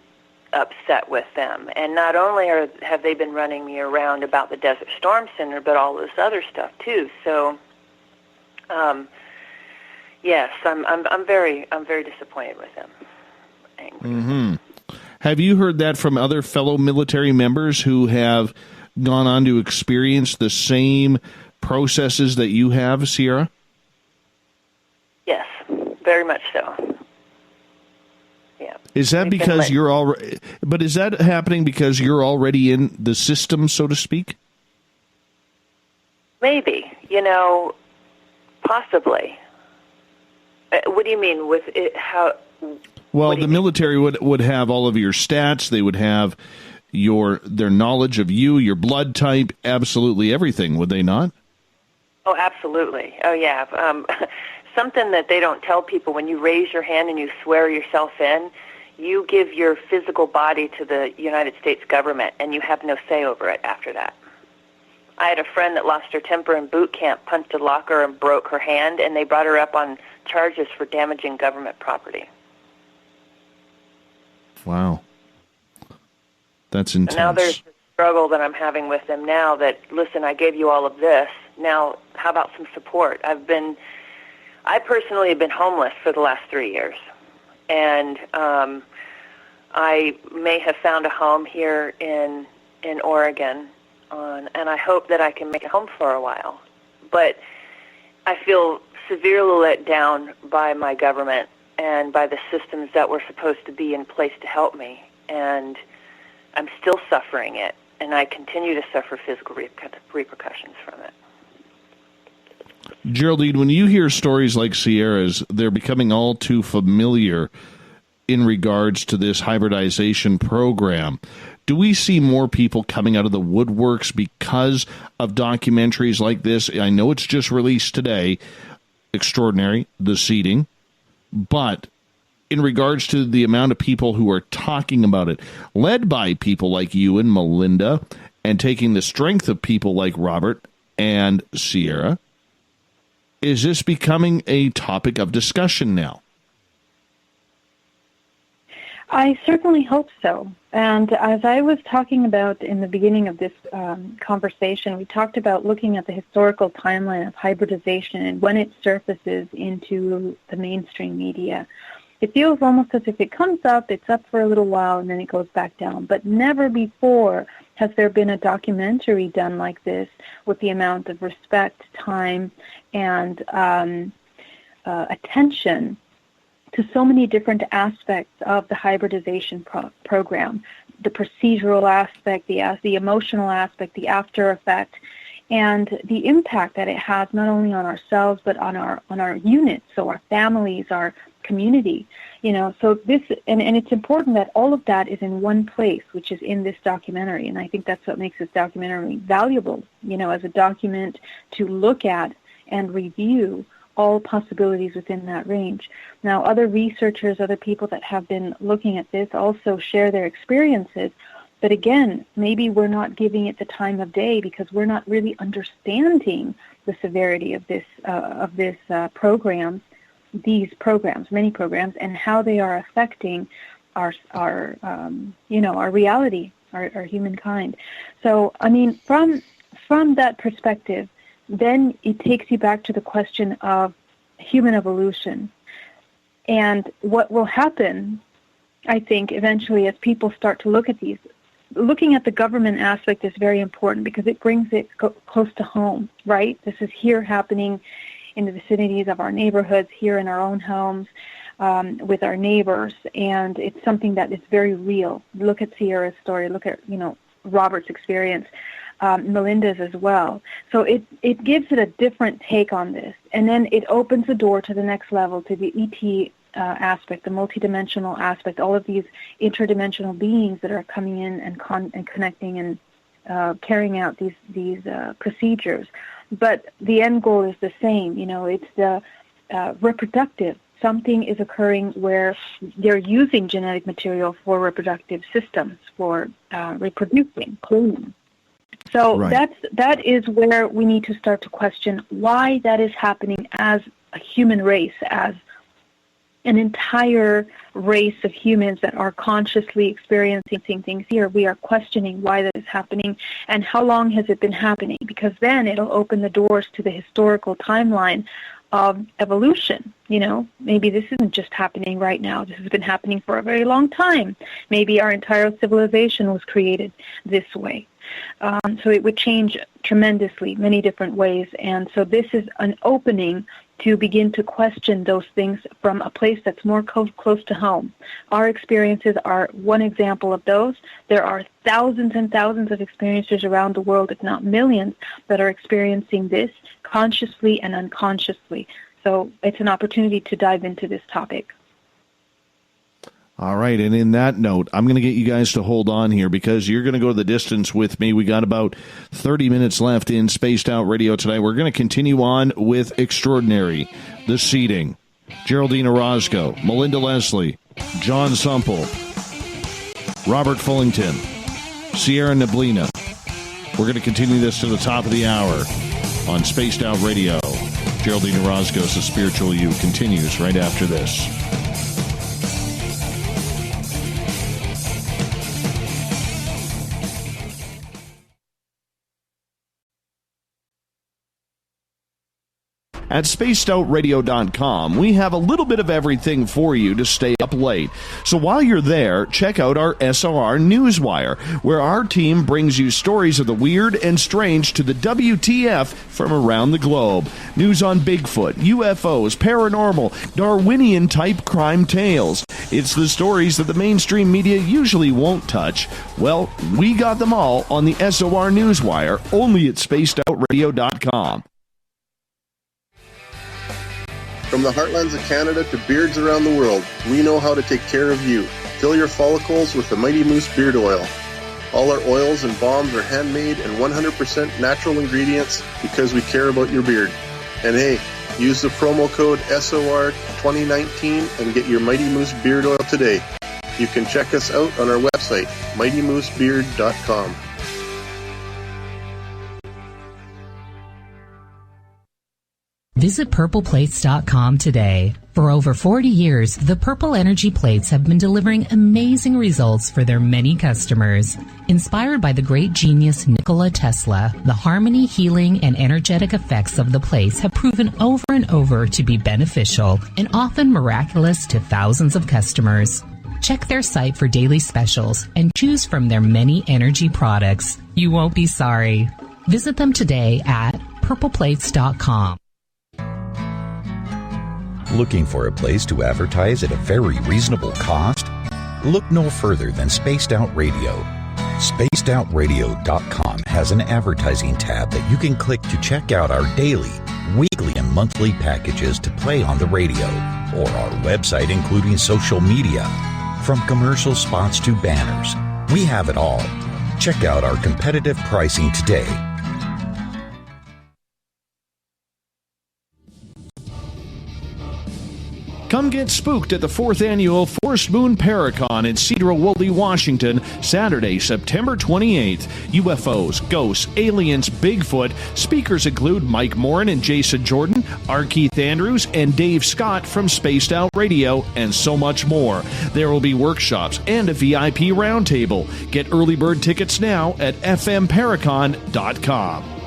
upset with them. And not only have they been running me around about the Desert Storm Center, but all this other stuff too. So, yes, I'm very disappointed with them. Angry. Mm-hmm. Have you heard that from other fellow military members who have gone on to experience the same processes that you have, Sierra? Yes, very much so. Yeah. Is that because you're already? But is that happening because you're already in the system, so to speak? Maybe, possibly. What do you mean with it? How? Well, the military would have all of your stats. They would have their knowledge of you, your blood type, absolutely everything, would they not? Oh, absolutely. Oh, yeah. something that they don't tell people. When you raise your hand and you swear yourself in, you give your physical body to the United States government, and you have no say over it after that. I had a friend that lost her temper in boot camp, punched a locker and broke her hand, and they brought her up on charges for damaging government property. Wow. That's intense. And now there's the struggle that I'm having with them now that, listen, I gave you all of this. Now, how about some support? I personally have been homeless for the last 3 years. And I may have found a home here in Oregon, and I hope that I can make a home for a while. But I feel severely let down by my government and by the systems that were supposed to be in place to help me. And I'm still suffering it, and I continue to suffer physical repercussions from it. Geraldine, when you hear stories like Sierra's, they're becoming all too familiar in regards to this hybridization program. Do we see more people coming out of the woodworks because of documentaries like this? I know it's just released today, Extraordinary, The Seeding, but in regards to the amount of people who are talking about it, led by people like you and Melinda, and taking the strength of people like Robert and Sierra, is this becoming a topic of discussion now? I certainly hope so. And as I was talking about in the beginning of this conversation, we talked about looking at the historical timeline of hybridization and when it surfaces into the mainstream media. It feels almost as if it comes up, it's up for a little while, and then it goes back down. But never before has there been a documentary done like this with the amount of respect, time, and attention to so many different aspects of the hybridization program, the procedural aspect, the emotional aspect, the after effect, and the impact that it has not only on ourselves but on our units, so our families, our community. So this, and it's important that all of that is in one place, which is in this documentary, and I think that's what makes this documentary valuable, as a document to look at and review all possibilities within that range. Now, other researchers, other people that have been looking at this also share their experiences, but again, maybe we're not giving it the time of day because we're not really understanding the severity of this program, these programs, many programs, and how they are affecting our reality, our humankind. So, I mean, from that perspective, then it takes you back to the question of human evolution. And what will happen, I think, eventually as people start to look at these, looking at the government aspect is very important because it brings it close to home, right? This is here happening in the vicinities of our neighborhoods, here in our own homes, with our neighbors, and it's something that is very real. Look at Sierra's story, look at, Robert's experience, Melinda's as well. So it gives it a different take on this, and then it opens the door to the next level, to the ET aspect, the multidimensional aspect, all of these interdimensional beings that are coming in and connecting and carrying out these procedures. But the end goal is the same. It's the reproductive. Something is occurring where they're using genetic material for reproductive systems, for reproducing, cloning. So right. that is where we need to start to question why that is happening as a human race, as an entire race of humans that are consciously experiencing things here. We are questioning why that is happening and how long has it been happening, because then it'll open the doors to the historical timeline of evolution. Maybe this isn't just happening right now. This has been happening for a very long time. Maybe our entire civilization was created this way. So it would change tremendously, many different ways. And so this is an opening to begin to question those things from a place that's more close to home. Our experiences are one example of those. There are thousands and thousands of experiencers around the world, if not millions, that are experiencing this consciously and unconsciously. So it's an opportunity to dive into this topic. All right, and in that note, I'm going to get you guys to hold on here because you're going to go the distance with me. We got about 30 minutes left in Spaced Out Radio tonight. We're going to continue on with Extraordinary, The Seeding, Geraldine Orozco, Melinda Leslie, John Sumple, Robert Fullington, Sierra Neblina. We're going to continue this to the top of the hour on Spaced Out Radio. Geraldine Orozco's The Spiritual You continues right after this. At spacedoutradio.com, we have a little bit of everything for you to stay up late. So while you're there, check out our SOR Newswire, where our team brings you stories of the weird and strange to the WTF from around the globe. News on Bigfoot, UFOs, paranormal, Darwinian-type crime tales. It's the stories that the mainstream media usually won't touch. Well, we got them all on the SOR Newswire, only at spacedoutradio.com. From the heartlands of Canada to beards around the world, we know how to take care of you. Fill your follicles with the Mighty Moose Beard Oil. All our oils and balms are handmade and 100% natural ingredients because we care about your beard. And hey, use the promo code SOR2019 and get your Mighty Moose Beard Oil today. You can check us out on our website, mightymoosebeard.com. Visit purpleplates.com today. For over 40 years, the Purple Energy Plates have been delivering amazing results for their many customers. Inspired by the great genius Nikola Tesla, the harmony, healing, and energetic effects of the plates have proven over and over to be beneficial and often miraculous to thousands of customers. Check their site for daily specials and choose from their many energy products. You won't be sorry. Visit them today at purpleplates.com. Looking for a place to advertise at a very reasonable cost? Look no further than Spaced Out Radio. SpacedOutRadio.com has an advertising tab that you can click to check out our daily, weekly, and monthly packages to play on the radio, or our website including social media. From commercial spots to banners, we have it all. Check out our competitive pricing today. Come get spooked at the 4th Annual Forest Moon Paracon in Cedar-Woolley, Washington, Saturday, September 28th. UFOs, ghosts, aliens, Bigfoot. Speakers include Mike Morin and Jason Jordan, R. Keith Andrews, and Dave Scott from Spaced Out Radio, and so much more. There will be workshops and a VIP roundtable. Get early bird tickets now at fmparacon.com.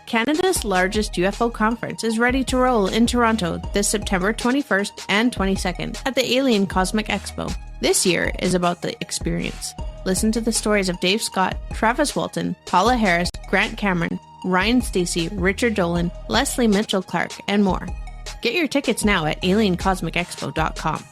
Canada's largest UFO conference is ready to roll in Toronto this September 21st and 22nd at the Alien Cosmic Expo. This year is about the experience. Listen to the stories of Dave Scott, Travis Walton, Paula Harris, Grant Cameron, Ryan Stacey, Richard Dolan, Leslie Mitchell-Clark, and more. Get your tickets now at aliencosmicexpo.com.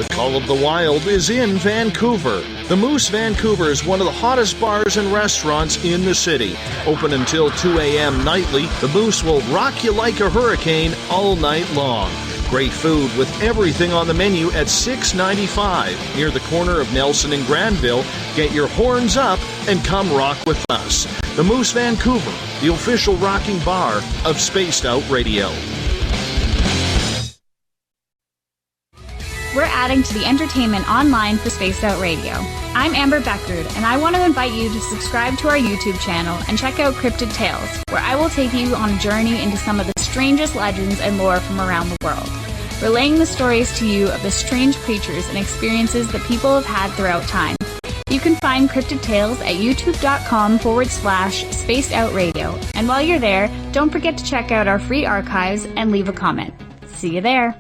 Call of the Wild is in Vancouver. The Moose Vancouver is one of the hottest bars and restaurants in the city. Open until 2 a.m. nightly, the Moose will rock you like a hurricane all night long. Great food with everything on the menu at $6.95 near the corner of Nelson and Granville. Get your horns up and come rock with us. The Moose Vancouver, the official rocking bar of Spaced Out Radio. We're adding to the entertainment online for Spaced Out Radio. I'm Amber Beckrud, and I want to invite you to subscribe to our YouTube channel and check out Cryptid Tales, where I will take you on a journey into some of the strangest legends and lore from around the world, relaying the stories to you of the strange creatures and experiences that people have had throughout time. You can find Cryptid Tales at youtube.com/Spaced Out Radio. And while you're there, don't forget to check out our free archives and leave a comment. See you there.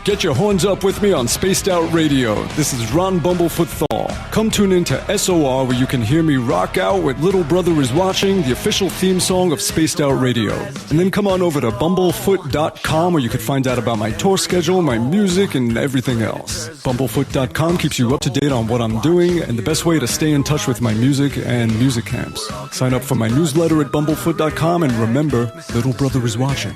Get your horns up with me on Spaced Out Radio. This is Ron Bumblefoot Thal. all. Come tune in to SOR, where you can hear me rock out with Little Brother Is Watching, the official theme song of Spaced Out Radio. And then come on over to bumblefoot.com, where you can find out about my tour schedule, my music, and everything else. Bumblefoot.com keeps you up to date on what I'm doing and the best way to stay in touch with my music and music camps. Sign up for my newsletter at bumblefoot.com, and remember, Little Brother is watching.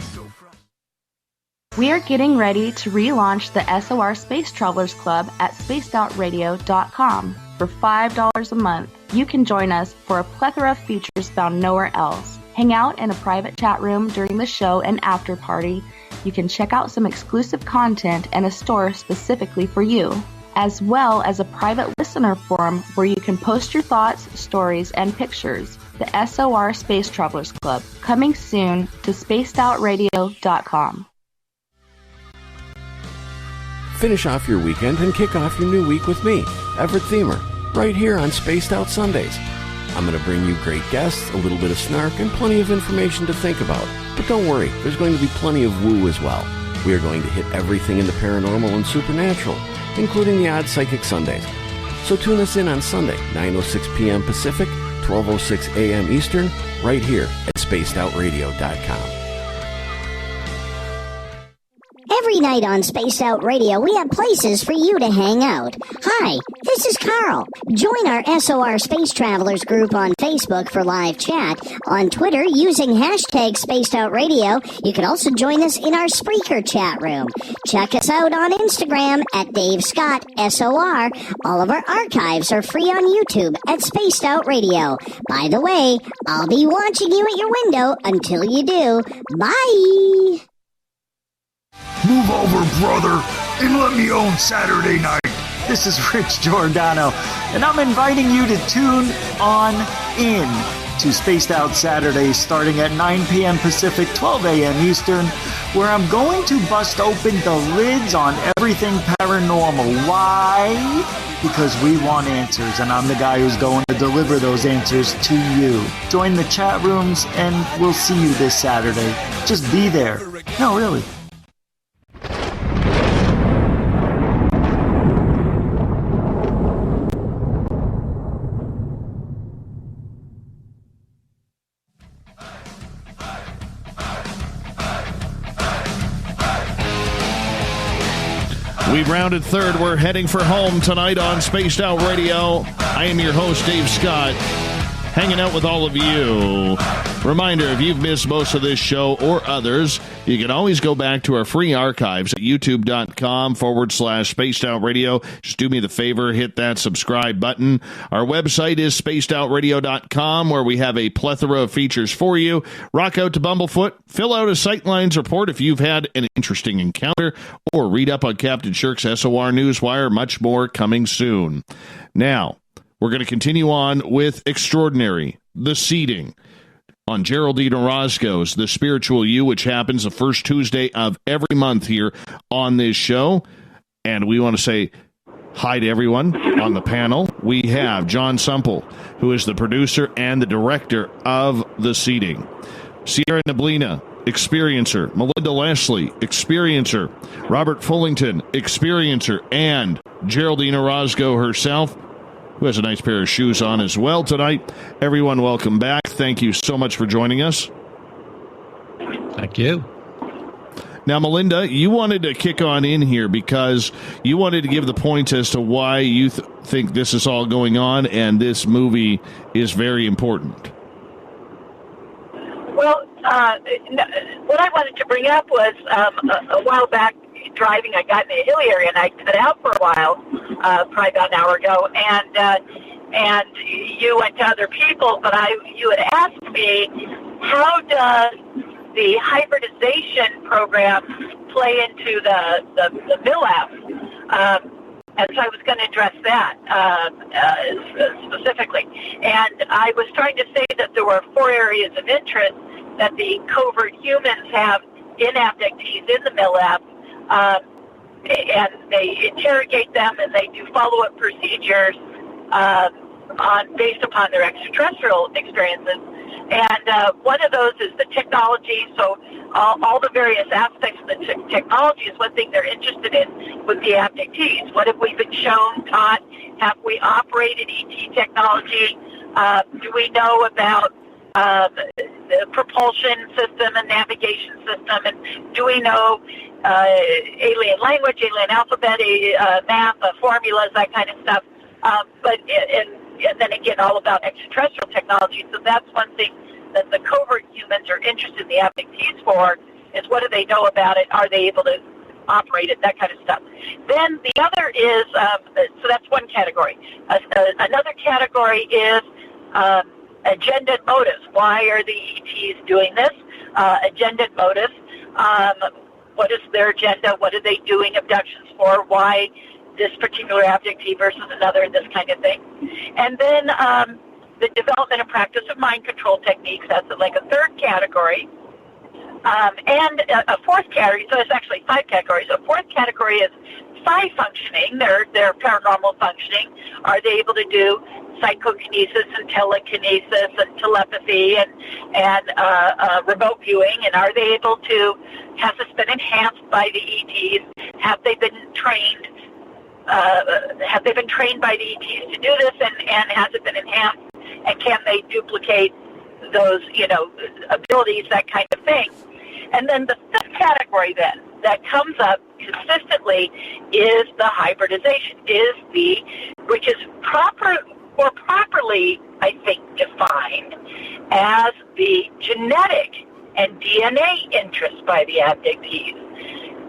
We are getting ready to relaunch the SOR Space Travelers Club at spacedoutradio.com. For $5 a month, you can join us for a plethora of features found nowhere else. Hang out in a private chat room during the show and after party. You can check out some exclusive content and a store specifically for you, as well as a private listener forum where you can post your thoughts, stories, and pictures. The SOR Space Travelers Club, coming soon to spacedoutradio.com. Finish off your weekend and kick off your new week with me, Everett Thiemer, right here on Spaced Out Sundays. I'm going to bring you great guests, a little bit of snark, and plenty of information to think about. But don't worry, there's going to be plenty of woo as well. We are going to hit everything in the paranormal and supernatural, including the odd psychic Sundays. So tune us in on Sunday, 9:06 p.m. Pacific, 12:06 a.m. Eastern, right here at spacedoutradio.com. Every night on Spaced Out Radio, we have places for you to hang out. Hi, this is Carl. Join our SOR Space Travelers group on Facebook for live chat. On Twitter, using hashtag Spaced Out Radio. You can also join us in our Spreaker chat room. Check us out on Instagram at Dave Scott SOR. All of our archives are free on YouTube at Spaced Out Radio. By the way, I'll be watching you at your window until you do. Bye! Move over, brother, and let me own Saturday night. This is Rich Giordano, and I'm inviting you to tune on in to Spaced Out Saturdays starting at 9 p.m. Pacific, 12 a.m. Eastern, where I'm going to bust open the lids on everything paranormal. Why? Because we want answers, and I'm the guy who's going to deliver those answers to you. Join the chat rooms, and we'll see you this Saturday. Just be there. No, really. We've rounded third. We're heading for home tonight on Spaced Out Radio. I am your host, Dave Scott, hanging out with all of you. Reminder, if you've missed most of this show or others, you can always go back to our free archives at youtube.com/Spaced Out Radio. Just do me the favor, hit that subscribe button. Our website is spacedoutradio.com, where we have a plethora of features for you. Rock out to Bumblefoot, fill out a Sightlines report if you've had an interesting encounter, or read up on Captain Shirk's SOR Newswire. Much more coming soon. Now, we're going to continue on with Extraordinary, The Seeding, on Geraldine Orozco's The Spiritual You, which happens the first Tuesday of every month here on this show. And we want to say hi to everyone on the panel. We have John Sumple, who is the producer and the director of The Seeding. Sierra Neblina, experiencer. Melinda Leslie, experiencer. Robert Fullington, experiencer. And Geraldine Orozco herself, who has a nice pair of shoes on as well tonight. Everyone, welcome back. Thank you so much for joining us. Thank you. Now, Melinda, you wanted to kick on in here because you wanted to give the points as to why you think this is all going on and this movie is very important. Well, what I wanted to bring up was a while back driving, I got in a hilly area and I cut out for a while, probably about an hour ago, and you went to other people, but you had asked me, how does the hybridization program play into the MILAP? And so I was going to address that specifically. And I was trying to say that there were 4 areas of interest that the covert humans have in abductees in the MILAP. And they interrogate them and they do follow-up procedures based upon their extraterrestrial experiences. And one of those is the technology. So all the various aspects of the technology is one thing they're interested in with the abductees. What have we been shown, taught? Have we operated ET technology? Do we know about the propulsion system and navigation system? And do we know alien language, alien alphabet, math, formulas, that kind of stuff? And then again, all about extraterrestrial technology. So that's one thing that the covert humans are interested in the abductees for, is what do they know about it? Are they able to operate it? That kind of stuff. Then the other is, so that's one category. Another category is agenda and motives. Why are the ETs doing this? Agenda and motives. What is their agenda? What are they doing abductions for? Why this particular abductee versus another, this kind of thing. And then the development and practice of mind control techniques, that's like a third category. And a fourth category, so it's actually 5 categories. A fourth category is psi functioning, their paranormal functioning. Are they able to do psychokinesis and telekinesis and telepathy and remote viewing? And are they able to, has this been enhanced by the ETs? Have they been trained? Have they been trained by the ETs to do this, and has it been enhanced? And can they duplicate those, abilities, that kind of thing? And then the fifth category then that comes up consistently is the hybridization, which is properly, I think, defined as the genetic and DNA interest by the abductees.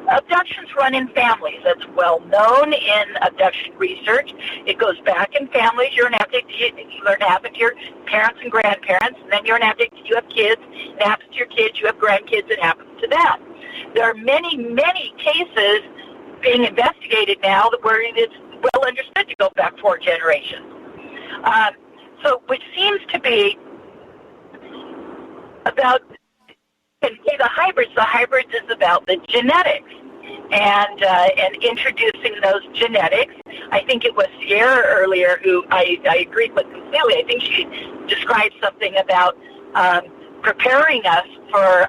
Abductions run in families. That's well known in abduction research. It goes back in families. You're an abductee. You learn to happen to your parents and grandparents, and then you're an abductee. You have kids. It happens to your kids. You have grandkids. It happens to them. There are many, many cases being investigated now where it's well understood to go back 4 generations. So, which seems to be about. And the hybrids is about the genetics and introducing those genetics. I think it was Sierra earlier who I agreed with completely. I think she described something about preparing us for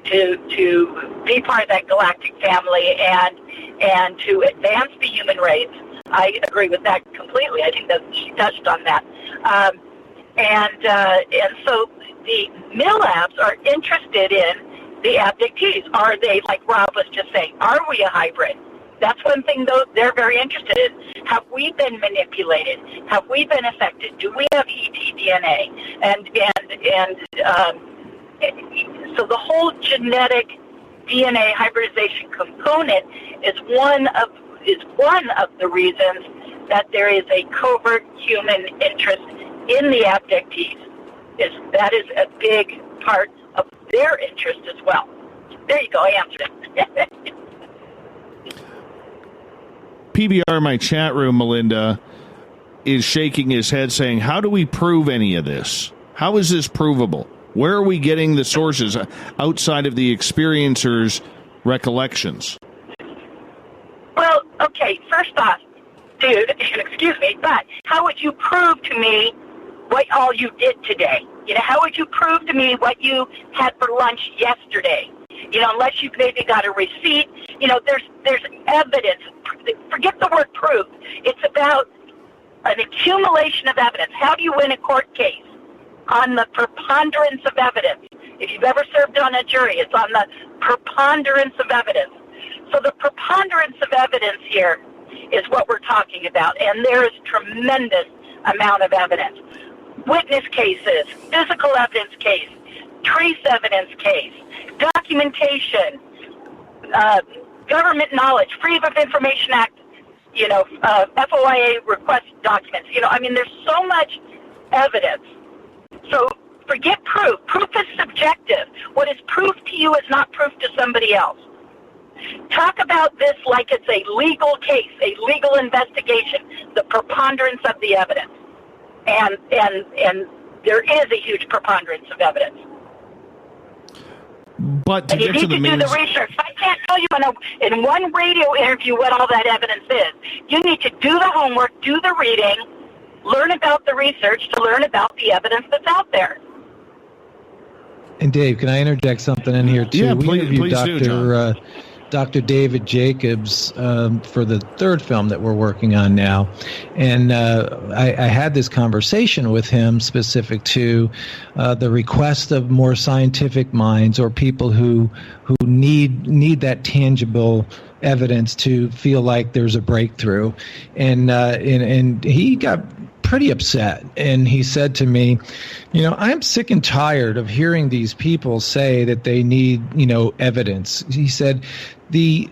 to be part of that galactic family and to advance the human race. I agree with that completely. I think that she touched on that. And so the MILABs are interested in the abductees. Are they, like Rob was just saying, are we a hybrid? That's one thing, though, they're very interested in. Have we been manipulated? Have we been affected? Do we have ET DNA? And so the whole genetic DNA hybridization component is one of the reasons that there is a covert human interest in the abductees. That is a big part of their interest as well. There you go, I answered it. PBR in my chat room, Melinda, is shaking his head saying, how do we prove any of this? How is this provable? Where are we getting the sources outside of the experiencers' recollections? Well, okay, first off, dude, excuse me, but how would you prove to me what all you did today? How would you prove to me what you had for lunch yesterday? Unless you maybe got a receipt. There's evidence. Forget the word proof. It's about an accumulation of evidence. How do you win a court case? On the preponderance of evidence. If you've ever served on a jury, it's on the preponderance of evidence. So the preponderance of evidence here is what we're talking about, and there is tremendous amount of evidence. Witness cases, physical evidence case, trace evidence case, documentation, government knowledge, Freedom of Information Act, FOIA request documents. There's so much evidence. So forget proof. Proof is subjective. What is proof to you is not proof to somebody else. Talk about this like it's a legal case, a legal investigation, the preponderance of the evidence. And there is a huge preponderance of evidence. But to and you get need to the do the research. I can't tell you in one radio interview what all that evidence is. You need to do the homework, do the reading, learn about the research to learn about the evidence that's out there. And Dave, can I interject something in here too? Yeah, we interviewed please do, John. Dr. David Jacobs for the third film that we're working on now, and I had this conversation with him specific to the request of more scientific minds or people who need that tangible evidence to feel like there's a breakthrough, and he got pretty upset, and he said to me, I'm sick and tired of hearing these people say that they need, evidence. He said, the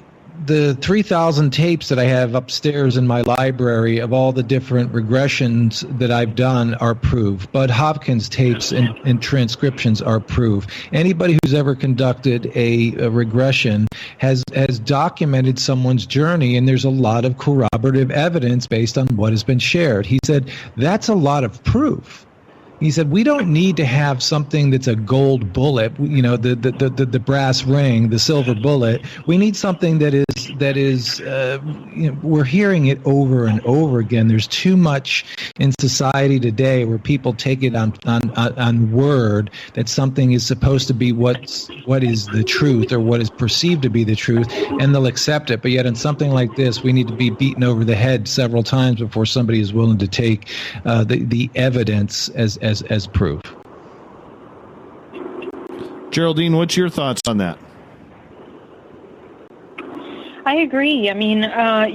3,000 tapes that I have upstairs in my library of all the different regressions that I've done are proof. Bud Hopkins tapes and transcriptions are proof. Anybody who's ever conducted a regression has documented someone's journey, and there's a lot of corroborative evidence based on what has been shared. He said, that's a lot of proof. He said, we don't need to have something that's a gold bullet, the brass ring, the silver bullet. We need something that is we're hearing it over and over again. There's too much in society today where people take it on word that something is supposed to be what is the truth or what is perceived to be the truth, and they'll accept it. But yet in something like this, we need to be beaten over the head several times before somebody is willing to take the evidence as proof. Geraldine, what's your thoughts on that? I agree. I mean, I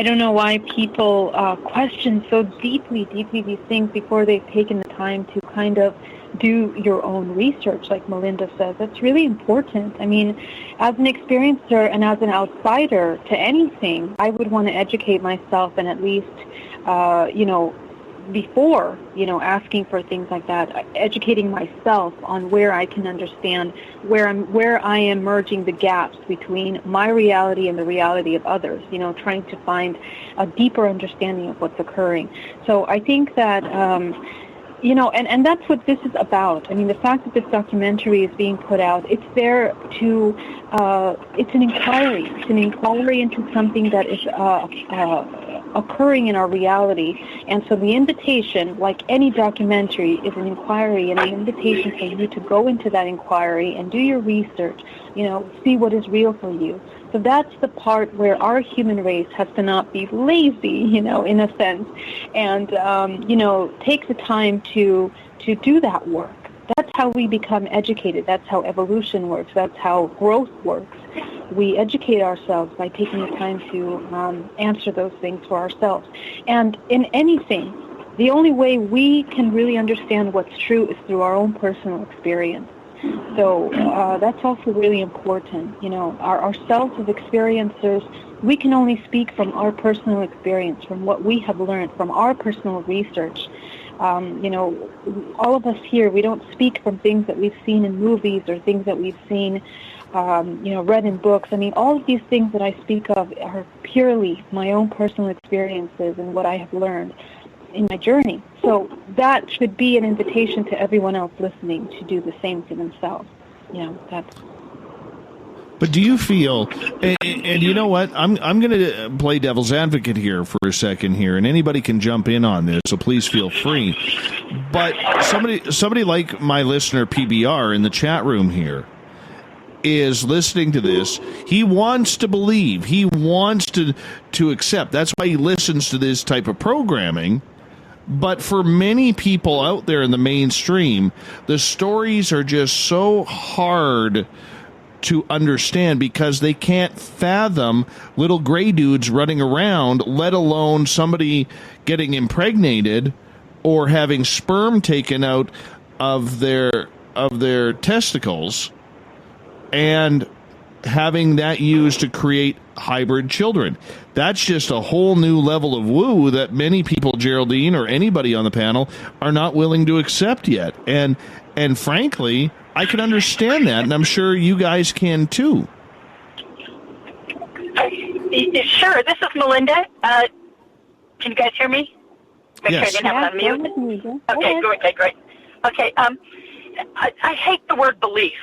don't know why people question so deeply these things before they've taken the time to kind of do your own research, like Melinda says. That's really important. I mean, as an experiencer and as an outsider to anything, I would want to educate myself and at least, before, asking for things like that, educating myself on where I can understand where I am merging the gaps between my reality and the reality of others, trying to find a deeper understanding of what's occurring. So I think that, and that's what this is about. I mean, the fact that this documentary is being put out, it's there to, it's an inquiry. It's an inquiry into something that is occurring in our reality. And so the invitation, like any documentary, is an inquiry and an invitation for you to go into that inquiry and do your research, see what is real for you. So that's the part where our human race has to not be lazy, in a sense, and, take the time to do that work. That's how we become educated. That's how evolution works. That's how growth works. We educate ourselves by taking the time to answer those things for ourselves. And in anything, the only way we can really understand what's true is through our own personal experience. So that's also really important. Ourselves as experiencers, we can only speak from our personal experience, from what we have learned, from our personal research. All of us here, we don't speak from things that we've seen in movies or things that we've seen, read in books. I mean, all of these things that I speak of are purely my own personal experiences and what I have learned in my journey. So that should be an invitation to everyone else listening to do the same for themselves. But do you feel, and you know what, I'm going to play devil's advocate here for a second here, and anybody can jump in on this, so please feel free. But somebody like my listener PBR in the chat room here is listening to this. He wants to believe. He wants to accept. That's why he listens to this type of programming. But for many people out there in the mainstream, the stories are just so hard to understand because they can't fathom little gray dudes running around, let alone somebody getting impregnated or having sperm taken out of their testicles and having that used to create hybrid children. That's just a whole new level of woo that many people, Geraldine, or anybody on the panel, are not willing to accept yet. And frankly, I can understand that, and I'm sure you guys can too. Sure. This is Melinda. Can you guys hear me? Yes. Sure I didn't have it on mute. Okay, great. Okay. I hate the word belief.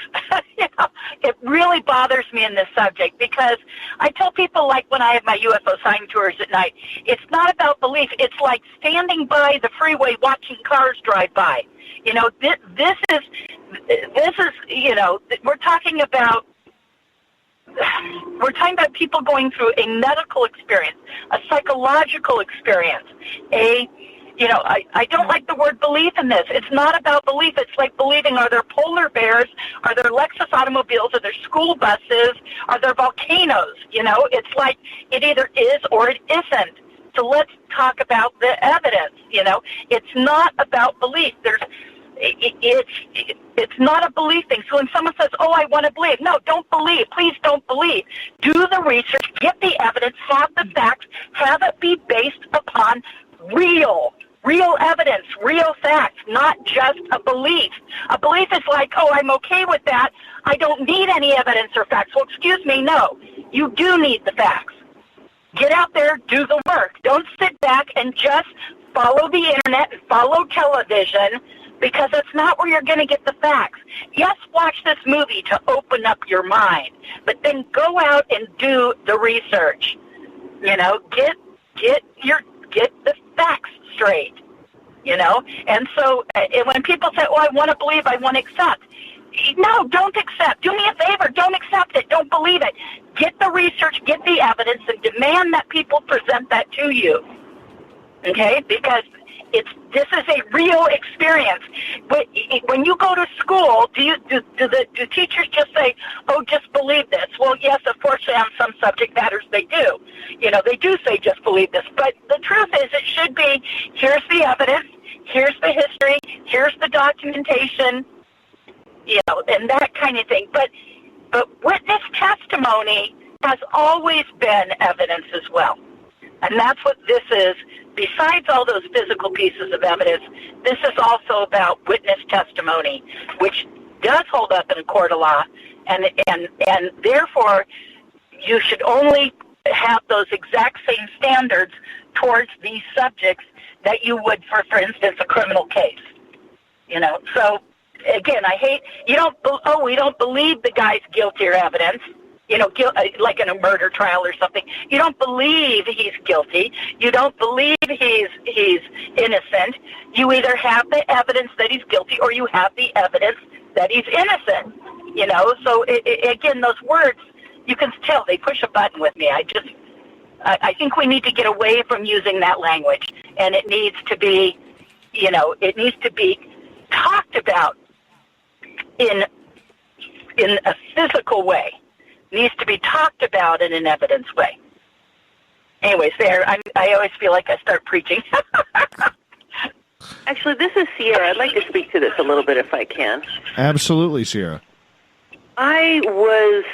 It really bothers me in this subject because I tell people, like when I have my UFO sign tours at night, it's not about belief. It's like standing by the freeway watching cars drive by. This is we're talking about people going through a medical experience, a psychological experience, I don't like the word belief in this. It's not about belief. It's like believing, are there polar bears? Are there Lexus automobiles? Are there school buses? Are there volcanoes? It's like it either is or it isn't. So let's talk about the evidence. It's not about belief. It's not a belief thing. So when someone says, oh, I want to believe, no, don't believe. Please don't believe. Do the research, get the evidence, have the facts, have it be based upon real evidence, real facts, not just a belief. A belief is like, oh, I'm okay with that. I don't need any evidence or facts. Well, excuse me, no. You do need the facts. Get out there, do the work. Don't sit back and just follow the internet, follow television, because that's not where you're going to get the facts. Yes, watch this movie to open up your mind, but then go out and do the research. Get the facts straight, And so when people say, oh, I want to believe, I want to accept. No, don't accept. Do me a favor. Don't accept it. Don't believe it. Get the research, get the evidence, and demand that people present that to you. Okay? Because this is a real experience. When you go to school, do teachers just say, oh, just believe this? Well, yes, unfortunately, on some subject matters they do. They do say just believe this. But the truth is it should be, here's the evidence, here's the history, here's the documentation, and that kind of thing. But witness testimony has always been evidence as well. And that's what this is. Besides all those physical pieces of evidence, this is also about witness testimony, which does hold up in a court of law, and therefore you should only have those exact same standards towards these subjects that you would for instance, a criminal case. So again, I hate we don't believe the guy's guilty or evidence. Like in a murder trial or something. You don't believe he's guilty. You don't believe he's innocent. You either have the evidence that he's guilty or you have the evidence that he's innocent. So again, those words, you can tell they push a button with me. I think we need to get away from using that language, and it needs to be, talked about in a physical way. Needs to be talked about in an evidence way. Anyways, I always feel like I start preaching. Actually, this is Sierra. I'd like to speak to this a little bit if I can. Absolutely, Sierra. I was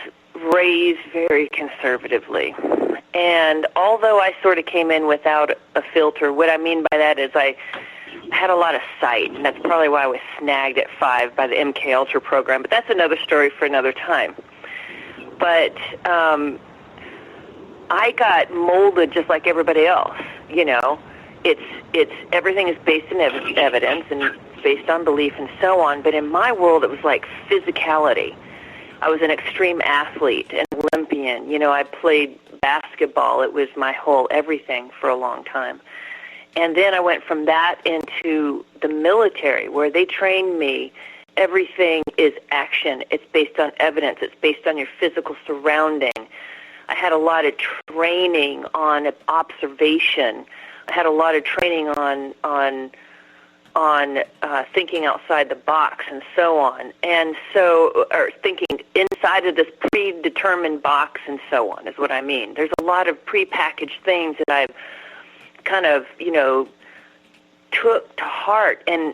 raised very conservatively. And although I sort of came in without a filter, what I mean by that is I had a lot of sight, and that's probably why I was snagged at 5 by the MK Ultra program. But that's another story for another time. But I got molded just like everybody else. It's everything is based in evidence and based on belief and so on. But in my world, it was like physicality. I was an extreme athlete, an Olympian. I played basketball. It was my whole everything for a long time. And then I went from that into the military, where they trained me. Everything is action. It's based on evidence. It's based on your physical surrounding. I had a lot of training on observation. I had a lot of training on thinking outside the box and so on. And so, or thinking inside of this predetermined box and so on is what I mean. There's a lot of prepackaged things that I've kind of, took to heart and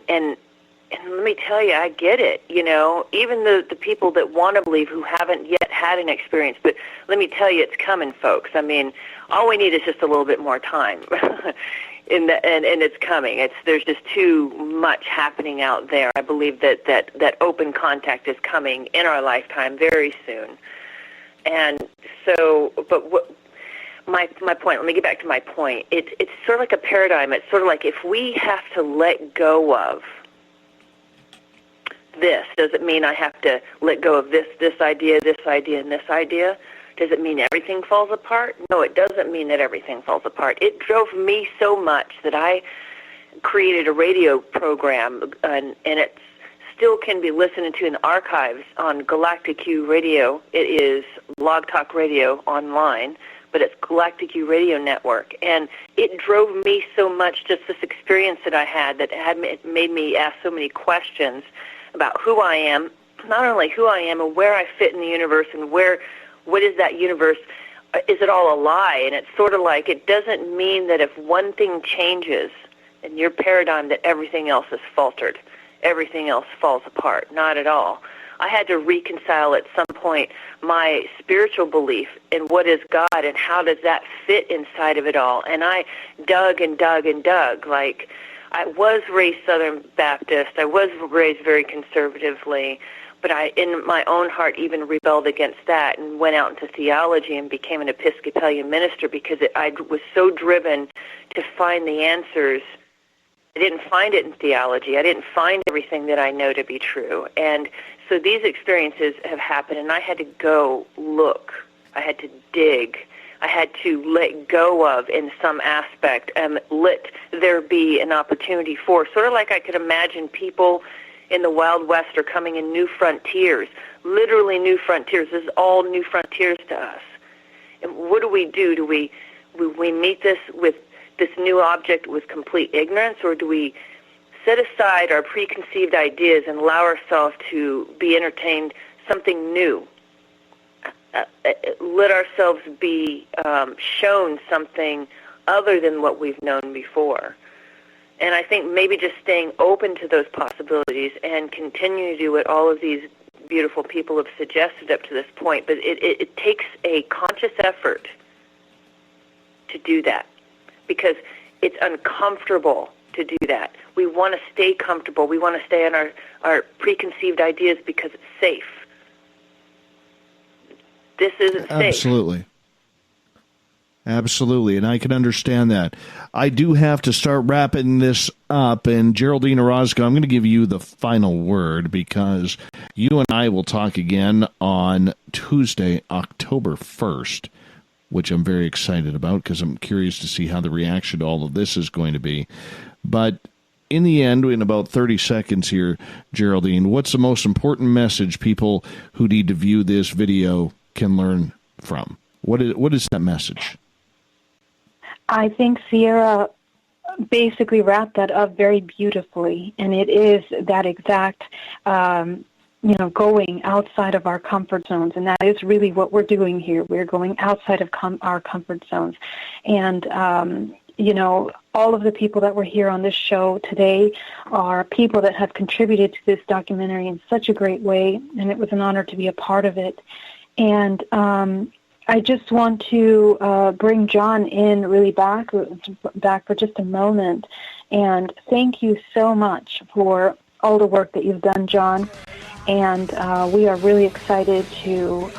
let me tell you, I get it, even the people that want to believe who haven't yet had an experience. But let me tell you, it's coming, folks. I mean, all we need is just a little bit more time. And it's coming. There's just too much happening out there. I believe that open contact is coming in our lifetime very soon. And so, but my point, let me get back to my point. It's sort of like a paradigm. It's sort of like if we have to let go of this? Does it mean I have to let go of this idea, and this idea? Does it mean everything falls apart? No, it doesn't mean that everything falls apart. It drove me so much that I created a radio program, and it still can be listened to in the archives on Galactic Q Radio. It is Blog Talk Radio online, but it's Galactic Q Radio Network. And it drove me so much, just this experience that I had, that made me ask so many questions about who I am, not only who I am and where I fit in the universe, and what is that universe? Is it all a lie? And it's sort of like, it doesn't mean that if one thing changes in your paradigm that everything else is faltered, everything else falls apart. Not at all. I had to reconcile at some point my spiritual belief in what is God and how does that fit inside of it all. And I dug and dug and dug. Like, I was raised Southern Baptist. I was raised very conservatively. But I, in my own heart, even rebelled against that and went out into theology and became an Episcopalian minister because I was so driven to find the answers. I didn't find it in theology. I didn't find everything that I know to be true. And so these experiences have happened, and I had to go look. I had to dig. I had to let go of, in some aspect, and let there be an opportunity for, sort of like I could imagine people in the Wild West are coming in new frontiers, literally new frontiers. This is all new frontiers to us. And what do? Do we meet this with this new object with complete ignorance, or do we set aside our preconceived ideas and allow ourselves to be entertained something new? Let ourselves be shown something other than what we've known before. And I think maybe just staying open to those possibilities and continue to do what all of these beautiful people have suggested up to this point. But it takes a conscious effort to do that because it's uncomfortable to do that. We want to stay comfortable. We want to stay on our preconceived ideas because it's safe. This isn't safe. Absolutely, and I can understand that. I do have to start wrapping this up, and Geraldine Orozco, I'm going to give you the final word because you and I will talk again on Tuesday, October 1st, which I'm very excited about because I'm curious to see how the reaction to all of this is going to be. But in the end, in about 30 seconds here, Geraldine, what's the most important message people who need to view this video can learn from? What is that message? I think Sierra basically wrapped that up very beautifully, and it is that exact, going outside of our comfort zones, and that is really what we're doing here. We're going outside of our comfort zones, and all of the people that were here on this show today are people that have contributed to this documentary in such a great way, and it was an honor to be a part of it. And I just want to bring John in really back for just a moment, and thank you so much for all the work that you've done, John. And we are really excited to,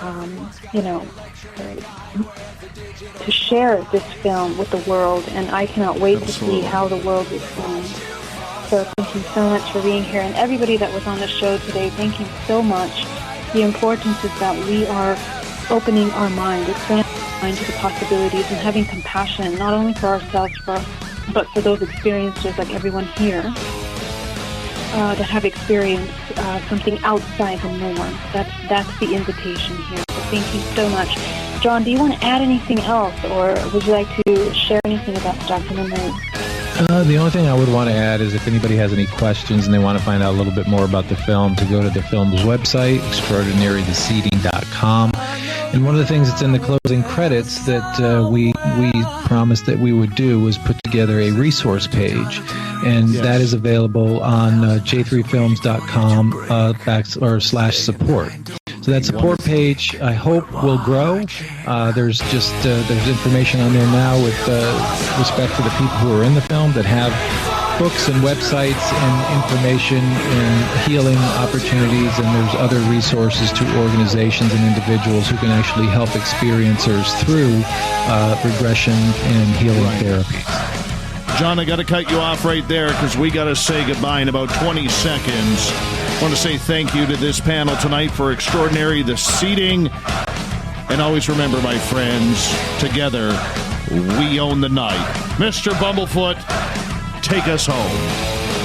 to share this film with the world, and I cannot wait to see how the world responds. So thank you so much for being here, and everybody that was on the show today, thank you so much. The importance is that we are opening our mind, expanding our mind to the possibilities, and having compassion, not only for ourselves, but for those experiencers like everyone here that have experienced something outside the norm. That's the invitation here. So thank you so much. John, do you want to add anything else, or would you like to share anything about the documentary? The only thing I would want to add is if anybody has any questions and they want to find out a little bit more about the film, to go to the film's website, extraordinarytheseeding.com. And one of the things that's in the closing credits that we promised that we would do was put together a resource page. And that is available on j3films.com/support. So that support page, I hope, will grow. There's information on there now with respect to the people who are in the film that have books and websites and information and healing opportunities, and there's other resources to organizations and individuals who can actually help experiencers through regression and healing therapies. John, I got to cut you off right there because we got to say goodbye in about 20 seconds. I want to say thank you to this panel tonight for extraordinary, the seating. And always remember, my friends, together we own the night. Mr. Bumblefoot, take us home.